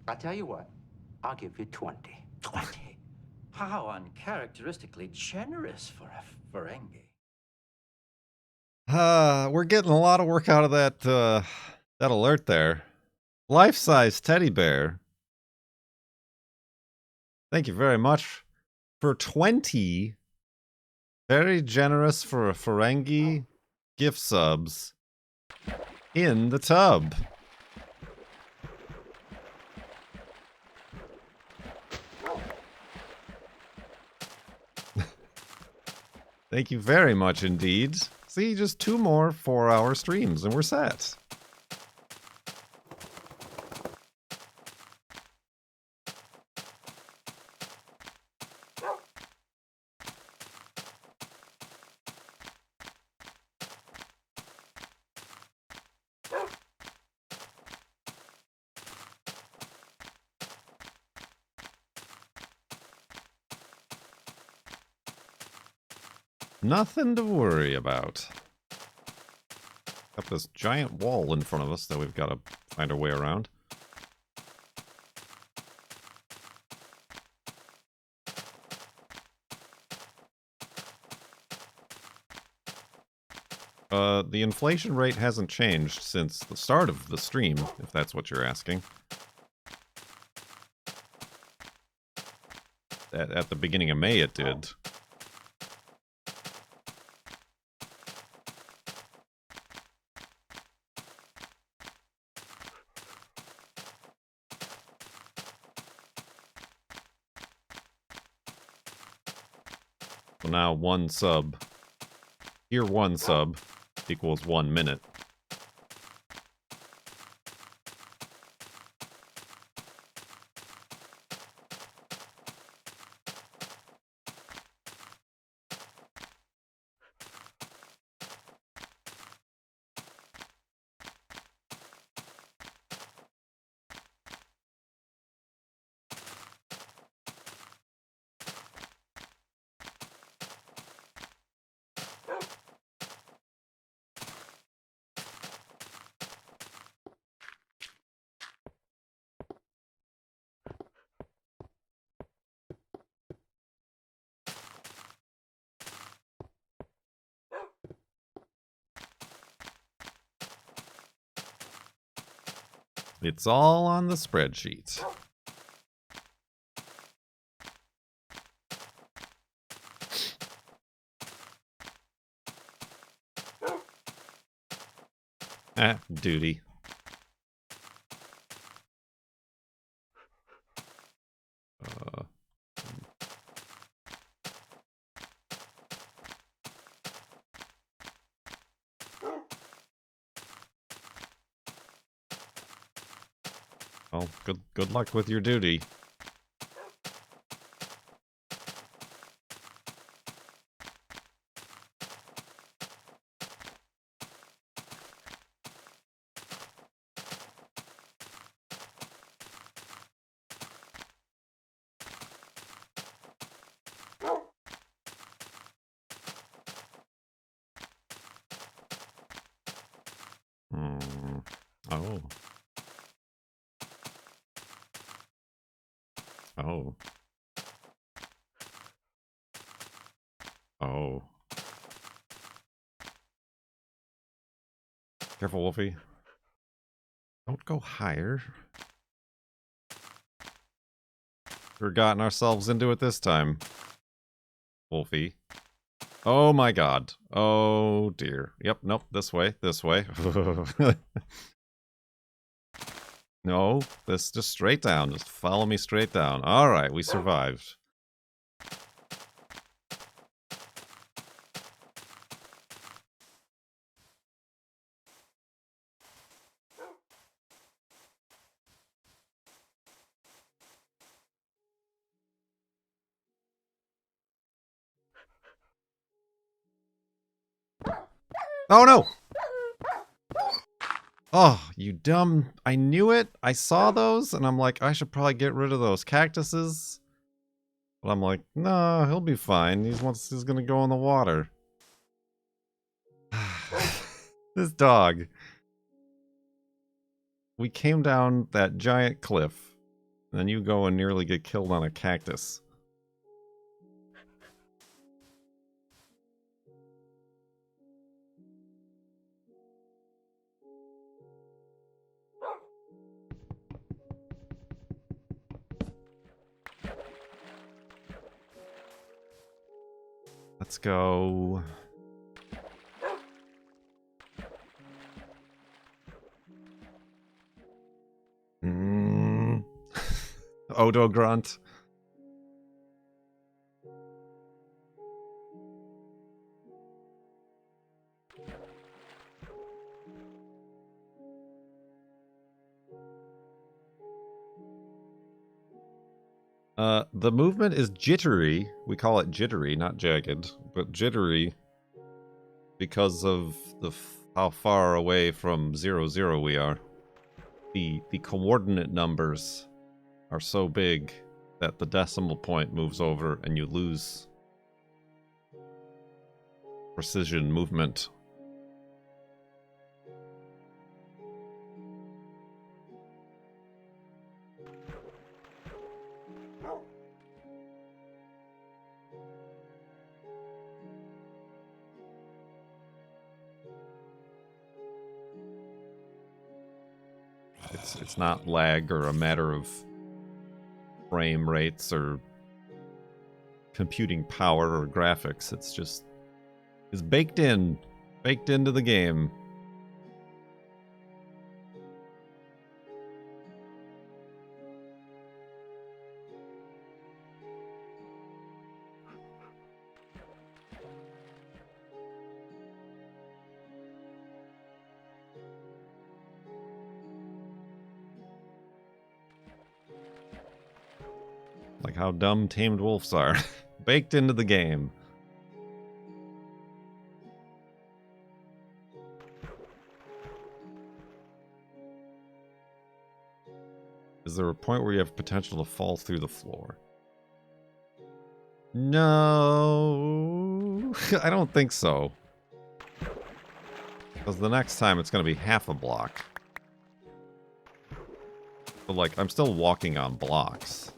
I tell you what, I'll give you 20. 20? How uncharacteristically generous for a Ferengi. We're getting a lot of work out of that that alert there. Life-size teddy bear. Thank you very much for 20 very generous for a Ferengi gift subs in the tub. Thank you very much indeed. See, just 2 more 4-hour streams and we're set. Nothing to worry about. Got this giant wall in front of us that we've got to find our way around. The inflation rate hasn't changed since the start of the stream, if that's what you're asking. At the beginning of May it did. So now 1 sub, here 1 sub equals 1 minute. It's all on the spreadsheet. Duty. Well, good luck with your duty. Oh. Oh. Oh. Careful, Wolfie. Don't go higher. We've gotten ourselves into it this time, Wolfie. Oh my god. Oh dear. Yep, nope, this way, this way. No, this just straight down. Just follow me straight down. Alright, we survived. Oh no! Oh, you dumb... I knew it! I saw those, and I'm like, I should probably get rid of those cactuses. But I'm like, no, he'll be fine. He's gonna go in the water. This dog. We came down that giant cliff, and then you go and nearly get killed on a cactus. Let's go. Odo grunt. The movement is jittery. We call it jittery, not jagged, but jittery because of how far away from 0, 0 we are. The coordinate numbers are so big that the decimal point moves over and you lose precision movement. It's not lag or a matter of frame rates or computing power or graphics. It's baked into the game. Like how dumb tamed wolves are. Baked into the game. Is there a point where you have potential to fall through the floor? No, I don't think so. Because the next time it's going to be half a block. But like, I'm still walking on blocks.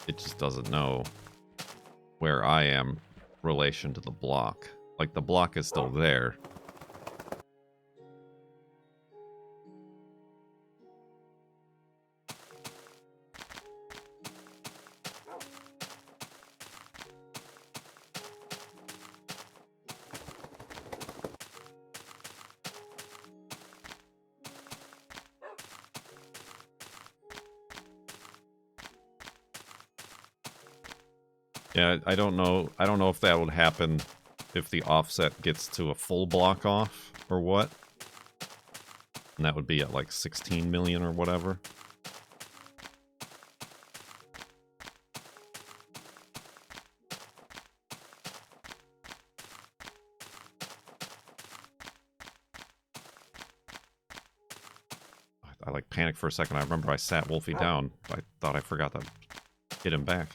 It just doesn't know where I am in relation to the block. Like, the block is still there. Yeah, I don't know if that would happen if the offset gets to a full block off or what. And that would be at like 16 million or whatever. I like panicked for a second. I remember I sat Wolfie down. I thought I forgot to get him back.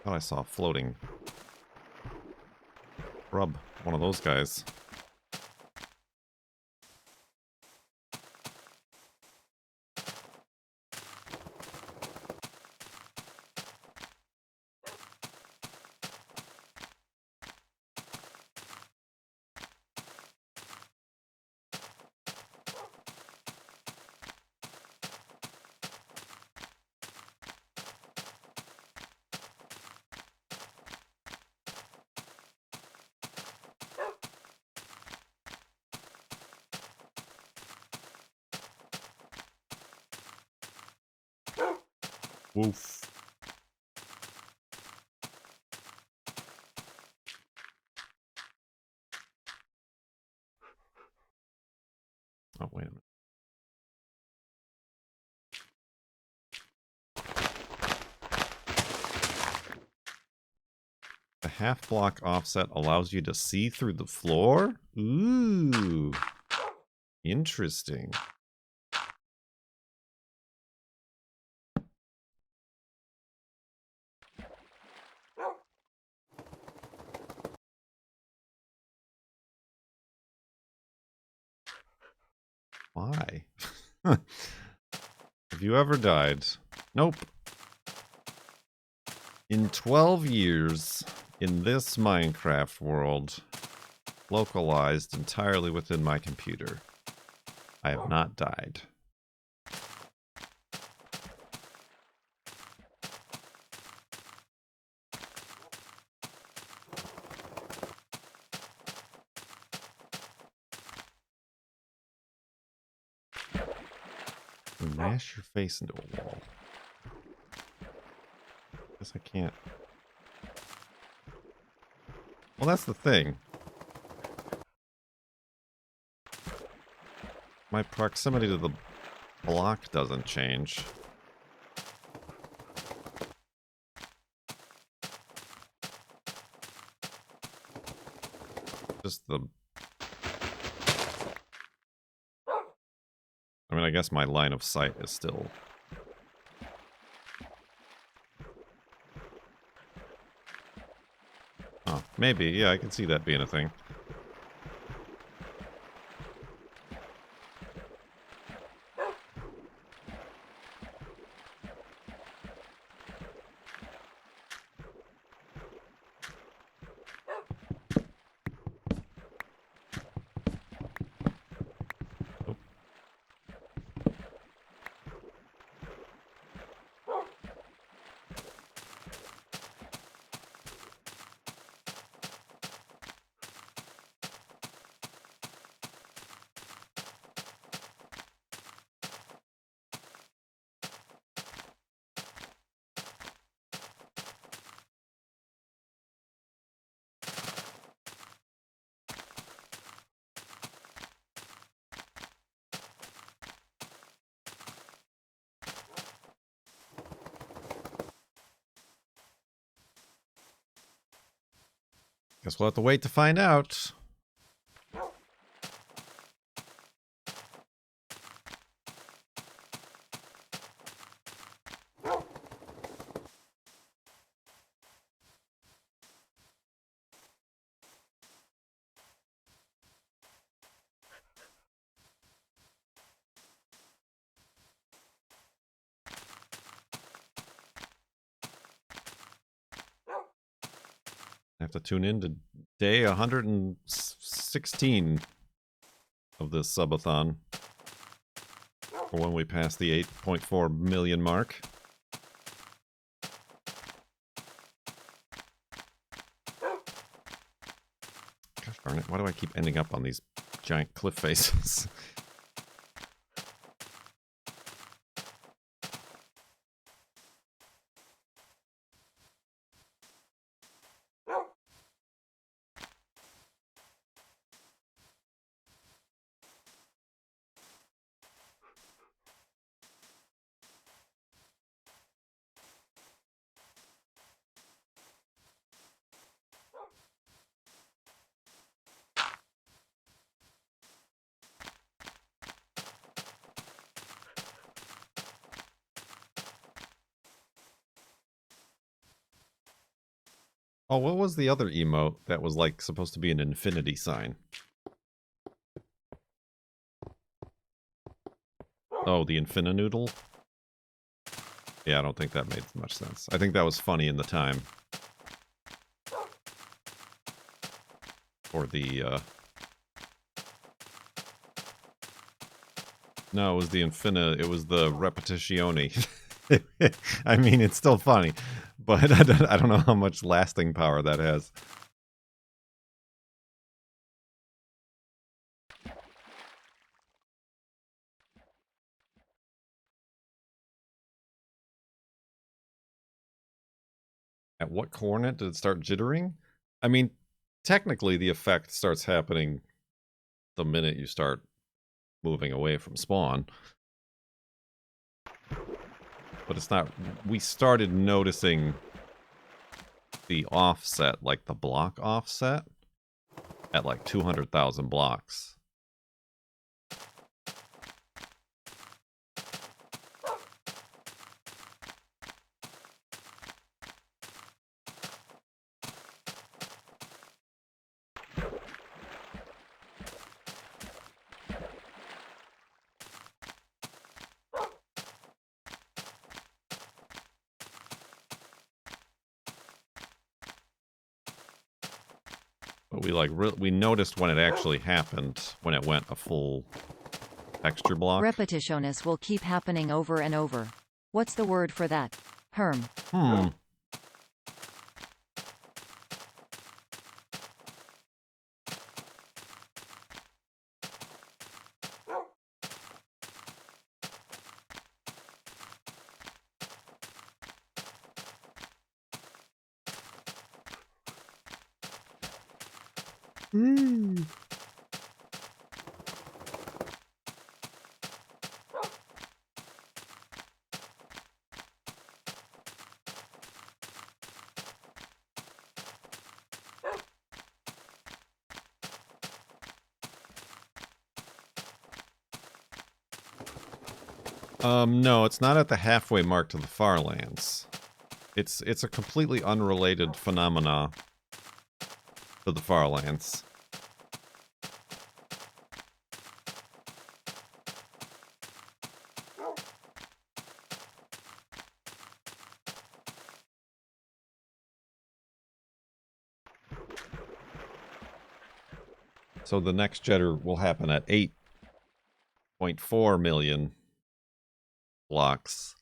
Thought I saw a floating rub. One of those guys. Woof. Oh, wait a minute. The half block offset allows you to see through the floor? Ooh. Interesting. Why? Have you ever died? Nope. In 12 years, in this Minecraft world, localized entirely within my computer, I have not died. Mash your face into a wall. Guess I can't. Well, that's the thing. My proximity to the block doesn't change. Just the... I mean, I guess my line of sight is still... Oh, maybe. Yeah, I can see that being a thing. Guess we'll have to wait to find out. I have to tune in to day 116 of this subathon for when we pass the 8.4 million mark. Gosh darn it, why do I keep ending up on these giant cliff faces? Oh, what was the other emote that was like supposed to be an infinity sign? Oh, the Infininoodle? Yeah, I don't think that made much sense. I think that was funny in the time. Or the, No, it was the it was the Repetitione. I mean, it's still funny, but I don't know how much lasting power that has. At what coordinate did it start jittering? I mean, technically the effect starts happening the minute you start moving away from spawn. But it's not... We started noticing the offset, like the block offset, at like 200,000 blocks. But we noticed when it actually happened, when it went a full texture block. Repetitionis will keep happening over and over. What's the word for that? Herm. No, it's not at the halfway mark to the farlands. It's a completely unrelated phenomena to the farlands. So the next jitter will happen at 8.4 million blocks.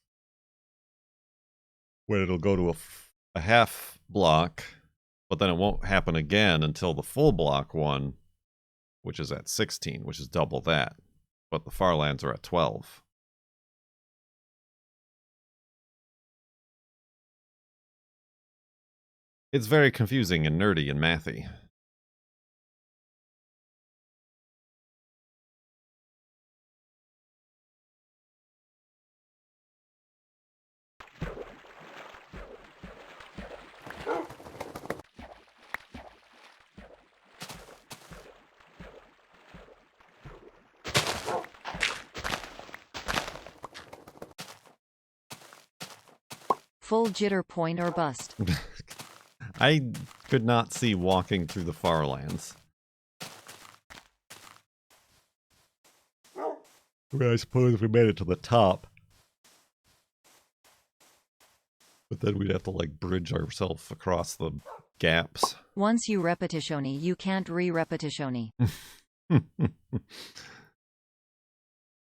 When it'll go to a half block, but then it won't happen again until the full block one, which is at 16, which is double that. But the farlands are at 12. It's very confusing and nerdy and mathy. Full jitter point or bust. I could not see walking through the farlands. Well, I suppose if we made it to the top. But then we'd have to, like, bridge ourselves across the gaps. Once you repetitioni, you can't re-repetitioni. I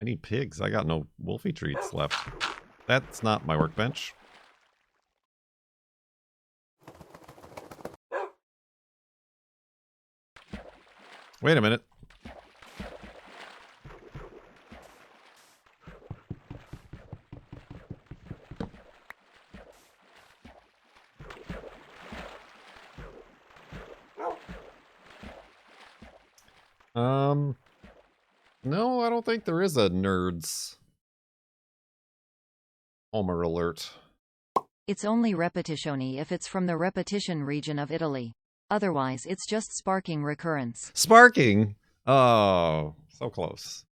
need pigs. I got no wolfie treats left. That's not my workbench. Wait a minute. No, I don't think there is a nerds Homer alert. It's only repetitioni if it's from the repetition region of Italy. Otherwise, it's just sparking recurrence. Sparking? Oh, so close.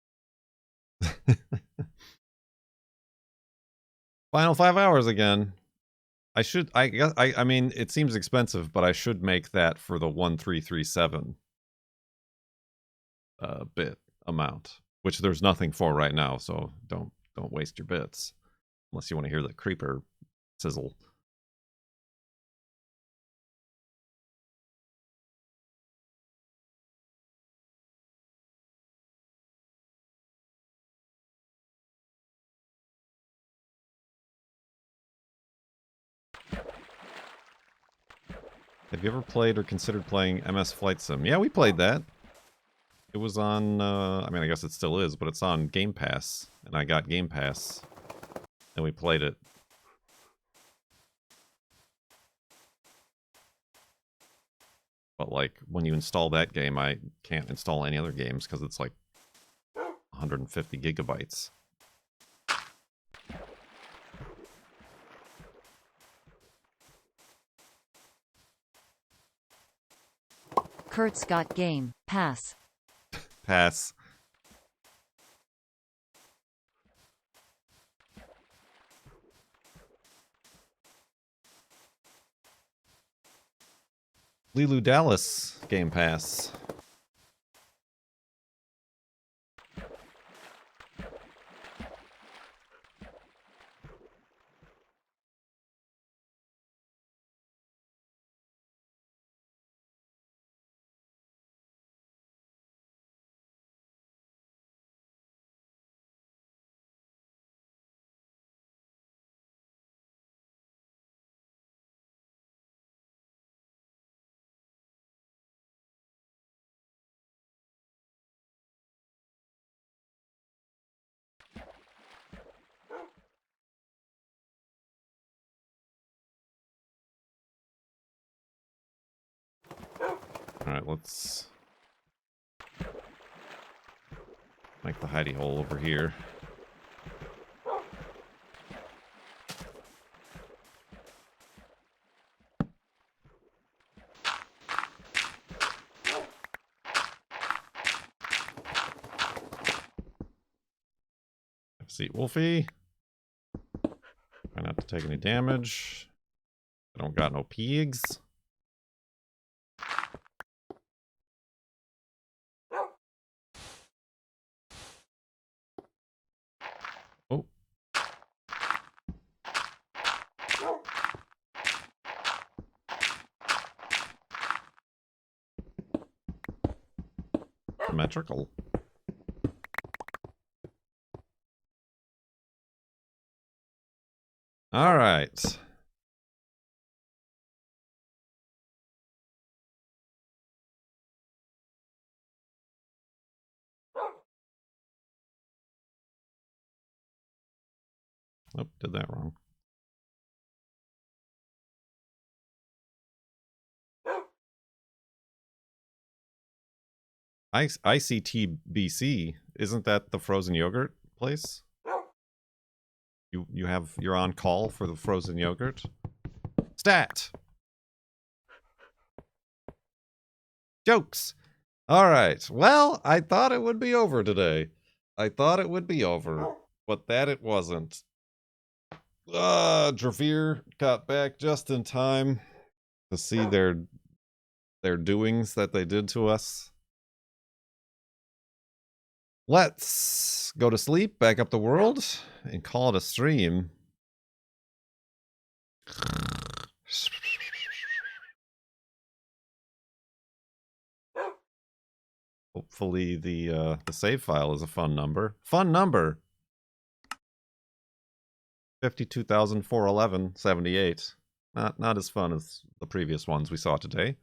Final 5 hours again. I should, I guess, I mean, it seems expensive, but I should make that for the 1337 bit amount, which there's nothing for right now, so don't waste your bits unless you want to hear the creeper sizzle. Have you ever played or considered playing MS Flight Sim? Yeah, we played that. It was on, I mean, I guess it still is, but it's on Game Pass. And I got Game Pass. And we played it. But, like, when you install that game, I can't install any other games because it's, like, 150 gigabytes. Kurt's got game. Pass. Pass. Lilu Dallas Game Pass. Alright, let's make the hidey hole over here. Have a seat, Wolfie. Try not to take any damage. I don't got no pigs. Oh. Symmetrical. All right. Oh, did that wrong. ICTBC, isn't that the frozen yogurt place? You're on call for the frozen yogurt? Stat! Jokes! Alright, well, I thought it would be over today. I thought it would be over, but that it wasn't. Dravir got back just in time to see their doings that they did to us. Let's go to sleep, back up the world, and call it a stream. Hopefully the save file is a fun number. Fun number! 52,411.78. Not as fun as the previous ones we saw today.